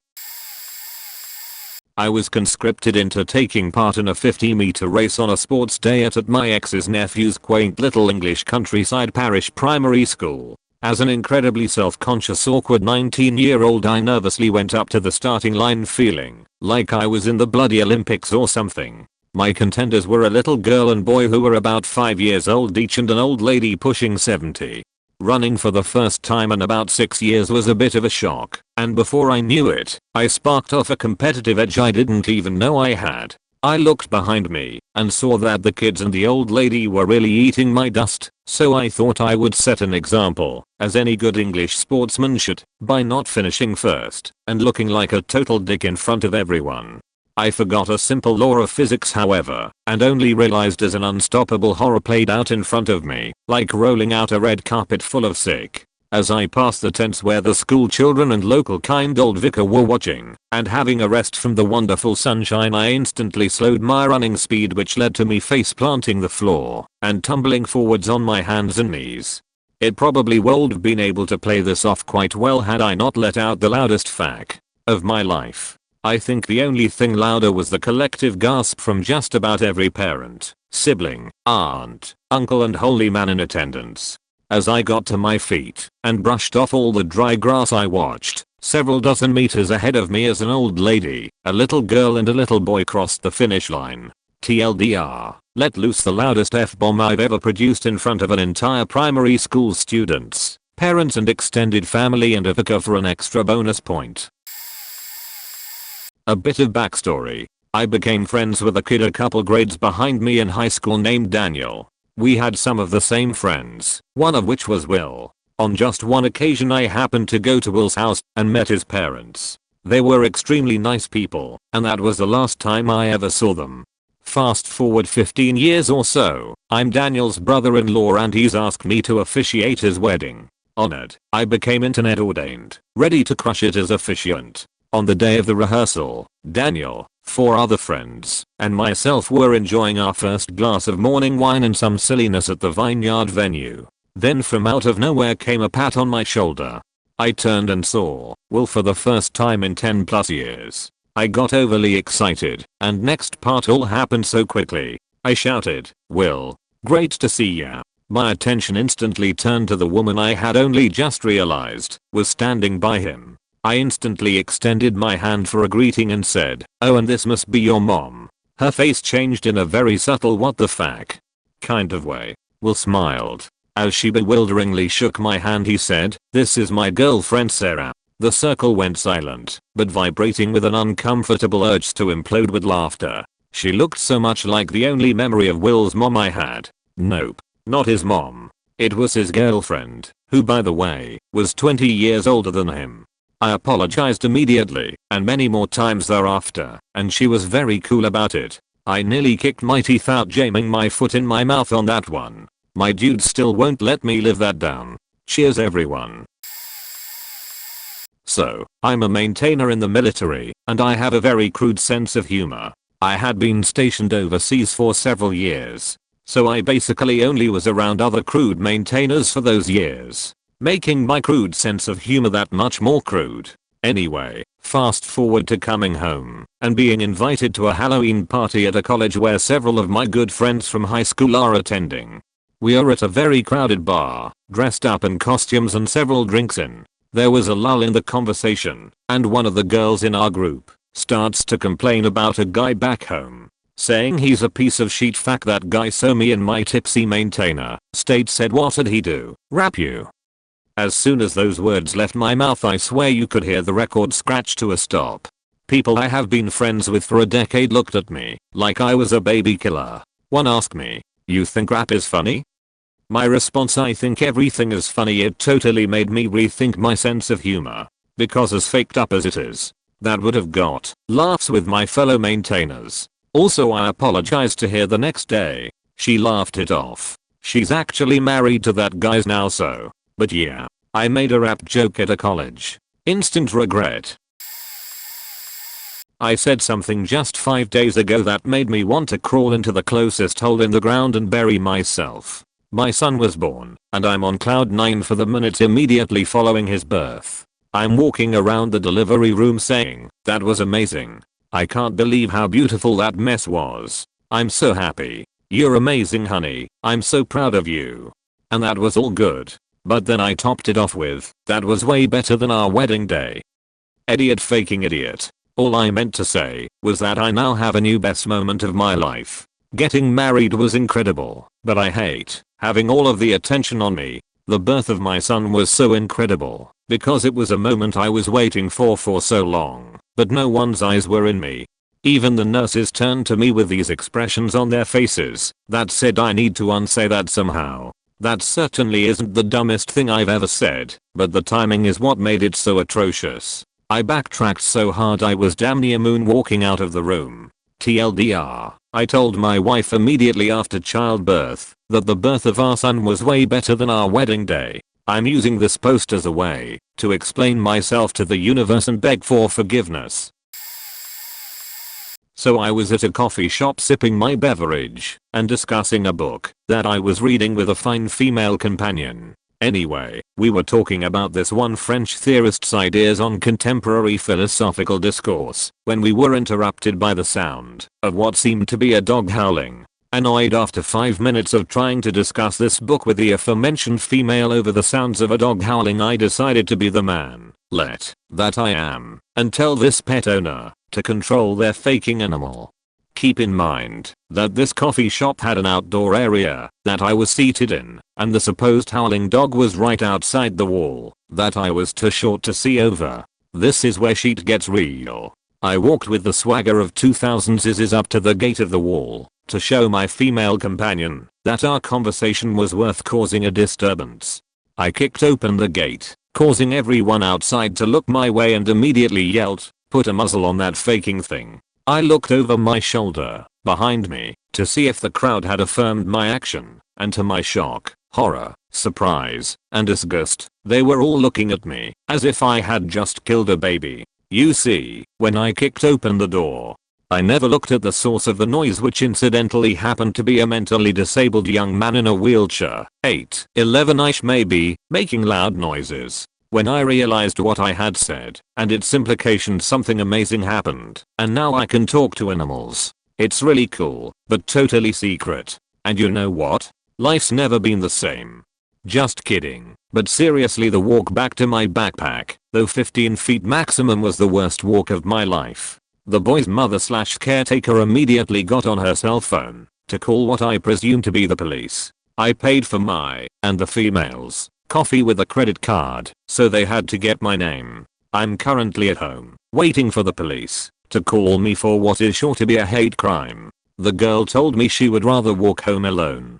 I was conscripted into taking part in a 50-meter race on a sports day at my ex's nephew's quaint little English countryside parish primary school. As an incredibly self-conscious awkward 19-year-old I nervously went up to the starting line feeling like I was in the bloody Olympics or something. My contenders were a little girl and boy who were about 5 years old each and an old lady pushing 70. Running for the first time in about 6 years was a bit of a shock, and before I knew it, I sparked off a competitive edge I didn't even know I had. I looked behind me and saw that the kids and the old lady were really eating my dust, so I thought I would set an example, as any good English sportsman should, by not finishing first and looking like a total dick in front of everyone. I forgot a simple law of physics however, and only realized as an unstoppable horror played out in front of me, like rolling out a red carpet full of sick. As I passed the tents where the school children and local kind old vicar were watching, and having a rest from the wonderful sunshine, I instantly slowed my running speed, which led to me face planting the floor and tumbling forwards on my hands and knees. It probably would have been able to play this off quite well had I not let out the loudest fuck of my life. I think the only thing louder was the collective gasp from just about every parent, sibling, aunt, uncle and holy man in attendance. As I got to my feet and brushed off all the dry grass, I watched, several dozen meters ahead of me, as an old lady, a little girl and a little boy crossed the finish line. TLDR, let loose the loudest F-bomb I've ever produced in front of an entire primary school students, parents and extended family, and a vicar for an extra bonus point. A bit of backstory. I became friends with a kid a couple grades behind me in high school named Daniel. We had some of the same friends, one of which was Will. On just one occasion I happened to go to Will's house and met his parents. They were extremely nice people, and that was the last time I ever saw them. Fast forward 15 years or so, I'm Daniel's brother-in-law and he's asked me to officiate his wedding. Honored, I became internet ordained, ready to crush it as officiant. On the day of the rehearsal, Daniel, 4 other friends, and myself were enjoying our first glass of morning wine and some silliness at the vineyard venue. Then from out of nowhere came a pat on my shoulder. I turned and saw Will for the first time in 10 plus years. I got overly excited, and next part all happened so quickly. I shouted, "Will, great to see ya." My attention instantly turned to the woman I had only just realized was standing by him. I instantly extended my hand for a greeting and said, "Oh, and this must be your mom." Her face changed in a very subtle what the fuck kind of way. Will smiled. As she bewilderingly shook my hand, he said, "This is my girlfriend Sarah." The circle went silent, but vibrating with an uncomfortable urge to implode with laughter. She looked so much like the only memory of Will's mom I had. Nope, not his mom. It was his girlfriend, who by the way, was 20 years older than him. I apologized immediately, and many more times thereafter, and she was very cool about it. I nearly kicked my teeth out jamming my foot in my mouth on that one. My dude still won't let me live that down. Cheers everyone. So, I'm a maintainer in the military, and I have a very crude sense of humor. I had been stationed overseas for several years, so I basically only was around other crude maintainers for those years, making my crude sense of humor that much more crude. Anyway, fast forward to coming home and being invited to a Halloween party at a college where several of my good friends from high school are attending. We are at a very crowded bar, dressed up in costumes and several drinks in. There was a lull in the conversation, and one of the girls in our group starts to complain about a guy back home, saying he's a piece of shit. Fuck that guy. So me and my tipsy maintainer said, "What did he do? Rap you?" As soon as those words left my mouth, I swear you could hear the record scratch to a stop. People I have been friends with for a decade looked at me like I was a baby killer. One asked me, "You think rap is funny?" My response, "I think everything is funny." It totally made me rethink my sense of humor, because as faked up as it is, that would have got laughs with my fellow maintainers. Also, I apologized to her the next day. She laughed it off. She's actually married to that guy now, so. But yeah, I made a rap joke at a college. Instant regret. I said something just 5 days ago that made me want to crawl into the closest hole in the ground and bury myself. My son was born, and I'm on cloud 9 for the minutes immediately following his birth. I'm walking around the delivery room saying, "That was amazing. I can't believe how beautiful that mess was. I'm so happy. You're amazing, honey. I'm so proud of you." And that was all good. But then I topped it off with, "That was way better than our wedding day." Idiot faking idiot. All I meant to say was that I now have a new best moment of my life. Getting married was incredible, but I hate having all of the attention on me. The birth of my son was so incredible because it was a moment I was waiting for so long, but no one's eyes were in me. Even the nurses turned to me with these expressions on their faces that said I need to unsay that somehow. That certainly isn't the dumbest thing I've ever said, but the timing is what made it so atrocious. I backtracked so hard I was damn near moonwalking out of the room. TLDR, I told my wife immediately after childbirth that the birth of our son was way better than our wedding day. I'm using this post as a way to explain myself to the universe and beg for forgiveness. So I was at a coffee shop sipping my beverage and discussing a book that I was reading with a fine female companion. Anyway, we were talking about this one French theorist's ideas on contemporary philosophical discourse when we were interrupted by the sound of what seemed to be a dog howling. Annoyed after 5 minutes of trying to discuss this book with the aforementioned female over the sounds of a dog howling, I decided to be the man that I am and tell this pet owner to control their faking animal. Keep in mind that this coffee shop had an outdoor area that I was seated in, and the supposed howling dog was right outside the wall that I was too short to see over. This is where shit gets real. I walked with the swagger of 2000s up to the gate of the wall to show my female companion that our conversation was worth causing a disturbance. I kicked open the gate, causing everyone outside to look my way, and immediately yelled, "Put a muzzle on that faking thing." I looked over my shoulder, behind me, to see if the crowd had affirmed my action, and to my shock, horror, surprise, and disgust, they were all looking at me as if I had just killed a baby. You see, when I kicked open the door, I never looked at the source of the noise, which incidentally happened to be a mentally disabled young man in a wheelchair, 11ish maybe, making loud noises. When I realized what I had said and its implications, something amazing happened, and now I can talk to animals. It's really cool, but totally secret. And you know what? Life's never been the same. Just kidding. But seriously, the walk back to my backpack, though 15 feet maximum, was the worst walk of my life. The boy's mother/caretaker immediately got on her cell phone to call what I presume to be the police. I paid for my and the female's coffee with a credit card, so they had to get my name. I'm currently at home, waiting for the police to call me for what is sure to be a hate crime. The girl told me she would rather walk home alone.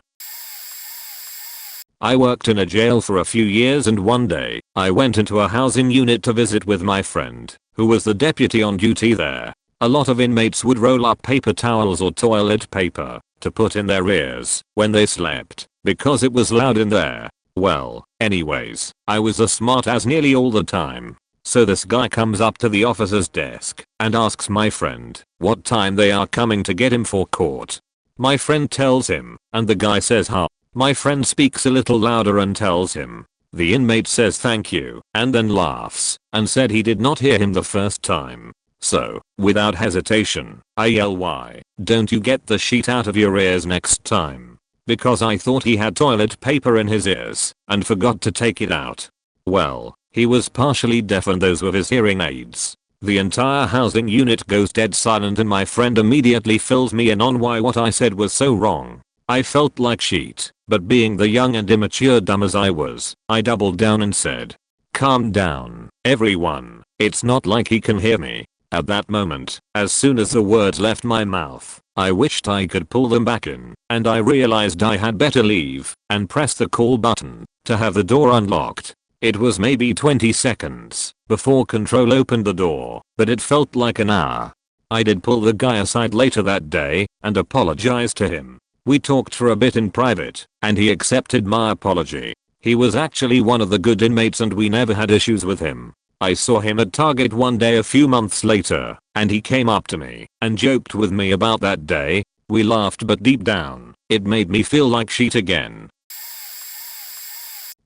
I worked in a jail for a few years, and one day, I went into a housing unit to visit with my friend, who was the deputy on duty there. A lot of inmates would roll up paper towels or toilet paper to put in their ears when they slept, because it was loud in there. Well, anyways, I was as smart as nearly all the time. So this guy comes up to the officer's desk and asks my friend what time they are coming to get him for court. My friend tells him, and the guy says, "Huh." My friend speaks a little louder and tells him. The inmate says thank you, and then laughs, and said he did not hear him the first time. So, without hesitation, I yell, "Why don't you get the sheet out of your ears next time?" Because I thought he had toilet paper in his ears and forgot to take it out. Well, he was partially deaf and those were his hearing aids. The entire housing unit goes dead silent, and my friend immediately fills me in on why what I said was so wrong. I felt like shit, but being the young and immature dumb as I was, I doubled down and said, "Calm down, everyone, it's not like he can hear me." At that moment, as soon as the words left my mouth, I wished I could pull them back in, and I realized I had better leave and press the call button to have the door unlocked. It was maybe 20 seconds before control opened the door, but it felt like an hour. I did pull the guy aside later that day and apologized to him. We talked for a bit in private, and he accepted my apology. He was actually one of the good inmates and we never had issues with him. I saw him at Target one day a few months later, and he came up to me and joked with me about that day. We laughed, but deep down, it made me feel like shit again.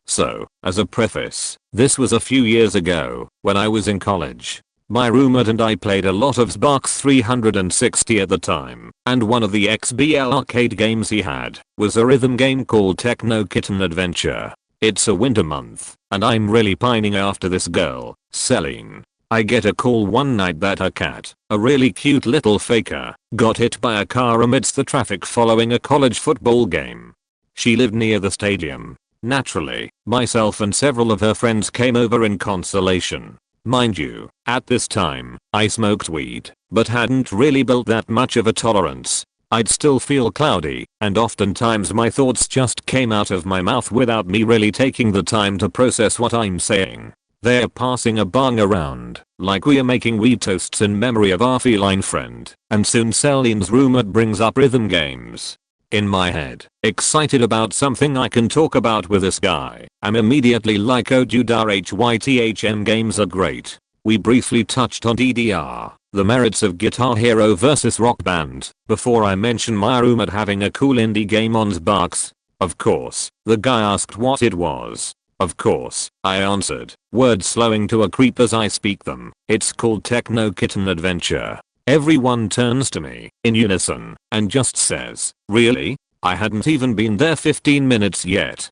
So, as a preface, this was a few years ago, when I was in college. My roommate and I played a lot of Xbox 360 at the time, and one of the XBL arcade games he had was a rhythm game called Techno Kitten Adventure. It's a winter month, and I'm really pining after this girl, Celine. I get a call one night that her cat, a really cute little faker, got hit by a car amidst the traffic following a college football game. She lived near the stadium. Naturally, myself and several of her friends came over in consolation. Mind you, at this time, I smoked weed, but hadn't really built that much of a tolerance. I'd still feel cloudy, and oftentimes my thoughts just came out of my mouth without me really taking the time to process what I'm saying. They're passing a bong around, like we're making weed toasts in memory of our feline friend, and soon Celine's roommate brings up rhythm games. In my head, excited about something I can talk about with this guy, I'm immediately like, oh dude, RHYTHM games are great. We briefly touched on DDR, the merits of Guitar Hero vs Rock Band, before I mention my roommate having a cool indie game on Xbox. Of course, the guy asked what it was. Of course, I answered, words slowing to a creep as I speak them. It's called Techno Kitten Adventure. Everyone turns to me, in unison, and just says, really? I hadn't even been there 15 minutes yet.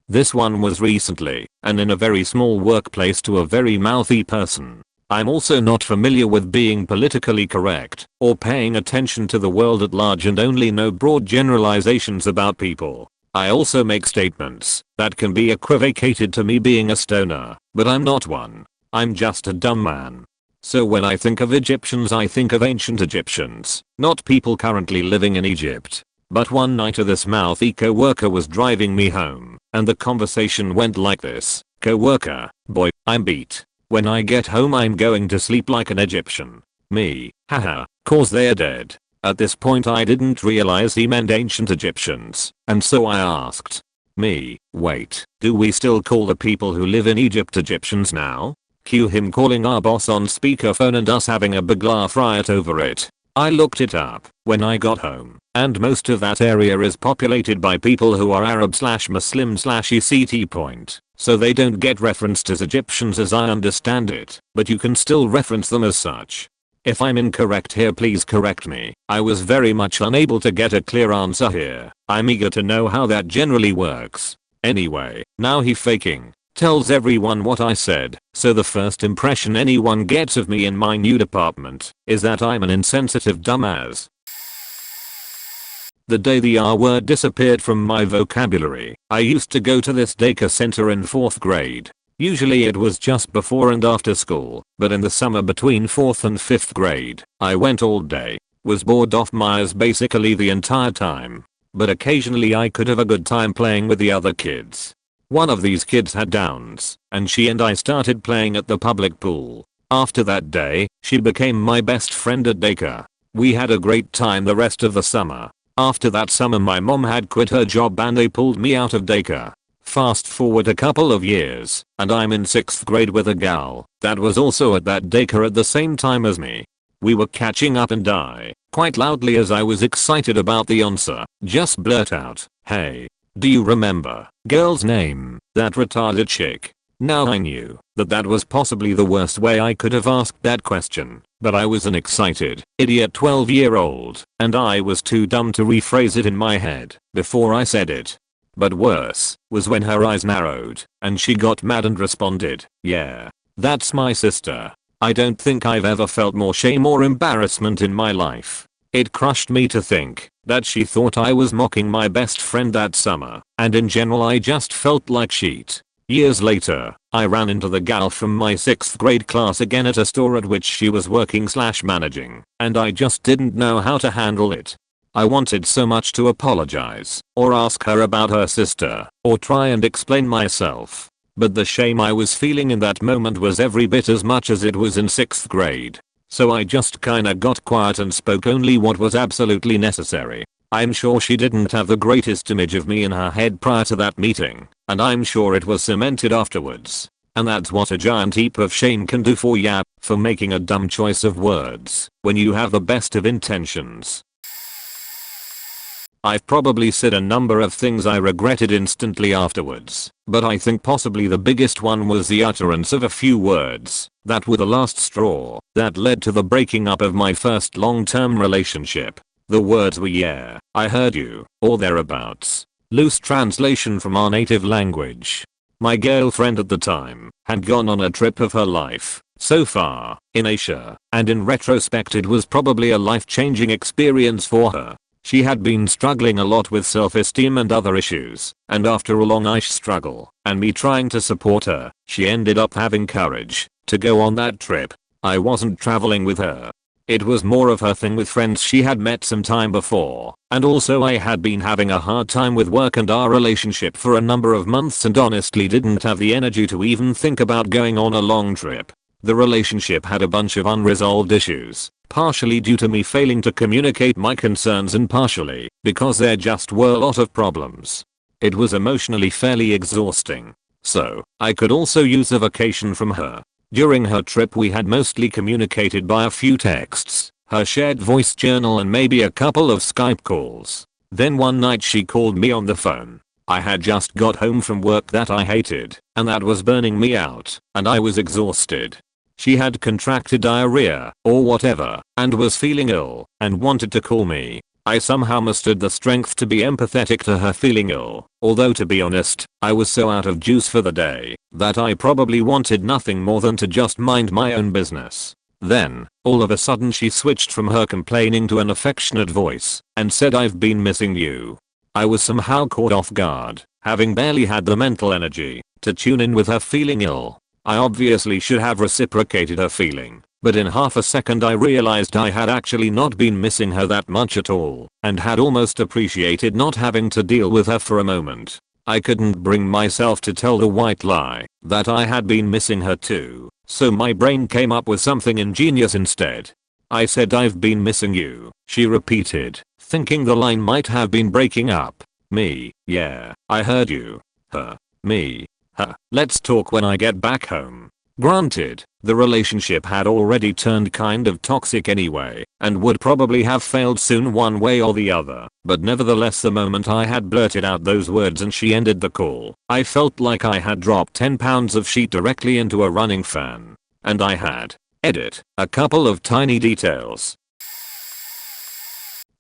This one was recently, and in a very small workplace to a very mouthy person. I'm also not familiar with being politically correct, or paying attention to the world at large, and only know broad generalizations about people. I also make statements that can be equivocated to me being a stoner, but I'm not one. I'm just a dumb man. So when I think of Egyptians, I think of ancient Egyptians, not people currently living in Egypt. But one night this mouthy co-worker was driving me home, and the conversation went like this. Co-worker, boy, I'm beat. When I get home I'm going to sleep like an Egyptian. Me, haha, cause they're dead. At this point I didn't realize he meant ancient Egyptians, and so I asked. Me, wait, do we still call the people who live in Egypt Egyptians now? Cue him calling our boss on speakerphone and us having a big laugh riot over it. I looked it up when I got home, and most of that area is populated by people who are Arab/Muslim/ECT point, so they don't get referenced as Egyptians as I understand it, but you can still reference them as such. If I'm incorrect here, please correct me. I was very much unable to get a clear answer here. I'm eager to know how that generally works. Anyway, now he faking tells everyone what I said, so the first impression anyone gets of me in my new department is that I'm an insensitive dumbass. The day the R word disappeared from my vocabulary, I used to go to this daycare center in 4th grade. Usually it was just before and after school, but in the summer between 4th and 5th grade, I went all day. Was bored off my ass basically the entire time. But occasionally I could have a good time playing with the other kids. One of these kids had Downs, and she and I started playing at the public pool. After that day, she became my best friend at daycare. We had a great time the rest of the summer. After that summer my mom had quit her job and they pulled me out of daycare. Fast forward a couple of years, and I'm in 6th grade with a gal that was also at that daycare at the same time as me. We were catching up and I, quite loudly as I was excited about the answer, just blurt out, hey, do you remember girl's name, that retarded chick? Now I knew that that was possibly the worst way I could have asked that question, but I was an excited, idiot 12-year-old, and I was too dumb to rephrase it in my head before I said it. But worse was when her eyes narrowed and she got mad and responded, yeah, that's my sister. I don't think I've ever felt more shame or embarrassment in my life. It crushed me to think that she thought I was mocking my best friend that summer, and in general I just felt like shit. Years later, I ran into the gal from my 6th grade class again at a store at which she was working/managing, and I just didn't know how to handle it. I wanted so much to apologize, or ask her about her sister, or try and explain myself. But the shame I was feeling in that moment was every bit as much as it was in 6th grade. So I just kinda got quiet and spoke only what was absolutely necessary. I'm sure she didn't have the greatest image of me in her head prior to that meeting, and I'm sure it was cemented afterwards. And that's what a giant heap of shame can do for ya, for making a dumb choice of words when you have the best of intentions. I've probably said a number of things I regretted instantly afterwards, but I think possibly the biggest one was the utterance of a few words that were the last straw that led to the breaking up of my first long-term relationship. The words were yeah, I heard you, or thereabouts. Loose translation from our native language. My girlfriend at the time had gone on a trip of her life so far in Asia, and in retrospect it was probably a life-changing experience for her. She had been struggling a lot with self-esteem and other issues, and after a long-ish struggle, and me trying to support her, she ended up having courage to go on that trip. I wasn't traveling with her. It was more of her thing with friends she had met some time before, and also I had been having a hard time with work and our relationship for a number of months and honestly didn't have the energy to even think about going on a long trip. The relationship had a bunch of unresolved issues, partially due to me failing to communicate my concerns and partially because there just were a lot of problems. It was emotionally fairly exhausting. So, I could also use a vacation from her. During her trip we had mostly communicated by a few texts, her shared voice journal and maybe a couple of Skype calls. Then one night she called me on the phone. I had just got home from work that I hated, and that was burning me out, and I was exhausted. She had contracted diarrhea, or whatever, and was feeling ill, and wanted to call me. I somehow mustered the strength to be empathetic to her feeling ill, although to be honest, I was so out of juice for the day that I probably wanted nothing more than to just mind my own business. Then, all of a sudden she switched from her complaining to an affectionate voice and said, "I've been missing you." I was somehow caught off guard, having barely had the mental energy to tune in with her feeling ill. I obviously should have reciprocated her feeling. But in half a second I realized I had actually not been missing her that much at all, and had almost appreciated not having to deal with her for a moment. I couldn't bring myself to tell the white lie that I had been missing her too, so my brain came up with something ingenious instead. I said, "I've been missing you," she repeated, thinking the line might have been breaking up. Me, yeah, I heard you. Her, me, her, let's talk when I get back home. Granted, the relationship had already turned kind of toxic anyway, and would probably have failed soon one way or the other, but nevertheless the moment I had blurted out those words and she ended the call, I felt like I had dropped 10 pounds of sheet directly into a running fan. And I had, edit, a couple of tiny details.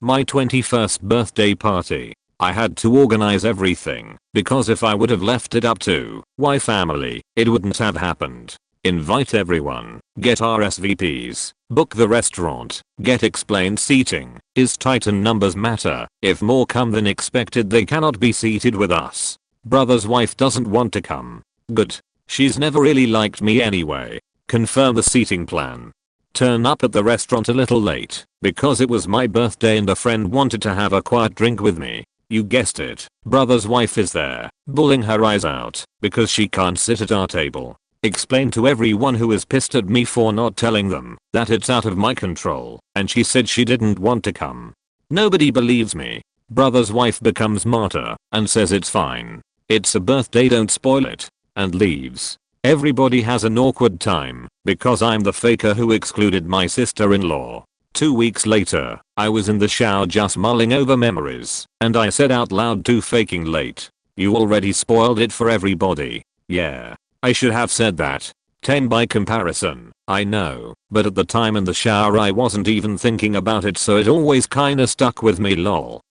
My 21st birthday party. I had to organize everything, because if I would have left it up to my family, it wouldn't have happened. Invite everyone, get RSVPs, book the restaurant, get explained seating is tight and numbers matter. If more come than expected they cannot be seated with us. Brother's wife doesn't want to come. Good. She's never really liked me anyway. Confirm the seating plan. Turn up at the restaurant a little late, because it was my birthday and a friend wanted to have a quiet drink with me. You guessed it, brother's wife is there, bawling her eyes out, because she can't sit at our table. Explain to everyone who is pissed at me for not telling them that it's out of my control, and she said she didn't want to come. Nobody believes me. Brother's wife becomes martyr and says it's fine. It's a birthday, don't spoil it, and leaves. Everybody has an awkward time because I'm the faker who excluded my sister-in-law. 2 weeks later, I was in the shower just mulling over memories, and I said out loud to faking late, "You already spoiled it for everybody." Yeah. I should have said that. 10 by comparison, I know, but at the time in the shower I wasn't even thinking about it, so it always kinda stuck with me, lol.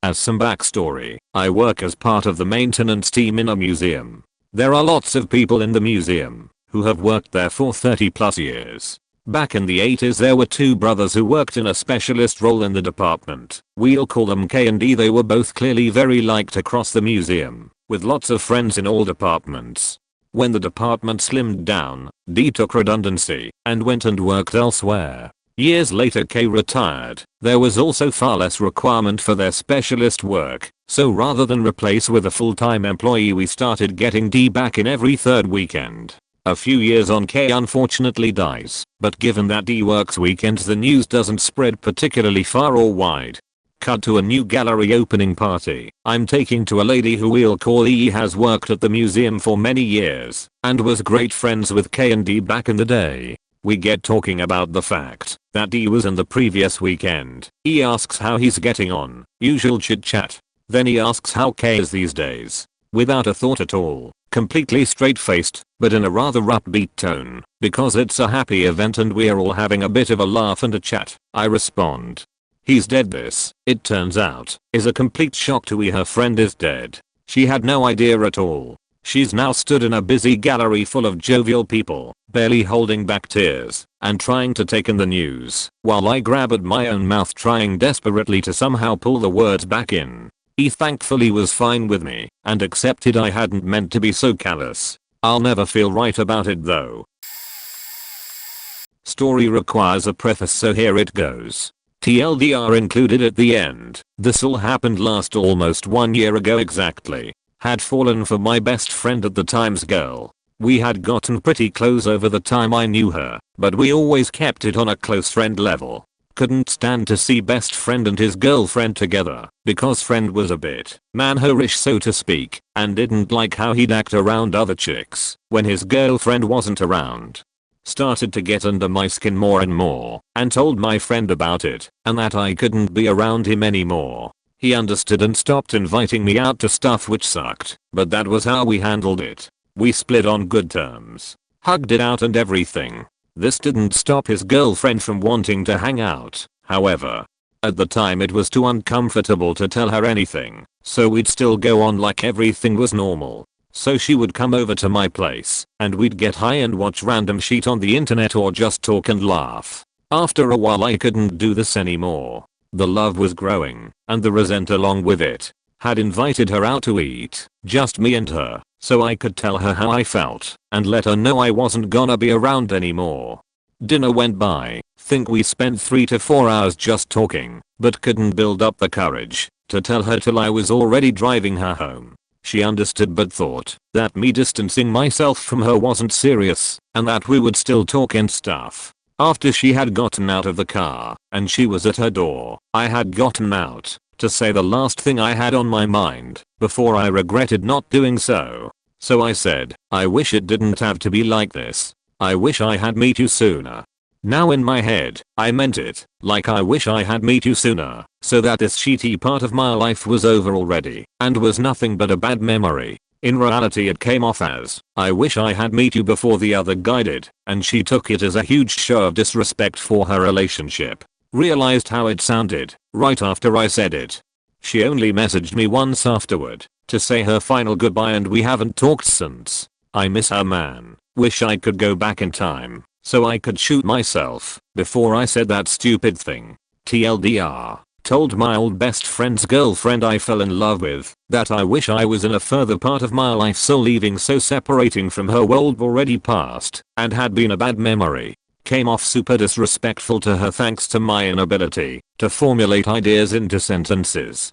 As some backstory, I work as part of the maintenance team in a museum. There are lots of people in the museum who have worked there for 30+ years. Back in the 80s there were two brothers who worked in a specialist role in the department. We'll call them K and E. They were both clearly very liked across the museum, with lots of friends in all departments. When the department slimmed down, D took redundancy and went and worked elsewhere. Years later K retired. There was also far less requirement for their specialist work, so rather than replace with a full-time employee we started getting D back in every third weekend. A few years on K unfortunately dies, but given that D works weekends the news doesn't spread particularly far or wide. Cut to a new gallery opening party I'm taking to a lady who we'll call E. Has worked at the museum for many years and was great friends with K and D back in the day. We get talking about the fact that D was in the previous weekend. E asks how he's getting on, usual chit chat. Then he asks how K is these days. Without a thought at all, completely straight-faced, but in a rather upbeat tone, because it's a happy event and we're all having a bit of a laugh and a chat, I respond. He's dead. This, it turns out, is a complete shock to E. Her friend is dead. She had no idea at all. She's now stood in a busy gallery full of jovial people, barely holding back tears, and trying to take in the news, while I grab at my own mouth trying desperately to somehow pull the words back in. He thankfully was fine with me, and accepted I hadn't meant to be so callous. I'll never feel right about it though. Story requires a preface, so here it goes. TLDR included at the end. This all happened almost 1 year ago exactly. Had fallen for my best friend at the time's girl. We had gotten pretty close over the time I knew her, but we always kept it on a close friend level. Couldn't stand to see best friend and his girlfriend together, because friend was a bit man-ho-ish so to speak, and didn't like how he'd act around other chicks when his girlfriend wasn't around. Started to get under my skin more and more, and told my friend about it, and that I couldn't be around him anymore. He understood and stopped inviting me out to stuff, which sucked, but that was how we handled it. We split on good terms. Hugged it out and everything. This didn't stop his girlfriend from wanting to hang out, however. At the time it was too uncomfortable to tell her anything, so we'd still go on like everything was normal. So she would come over to my place, and we'd get high and watch random shit on the internet or just talk and laugh. After a while I couldn't do this anymore. The love was growing, and the resent along with it. Had invited her out to eat, just me and her, so I could tell her how I felt, and let her know I wasn't gonna be around anymore. Dinner went by, think we spent 3 to 4 hours just talking, but couldn't build up the courage to tell her till I was already driving her home. She understood but thought that me distancing myself from her wasn't serious, and that we would still talk and stuff. After she had gotten out of the car, and she was at her door, I had gotten out to say the last thing I had on my mind, before I regretted not doing so. So I said, I wish it didn't have to be like this. I wish I had met you sooner. Now in my head, I meant it, like I wish I had met you sooner, so that this shitty part of my life was over already, and was nothing but a bad memory. In reality it came off as, I wish I had met you before the other guy did, and she took it as a huge show of disrespect for her relationship. Realized how it sounded, right after I said it. She only messaged me once afterward, to say her final goodbye, and we haven't talked since. I miss her, man. Wish I could go back in time, so I could shoot myself, before I said that stupid thing. TLDR. Told my old best friend's girlfriend I fell in love with, that I wish I was in a further part of my life, so leaving, so separating from her world already past, and had been a bad memory. Came off super disrespectful to her thanks to my inability to formulate ideas into sentences.